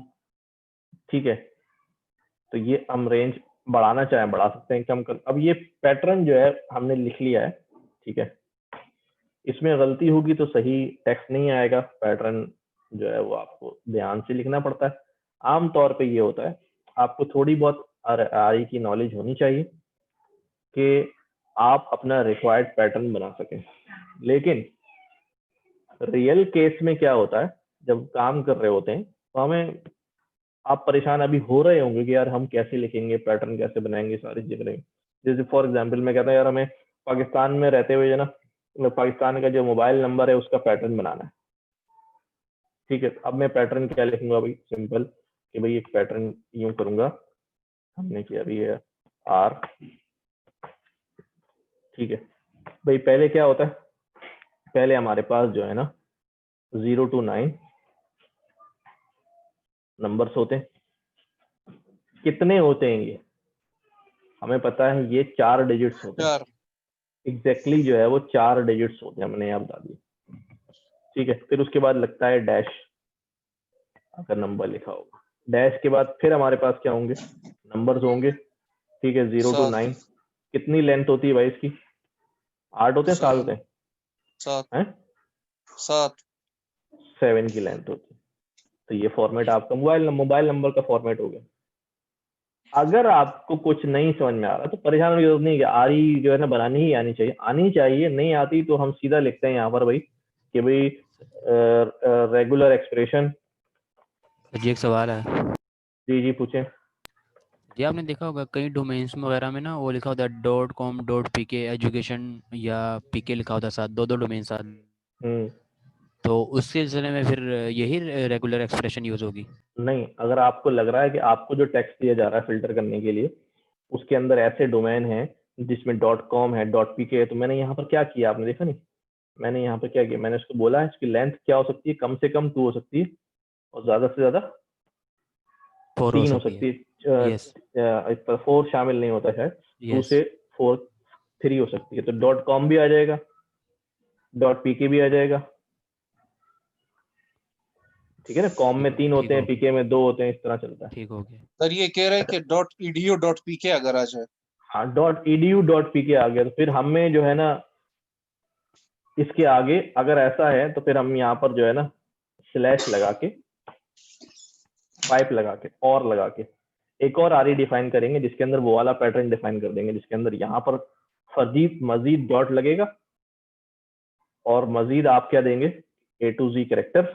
ठीक है, तो ये हम रेंज बढ़ाना चाहें बढ़ा सकते हैं, कम कर। अब ये पैटर्न जो है हमने लिख लिया है। ठीक है, इसमें गलती होगी तो सही टेक्स्ट नहीं आएगा, पैटर्न जो है वो आपको ध्यान से लिखना पड़ता है। आमतौर पे ये होता है, आपको थोड़ी बहुत आरई की नॉलेज होनी चाहिए कि आप अपना रिक्वायर्ड पैटर्न बना सकें। लेकिन रियल केस में क्या होता है, जब काम कर रहे होते हैं तो हमें आप परेशान अभी हो रहे होंगे कि यार हम कैसे लिखेंगे, पैटर्न कैसे बनाएंगे, सारी चीजें करेंगे। जैसे फॉर एग्जाम्पल मैं कहता हूँ यार हमें पाकिस्तान में रहते हुए जो ना पाकिस्तान का जो मोबाइल नंबर है उसका पैटर्न बनाना है। ठीक है, अब मैं पैटर्न क्या लिखूंगा भाई, सिंपल कि भाई एक पैटर्न यूं करूंगा, हमने किया अभी है आर। ठीक है भाई, पहले क्या होता है, पहले हमारे पास जो है ना 0 to 9 नंबर्स होते हैं। कितने होते हैं ये हमें पता है, ये 4 डिजिट्स होते हैं। एग्जैक्टली जो है वो 4 डिजिट्स होते हैं, हमने यहाँ बता दिया। ठीक है, फिर उसके बाद लगता है डैश, अगर नंबर लिखा होगा। डैश के बाद फिर हमारे पास क्या होंगे, नंबर्स होंगे। ठीक है, 0 to 9। कितनी लेंथ होती है भाई इसकी, 8 होते हैं, 7 होते हैं, 7 की लेंथ होती है। तो ये फॉर्मेट आपका मोबाइल नंबर का फॉर्मेट हो गया। अगर आपको कुछ नहीं समझ में आ रहा तो परेशान होने की जरूरत नहीं है, आरी जो है ना बनानी ही आनी चाहिए। नहीं आती तो हम सीधा लिखते हैं यहाँ पर भाई कि भाई रेगुलर एक्सप्रेशन। जी एक सवाल है। जी पूछें। जी आपने देखा होगा कई डोमेन्स वगैरह में ना वो लिखा होता है .com.pk एजुकेशन या pk लिखा होता है साथ, दो डोमेन साथ। तो उस सिलसिले में फिर यही रेगुलर एक्सप्रेशन यूज होगी? नहीं, अगर आपको लग रहा है कि आपको जो टेक्स्ट दिया जा रहा है फिल्टर करने के लिए उसके अंदर ऐसे डोमेन है जिसमें .com है .pk है, तो मैंने यहाँ पर क्या किया, आपने देखा नहीं, मैंने यहाँ पर क्या किया, मैंने उसको बोला है इसकी लेंथ क्या हो सकती है, कम से कम 2 हो सकती है और ज्यादा से ज्यादा 3 हो सकती है। 4 शामिल नहीं होता शायद, 2 से 4 3 हो सकती है। तो .com भी आ जाएगा, .pk भी आ जाएगा। ठीक है ना, कॉम में 3 होते हैं, पीके में 2 होते हैं, इस तरह चलता है। ठीक हो गया सर ये कह रहे हैं कि .edu.pk अगर आ जाए। हाँ, .edu.pk आ गया तो फिर हमें जो है ना इसके आगे अगर ऐसा है तो फिर हम यहाँ पर जो है ना स्लैश लगा के, पाइप लगा के, और लगा के एक और आरी डिफाइन करेंगे जिसके अंदर वो वाला पैटर्न डिफाइन कर देंगे जिसके अंदर यहाँ पर मजीद डॉट लगेगा और मजीद आप क्या देंगे A to Z कैरेक्टर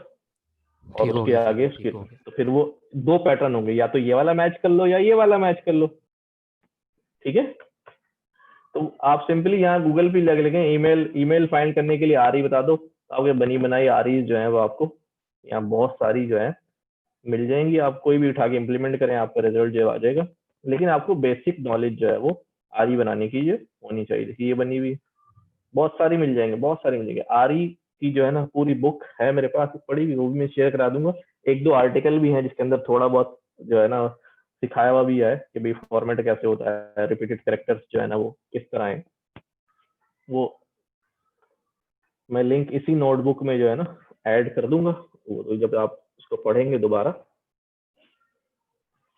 और उसके आगे उसके, तो फिर वो 2 पैटर्न होंगे, या तो ये वाला मैच कर लो या ये वाला मैच कर लो। ठीक है, तो आप सिंपली यहाँ गूगल पे लग लगे ईमेल फाइंड करने के लिए आरी बता दो, आपके बनी बनाई आरी जो है वो आपको यहाँ बहुत सारी जो है मिल जाएंगी। आप कोई भी उठा के इम्प्लीमेंट करें, आपका रिजल्ट जो आ जाएगा। लेकिन आपको बेसिक नॉलेज जो है वो आरी बनाने की जो होनी चाहिए। देखिए ये बनी हुई बहुत सारी मिल जाएंगे, बहुत सारी मिल जाएंगे। आरी की जो है ना पूरी बुक है मेरे पास पड़ी हुई, वो भी मैं शेयर करा दूंगा। 1-2 आर्टिकल भी हैं जिसके अंदर थोड़ा बहुत जो है ना सिखाया हुआ भी है कि भाई फॉर्मेट कैसे होता है, रिपीटेड कैरेक्टर्स जो है ना वो किस तरह है। वो मैं लिंक इसी नोटबुक में जो है ना ऐड कर दूंगा। वो तो जब आप उसको पढ़ेंगे दोबारा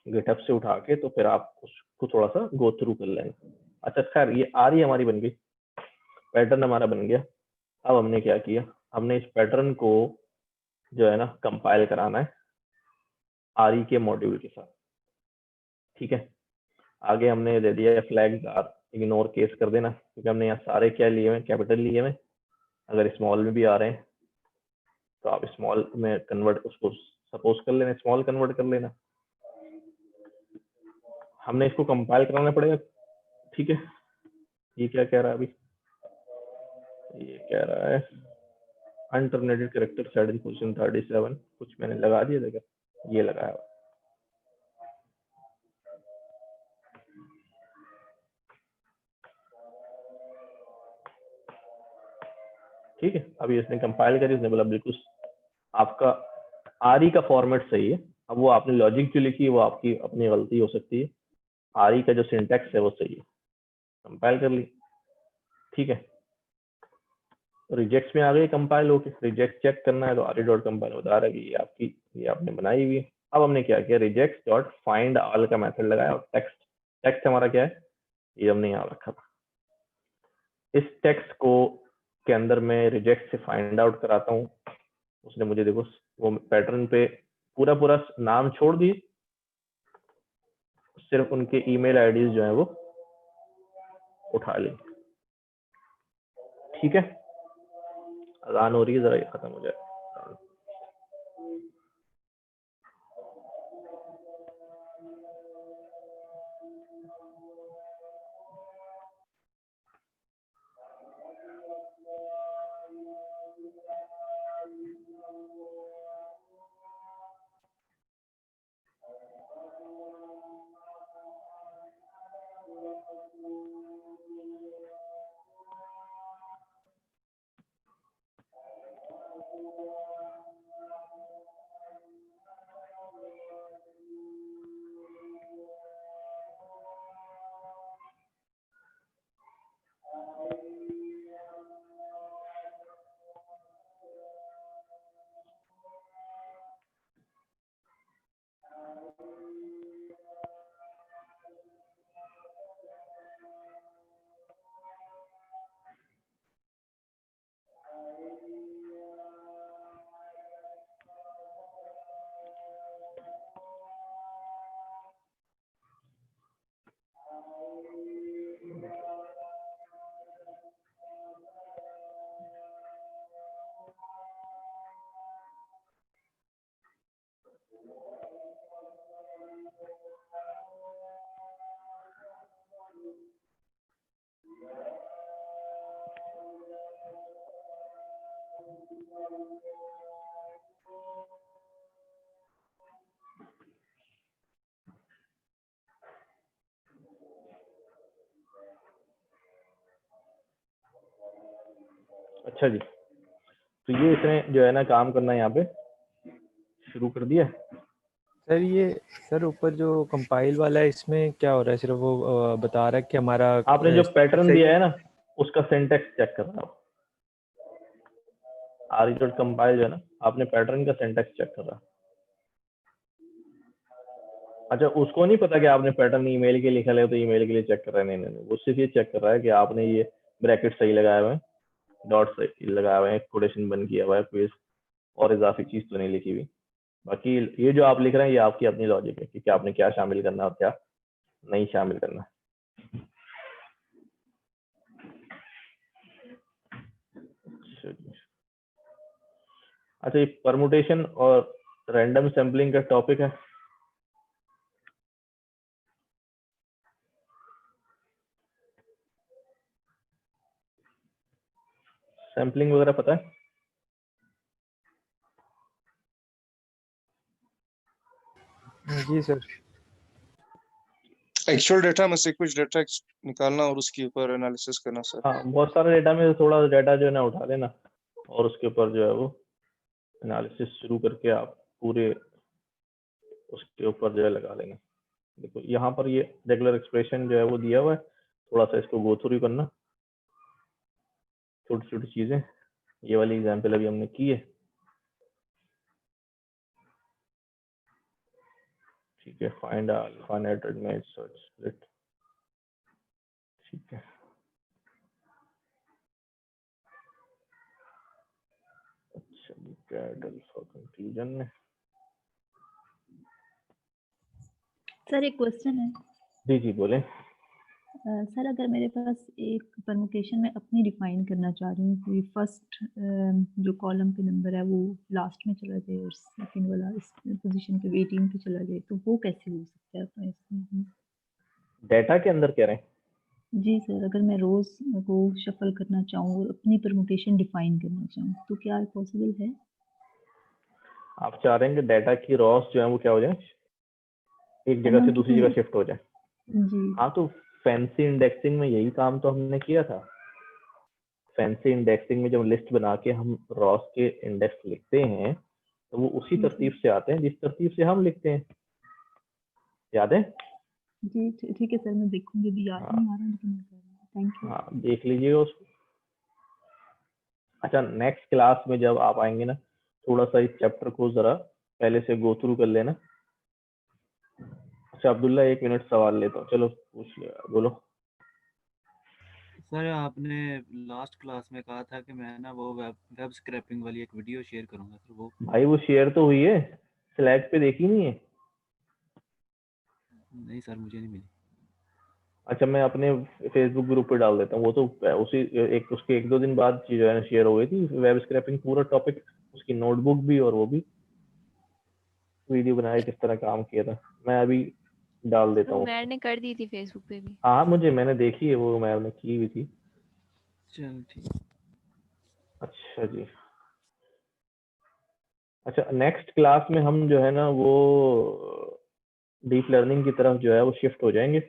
गिटहब से उठा के तो फिर आप उसको थोड़ा सा गो थ्रू कर लेंगे। अच्छा खैर, ये आरी हमारी बन गई, पैटर्न हमारा बन गया। अब हमने क्या किया, हमने इस पैटर्न को जो है ना कंपाइल कराना है आरी के मॉड्यूल के साथ। ठीक है, आगे हमने दे दिया फ्लैग्स आर इग्नोर केस कर देना, क्योंकि हमने यहाँ सारे क्या लिए हुए, कैपिटल लिए हुए। अगर स्मॉल में भी आ रहे हैं तो आप स्मॉल में कन्वर्ट, उसको सपोज कर लेना, स्मॉल कन्वर्ट कर लेना। हमने इसको कंपाइल कराना पड़ेगा। ठीक है, ये क्या कह रहा है अभी, ये कह रहा है अनटर्मिनेटेड कैरेक्टर सेट पोजीशन 37, कुछ मैंने लगा दिया देखा, ये लगाया। ठीक है, अभी इसने कंपाइल करी, उसने बोला बिल्कुल आपका आरी का फॉर्मेट सही है। अब वो आपने लॉजिक जो लिखी है वो आपकी अपनी गलती हो सकती है, आरी का जो सिंटैक्स है वो सही है। कंपाइल कर ली, ठीक है, रिजेक्ट्स में आ गई कंपाइल होके। रिजेक्ट चेक करना है तो आरी डॉट कंपाइल बता रहा है कि ये आपकी, ये आपने बनाई हुई है। अब हमने क्या किया, रिजेक्ट डॉट फाइंड ऑल का मेथड लगाया और टेक्स्ट हमारा क्या है, ये हमने यहाँ रखा था। इस टेक्स्ट को के अंदर मैं रिजेक्ट से फाइंड आउट कराता हूँ। उसने मुझे देखो वो पैटर्न पे पूरा नाम छोड़ दिए, सिर्फ उनके ईमेल आईडीज जो है वो उठा ली। ठीक है, अजान हो रही है, जरा ये खत्म हो जाए। अच्छा जी, तो ये इसने जो है ना काम करना यहाँ पे शुरू कर दिया। सर ये सर ऊपर जो कंपाइल वाला है इसमें क्या हो रहा है? सिर्फ वो बता रहा है कि हमारा आपने जो पैटर्न सही दिया है ना उसका सिंटैक्स चेक कर रहा हो। RE.compile जो है ना, आपने पैटर्न का सिंटैक्स चेक कर रहा। अच्छा, उसको नहीं पता कि आपने पैटर्न ईमेल के लिखा है तो ईमेल के लिए चेक कर रहा है? नहीं नहीं नहीं, वो सिर्फ ये चेक कर रहा है कि आपने ये ब्रैकेट सही लगाए हुए हैं, डॉट सही लगाए हुए हैं, कोटेशन बंद किया हुआ है, कोई और इजाफी चीज तो नहीं लिखी हुई। बाकी ये जो आप लिख रहे हैं ये आपकी अपनी लॉजिक है कि आपने क्या शामिल करना और क्या नहीं शामिल करना। अच्छा, ये परमुटेशन और रैंडम सैम्पलिंग का टॉपिक है। सैम्पलिंग वगैरह पता है? जी सर। एक्चुअल डेटा में से कुछ डेटा निकालना और उसके ऊपर एनालिसिस करना सर। हाँ, बहुत सारे डेटा में थोड़ा डेटा जो है ना उठा लेना और उसके ऊपर जो है वो एनालिसिस शुरू करके आप पूरे उसके ऊपर जो है लगा लेना। देखो यहाँ पर ये रेगुलर एक्सप्रेशन जो है वो दिया हुआ है, थोड़ा सा इसको गो थ्रू करना, छोटी छोटी चीजें। ये वाली एग्जांपल अभी हमने की है, ठीक है। Find finite image search split, ठीक है। अच्छा, गेट अल्फा कंक्लूजन में सर एक क्वेश्चन है। जी जी बोले। सर अगर मेरे पास एक परमुटेशन में अपनी डिफाइन करना चाह रही हूँ, कोई फर्स्ट जो कॉलम पे नंबर है वो लास्ट में चला जाए और सेकंड वाला इस पोजीशन पे 18 पे चला जाए, तो वो कैसे हो सकता है अपने इसमें? डेटा के अंदर कह रहे हैं? जी सर, अगर मैं रोज को शफल करना चाहूँ और अपनी परमुटेशन डिफाइन करना चाहूँ तो क्या पॉसिबल है? आप चाह रहे हैं कि डेटा की रॉस जो है वो क्या हो जाए, एक जगह से दूसरी जगह शिफ्ट हो जाए? जी हाँ, तो फैंसी इंडेक्सिंग में यही काम तो हमने किया था। फैंसी इंडेक्सिंग में जब लिस्ट बना के हम रॉस के इंडेक्स लिखते हैं तो वो उसी तरतीब से आते हैं जिस तरतीब से हम लिखते हैं, याद है? जी ठीक है सर, मैं देखूंगी, भी याद नहीं आ रहा लेकिन मैं कर रही हूँ। Thank you. हाँ, देख लीजिएगा उसको। अच्छा, नेक्स्ट क्लास में जब आप आएंगे ना, थोड़ा सा इस चैप्टर को जरा पहले से गो थ्रू कर लेना। अच्छा अब्दुल्ला, 1 मिनट सवाल लेता हूँ, चलो पूछ लिया, बोलो। सर आपने लास्ट क्लास में कहा था कि मैं ना वो वेब स्क्रैपिंग वाली एक वीडियो शेयर करूंगा, तो वो भाई वो शेयर तो हुई है, स्लैक पे देखी नहीं है? नहीं सर मुझे नहीं मिली। अच्छा, मैं अपने फेसबुक ग्रुप पे डाल देता हूँ, वो तो उसी उसके 1-2 दिन बाद जो है ना शेयर हो गई थी वेब स्क्रैपिंग पूरा टॉपिक, उसकी नोटबुक भी और वो भी वीडियो बनाया किस तरह काम किया था। मैं अभी डाल देता हूँ। उमैर ने कर दी थी फेसबुक पे भी। हाँ, मैंने देखी है वो, उमैर ने की हुई थी। चल ठीक। अच्छा जी। अच्छा, नेक्स्ट क्लास में हम जो है ना वो डीप लर्निंग की तरफ जो है वो शिफ्ट हो जाएंगे।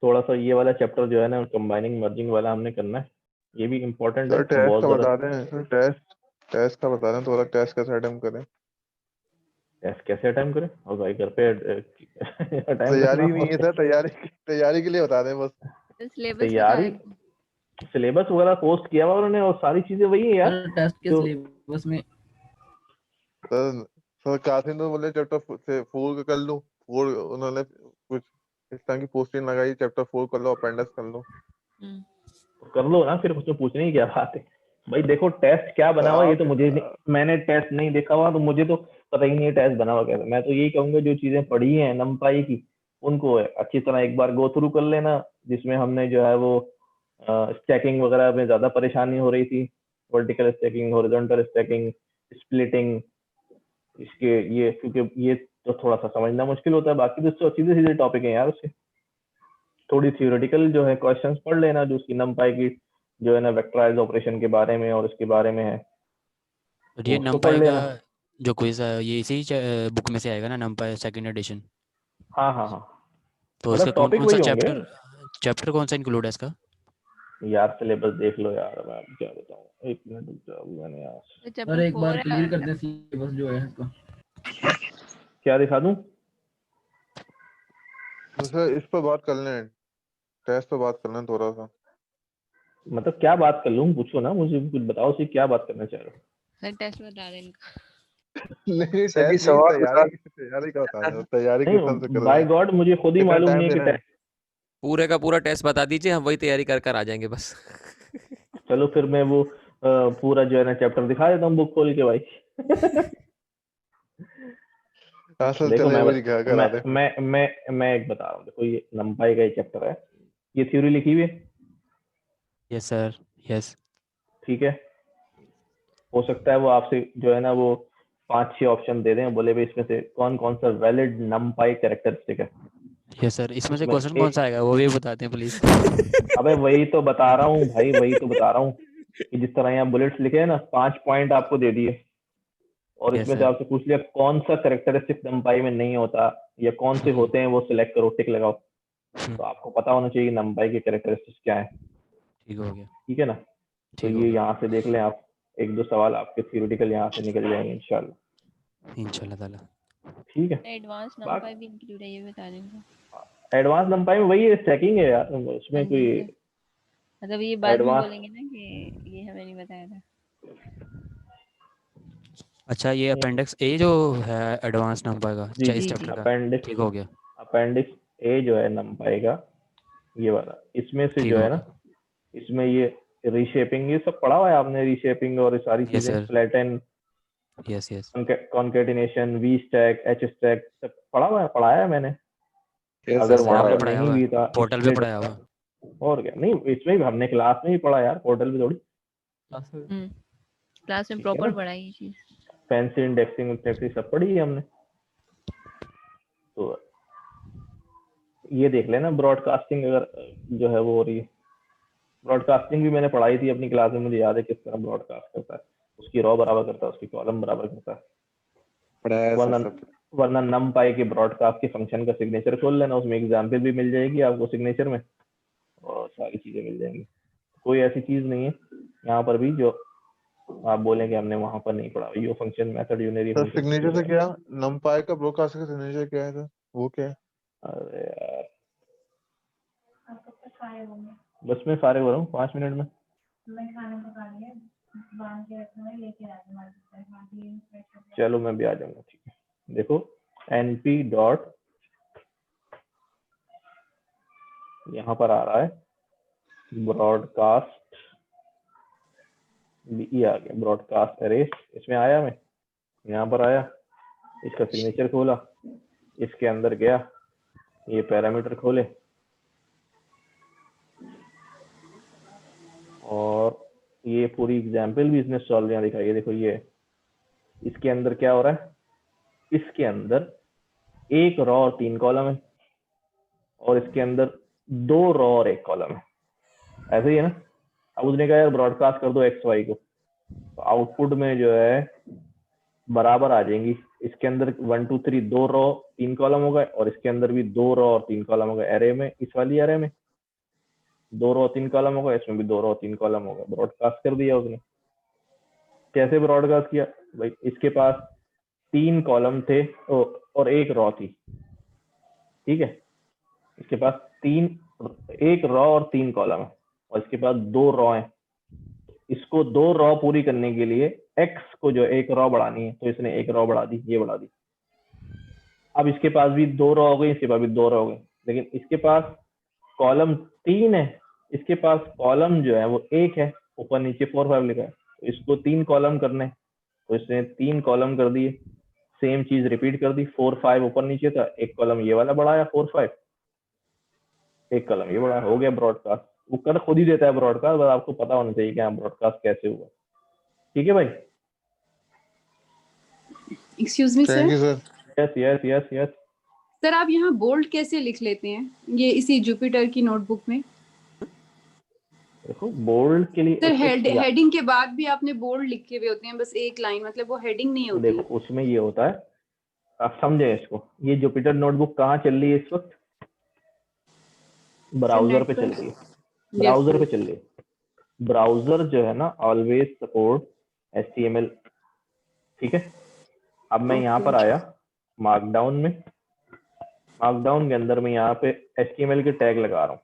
थोड़ा सा ये वाला चैप्टर जो है ना कंबाइनिंग मर्जिंग वाला हमने करना है, ये भी इम्पोर्टेंट है। टेस्ट बहुत का ज्यादा बता रहे हैं, टेस्ट का बता रहे हैं, तो टेस्ट कैसे अटेम्प्ट करें? टेस्ट कैसे अटेम्प्ट करें? और भाई घर पे अटेम्प्ट तैयारी नहीं है सर, तैयारी के लिए बता रहे हैं बस। तैयारी सिलेबस वगैरह पोस्ट किया हुआ उन्होंने और सारी चीजें वही है यार। टेस्ट के सिलेबस में सर कासिम तो बोले चैप्टर 4 कर लो, 4 उन्होंने कुछ इस तरह की पोस्टिंग लगाई, चैप्टर 4 कर लो, अपेंडिक्स कर लो। कर लो ना, फिर उसमें पूछने की क्या बात है भाई। देखो टेस्ट क्या बना हुआ ये तो मुझे मैंने टेस्ट नहीं देखा हुआ, तो मुझे तो पता ही नहीं है टेस्ट बना हुआ कैसे। मैं तो यही कहूंगा जो चीजें पढ़ी हैं नंपाई की उनको अच्छी तरह एक बार गो थ्रू कर लेना, जिसमें हमने जो है वो स्टैकिंग वगैरह में ज्यादा परेशानी हो रही थी, vertical stacking, horizontal stacking, splitting, इसके ये क्योंकि ये तो थोड़ा सा समझना मुश्किल होता है। बाकी तो सीधे सीधे टॉपिक है यार, उससे थोड़ी थियोरेटिकल जो है क्वेश्चंस पढ़ लेना जो उसकी नंपाई की जो है ना वेक्टराइज ऑपरेशन के बारे में और इसके बारे में है। और ये उसको नम पढ़ पाएगा लेना। जो क्विज है ये इसी बुक में से आएगा ना, नम पाए सेकंड एडिशन। हाँ हाँ हाँ, तो मतलब इसका कौन टॉपिक कौन सा वही होंगे चैप्टर कौन सा इंक्लूड है इसका? यार। सिलेबस देख लो यार, मैं आपको क्या बताऊँ, एक मिनट रुक जाओ, मैंने यार तो सर चैप्टर एक बार 4 क्लियर कर है। दें सिलेबस जो है इसका। क्या दिखा दूं? सर इस पर बात कर लें, टेस्ट पे बात कर लें थोड़ा सा। मतलब क्या बात कर लूं, पूछो ना मुझे, कुछ बताओ सी क्या बात करना चाह रहे हो। सर टेस्ट बता रहे हैं इनका। नहीं सर जी टेस्ट नहीं, सवाल तैयारी का बता रहे हो, तैयारी किस तरह से नहीं कर रहे बाय हैं, गॉड मुझे खुद ही कितना मालूम नहीं टाइम है कि देना है। पूरे का पूरा टेस्ट बता दीजिए, हम वही तैयारी कर कर आ जाएंगे बस। चलो फिर मैं वो पूरा जो है ना चैप्टर दिखा देता हूँ बुक खोल के भाई। असल देखो चले मैं वही क्या करा दे। मैं एक बता रहा हूँ। देखो ये नंपाई का एक चैप्टर है, ये थ्योरी लिखी हुई है। Yes sir, yes. ठीक है, हो सकता है वो आपसे जो है ना वो 5-6 ऑप्शन दे दें, बोले भाई इसमें से कौन कौन सा वैलिड नंपाई कैरेक्टरिस्टिक है। यस सर, इसमें से उसमें क्वेश्चन कौन सा आएगा वो भी बताते हैं प्लीज। अबे वही तो बता रहा हूँ भाई, वही तो बता रहा हूँ कि जिस तरह यहाँ बुलेट्स लिखे हैं ना, 5 पॉइंट आपको दे दिए और यस इसमें से सर। आपसे पूछ लिया कौन सा कैरेक्टरिस्टिक नंपाई में नहीं होता या कौन से होते हैं, वो सिलेक्ट करो, टिक लगाओ। तो आपको पता होना चाहिए नंपाई की कैरेक्टरिस्टिक्स क्या है। ठीक हो गया। ठीक है ना, तो ठीक हो ये गया। यहाँ से देख लें आप, 1-2 सवाल आपके थ्योरेटिकल यहाँ से निकल जाएंगे इंशाल्लाह। इंशाल्लाह ताला। ठीक है, एडवांस नंपाई भी इंक्लूड है, ये बता देंगे। एडवांस नंपाई में वही स्टैकिंग है यार, उसमें कोई मतलब ये बाद में एडवांस। बोलेंगे ना कि ये हमें नहीं बताया था। अच्छा ये अपेंडिक्स ए जो है एडवांस नंबर का जी इस जी चैप्टर का, अपेंडिक्स, ठीक हो गया। अपेंडिक्स ए जो है नंपाई का ये वाला, इसमें से ठीक जो हो है ना, इसमें ये रीशेपिंग ये सब पढ़ा हुआ है आपने, रीशेपिंग और ये सारी यस चीजें, sir. Flatten, yes yes. Concatenation, V stack, H stack, सब पढ़ाया है मैंने। Yes, अगर sir, सर आपने वहां पर पढ़ाया नहीं हुआ भी है, था पोर्टल पे स्प्लिट, पढ़ाया हुआ। और क्या नहीं, इसमें भी हमने क्लास में ही पढ़ा यार, पोर्टल पे थोड़ी। क्लास में ठीक है प्रॉपर ना, पढ़ाई ये चीज। फैंसी इंडेक्सिंग सब पढ़ी है हमने। तो ये देख लेना, ब्रॉडकास्टिंग अगर जो है वो हो रही है, ब्रॉडकास्टिंग भी मैंने पढ़ाई थी अपनी क्लास में, मुझे याद है किस तरह ब्रॉडकास्ट करता है, उसकी रॉ बराबर करता है, उसकी कॉलम बराबर करता है। वरना नम पाई के ब्रॉडकास्ट के फंक्शन का सिग्नेचर खोल लेना, उसमें एग्जाम्पल भी मिल जाएगी आपको सिग्नेचर में और सारी चीजें मिल जाएंगी। कोई ऐसी चीज नहीं है यहाँ पर भी जो आप बोलें कि हमने वहां पर नहीं पढ़ा। यो function method unary sir function signature से क्या, नमपाई का ब्रोडकास्ट का सिग्नेचर क्या है सर, वो क्या है? अरे यार बस मैं फारिग हो रहा हूँ 5 मिनट में। चलो मैं भी आ जाऊंगा। ठीक है, देखो np डॉट यहाँ पर आ रहा है ब्रॉडकास्ट, ये आ गया ब्रॉडकास्ट अरेस, इसमें आया, मैं यहाँ पर आया, इसका सिग्नेचर खोला, इसके अंदर गया, ये पैरामीटर खोले और ये पूरी एग्जाम्पल भी इसने सॉल्व यहाँ दिखाई है। देखो ये इसके अंदर क्या हो रहा है, इसके अंदर 1 रॉ और 3 कॉलम है और इसके अंदर 2 रॉ और 1 कॉलम है, ऐसे ही है ना। अब उसने कहा यार ब्रॉडकास्ट कर दो एक्स वाई को, तो आउटपुट में जो है बराबर आ जाएंगी, इसके अंदर 1 2 3 2 रॉ 3 कॉलम होगा और इसके अंदर भी 2 रॉ और 3 कॉलम होगा। एरे में, इस वाली एरे में 2 रॉ 3 कॉलम होगा, इसमें भी 2 रॉ 3 कॉलम होगा। ब्रॉडकास्ट कर दिया उसने। कैसे ब्रॉडकास्ट किया भाई, इसके पास 3 कॉलम थे और 1 रॉ थी, ठीक है, इसके पास 1 रॉ और 3 कॉलम है और इसके पास 2 रॉ है। इसको 2 रॉ पूरी करने के लिए x को जो 1 रॉ बढ़ानी है, तो इसने 1 रॉ बढ़ा दी, ये बढ़ा दी। अब इसके पास भी 2 रॉ हो गई, इसके पास भी 2 रॉ हो गई, लेकिन इसके पास कॉलम 3 है, इसके पास कॉलम जो है वो 1 है, ऊपर नीचे 4 5 लिखा है, तो इसको 3 कॉलम करने, तो इसने 3 कॉलम कर दिए। सेम चीज रिपीट कर दी, 4 5 ऊपर नीचे था, 1 कॉलम ये वाला बढ़ाया 4 5, 1 कॉलम ये बढ़ाया, हो गया ब्रॉडकास्ट। वो कर खुद ही देता है ब्रॉडकास्ट, बस आपको पता होना चाहिए कि हाँ ब्रॉडकास्ट कैसे हुआ। ठीक है भाई, excuse me sir. Thank you sir. Yes yes yes yes. Sir आप यहाँ बोल्ड कैसे लिख लेते हैं, ये इसी जुपिटर की नोटबुक में? देखो बोल्ड के लिए सर या हेडिंग के बाद भी आपने बोल्ड लिखे हुए होते हैं, बस एक लाइन, मतलब वो हेडिंग नहीं होती। देखो उसमें ये होता है, आप समझे इसको, ये जुपिटर नोटबुक कहाँ चल रही है इस वक्त? ब्राउजर पे चल रही है, ब्राउजर पे चल रही है। ब्राउजर जो है ना ऑलवेज सपोर्ट HTML, ठीक है। अब मैं यहाँ पर आया मार्कडाउन में, मार्कडाउन के अंदर मैं यहाँ पे HTML के टैग लगा रहा हूँ,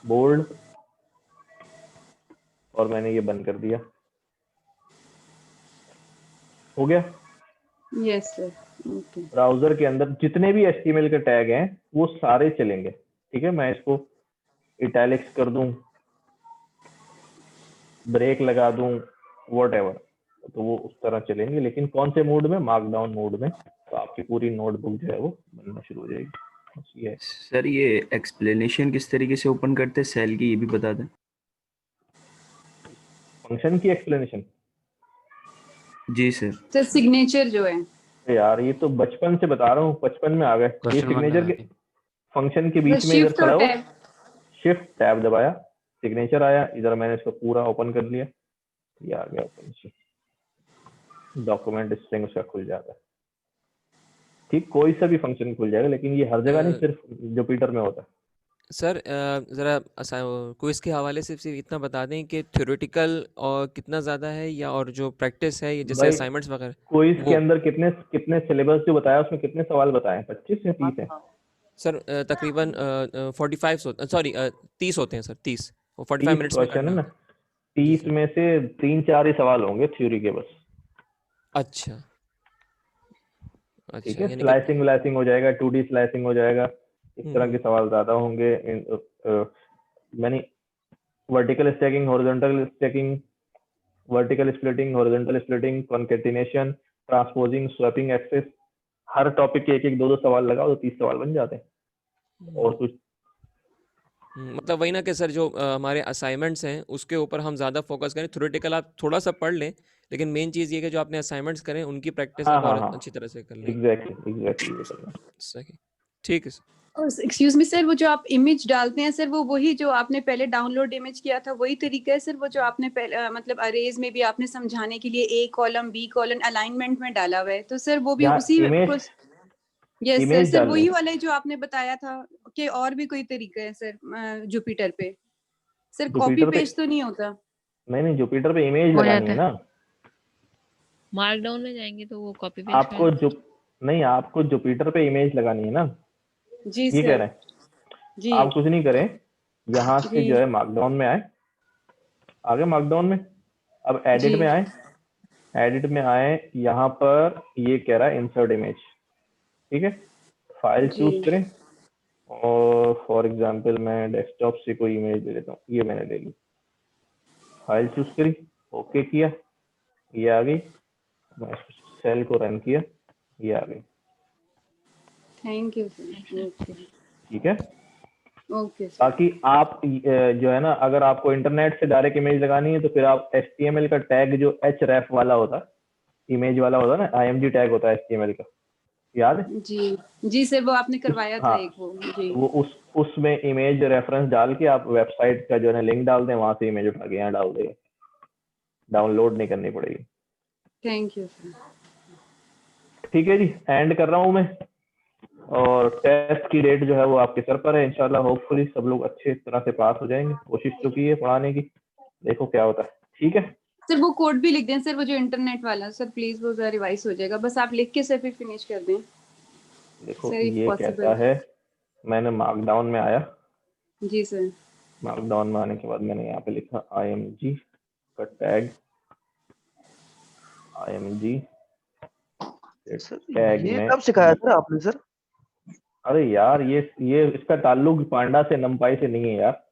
बोल्ड, और मैंने ये बंद कर दिया, हो गया। Yes sir, okay. ब्राउजर के अंदर जितने भी HTML के टैग हैं वो सारे चलेंगे, ठीक है। मैं इसको इटैलिक्स कर दूं, ब्रेक लगा दूं, व्हाटएवर, तो वो उस तरह चलेंगे, लेकिन कौन से मोड में? मार्कडाउन मोड में। तो आपकी पूरी नोटबुक जो है वो बनना शुरू हो जाएगी। ये सर ये एक्सप्लेनेशन किस तरीके से ओपन करते हैं सेल की, ये भी बता दें। फंक्शन की एक्सप्लेनेशन? जी सर। सर सिग्नेचर जो है यार ये तो बचपन से बता रहा हूँ, बचपन में आ गए। ये सिग्नेचर के फंक्शन के बीच में इधर खड़ा हो, शिफ्ट टैब दबाया, सिग्नेचर आया, इधर मैंने इसको पूरा ओपन कर लिया, ये आ गया ओपन से, डॉक्यूमेंट स्ट्रिंग उसका खुल जाता है। ठीक, कोई सा भी फंक्शन खुल जाएगा, लेकिन ये हर जगह नहीं, सिर्फ जुपिटर में होता है। सर ज़रा क्विज के हवाले से सिर्फ इतना बता दें कि थ्योरेटिकल और कितना ज़्यादा है, या और जो प्रैक्टिस है जैसे असाइनमेंट्स वगैरह, क्विज के अंदर कितने सिलेबस जो बताया उसमें कितने सवाल बताए? 25 या 30 है सर? तकरीबन 45 सॉरी 30 होते हैं सर, 30 और 45 मिनट्स में क्वेश्चन है करना। ना, 30 में से 3-4 ही सवाल होंगे थ्योरी के बस। अच्छा ठीक है, स्लाइसिंग व्लाइसिंग हो जाएगा, 2D स्लाइसिंग हो जाएगा, इस तरह के सवाल ज्यादा होंगे। मैंने vertical stacking, horizontal stacking, vertical splitting, horizontal splitting, concatenation, transposing, swapping axes, हर टॉपिक के एक 2 सवाल लगाओ तो 30 सवाल बन जाते हैं। और कुछ मतलब वही ना कि सर जो हमारे असाइनमेंट्स हैं उसके ऊपर हम ज़्यादा फोकस करें। थ्योरेटिकल आप थोड़ा सा पढ़ लें, लेकिन मेन चीज़ ये कि जो आपने असाइनमेंट्स करें उनकी प्रैक्टिस आप और अच्छी तरह से कर लें। एग्जैक्टली सही, ठीक है सर। एक्सक्यूज मी सर, वो जो आप इमेज डालते हैं सर, वो वही जो आपने पहले डाउनलोड इमेज किया था वही तरीका है सर? वो जो आपने पहले मतलब अरेज में भी आपने समझाने के लिए A column B column alignment में डाला हुआ है, तो सर वो भी उसी यस सर, सर वही वाला जो आपने बताया था कि और भी कोई तरीका है सर जुपिटर पे? सर कॉपी पेस्ट तो नहीं होता? नहीं, जुपिटर पे इमेज लगानी है ना। मार्कडाउन में जाएंगे तो वो कॉपी पेस्ट आपको नहीं, आपको जुपिटर पे इमेज लगानी है ना। जी ये कह रहे हैं जी। आप कुछ नहीं करें, यहाँ से जो है मार्कडाउन में आए, आगे मार्कडाउन में, अब एडिट में आए, एडिट में आए, यहाँ पर ये कह रहा है इंसर्ट इमेज, ठीक है। फाइल चूज करें और फॉर एग्जांपल मैं डेस्कटॉप से कोई इमेज ले लेता हूँ, ये मैंने ले ली, फाइल चूज करी, ओके किया, ये आ गई, मैं सेल को रन किया, ये आ गई। Thank you sir. ठीक है, ओके। बाकी आप जो है ना, अगर आपको इंटरनेट से डायरेक्ट इमेज लगानी है तो फिर आप HTML का टैग जो href वाला होता है, इमेज वाला होता है ना, IMG टैग होता है HTML का, याद है? जी सर, वो आपने करवाया था एक वो जी। वो उसमें इमेज रेफरेंस डाल के आप वेबसाइट का जो है ना लिंक डाल दें, वहां से इमेज उठा के यहाँ डाल देंगे, डाउनलोड नहीं करनी पड़ेगी। Thank you sir. ठीक है जी, एंड कर रहा हूँ मैं, और टेस्ट की डेट जो है वो आपके सर पर है। इंशाल्लाह होपफुली सब लोग अच्छे तरह से पास हो जाएंगे, कोशिश तो की है पढ़ाने की, देखो क्या होता है। ठीक है सर, वो कोड भी लिख दें सर, वो जो इंटरनेट वाला सर, प्लीज वो जरा रिवाइज हो जाएगा, बस आप लिख के सर फिर फिनिश कर दें। देखो ये कहता है, मैंने मार्कडाउन में आया जी सर, मार्कडाउन में आने के बाद मैंने यहाँ पे लिखा IMG का टैग, IMG टैग ये में कब सिखाया था आपने सर? अरे यार ये इसका ताल्लुक पांडा से नंपाई से नहीं है यार।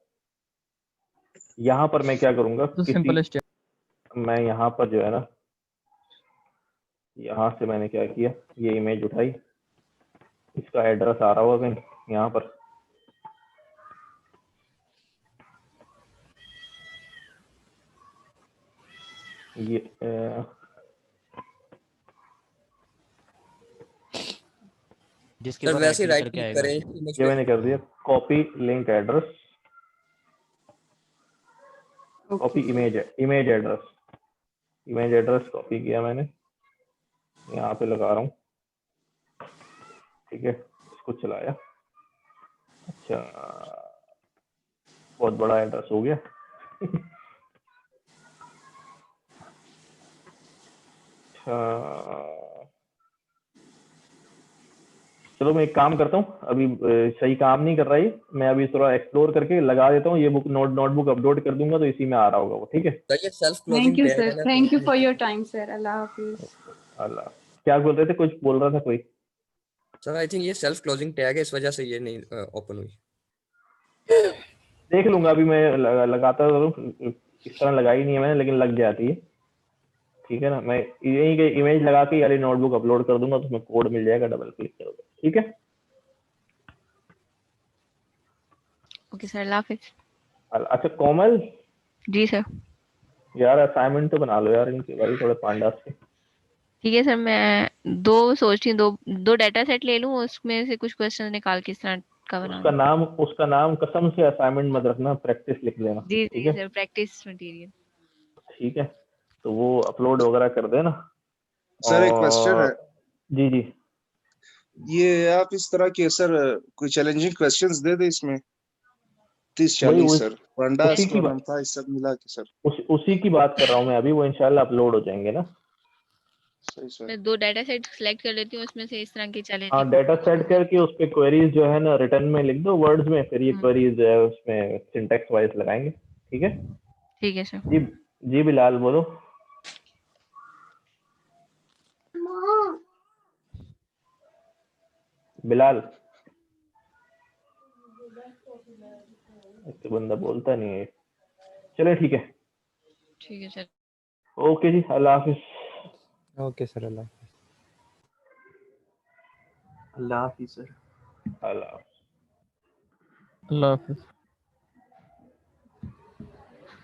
यहाँ पर मैं क्या करूंगा, तो मैं यहाँ पर जो है ना, यहाँ से मैंने क्या किया, ये इमेज उठाई, इसका एड्रेस आ रहा होगा कहीं यहाँ पर, ये जिसके ऊपर राइट क्लिक करके आएगा, ये मैंने कर दिया, copy link address, copy image address copy किया मैंने, यहाँ पे लगा रहा हूँ, ठीक है। इसको चलाया, अच्छा बहुत बड़ा एड्रेस हो गया। चलो मैं एक काम करता हूँ, अभी सही काम नहीं कर रहा है, मैं अभी थोड़ा एक्सप्लोर करके लगा देता हूँ, ये बुक नोटबुक अपलोड कर दूंगा तो इसी में आ रहा होगा वो, ठीक है। Thank you sir, thank you for your time sir. अल्लाह हाफिज। अल्लाह, क्या बोल रहे थे, कुछ बोल रहा था कोई? सर आई थिंक ये सेल्फ क्लोजिंग टैग है, इस वजह से ये नहीं ओपन हुई। देख लूंगा, अभी मैं लगाता जरूर, इस तरह लगाई नहीं है मैंने, लेकिन लग जाती है, ठीक है ना। मैं यही के इमेज लगा के यार नोटबुक अपलोड कर दूंगा, तो उसमें कोड मिल जाएगा, डबल क्लिक करोगे, ठीक है। ओके सर, अल्लाह हाफिज। अच्छा कोमल जी सर। यार असाइनमेंट तो बना लो यार इनके भाई, थोड़े पांडा से। ठीक है सर, मैं दो सोचती हूँ, दो डाटा सेट ले लूँ, उसमें से कुछ क्वेश्चन निकाल के इस तरह का बना उसका नाम कसम से असाइनमेंट मत रखना, प्रैक्टिस लिख देना, जी ठीक जी है सर, प्रैक्टिस मटेरियल। ठीक है, तो वो अपलोड वगैरह कर देना। सर एक क्वेश्चन है। जी जी, ये आप इस तरह के सर कोई चैलेंजिंग क्वेश्चंस दे दे इसमें 30-40 सर, पांडा नाम था, इस सब मिला के सर। उसी की बात कर रहा हूँ मैं अभी, वो इंशाल्लाह अपलोड हो जाएंगे ना। सही सर। मैं दो डाटा सेट सिलेक्ट कर लेती हूँ, उसमें से इस तरह के चैलेंज। हाँ, डाटा सेट करके उस पे क्वेरीज जो है ना रिटर्न में लिख दो वर्ड्स में, फिर ये क्वेरीज जो है उसमें सिंटैक्स वाइज लगाएंगे, ठीक है। ठीक है सर। जी जी बिलाल बोलो। बिलाल, तो बंदा बोलता नहीं है, चलो ठीक है। ठीक है सर। ओके जी, अल्लाह हाफिज। ओके सर, अल्लाह हाफिज सर। अल्लाह हाफिज।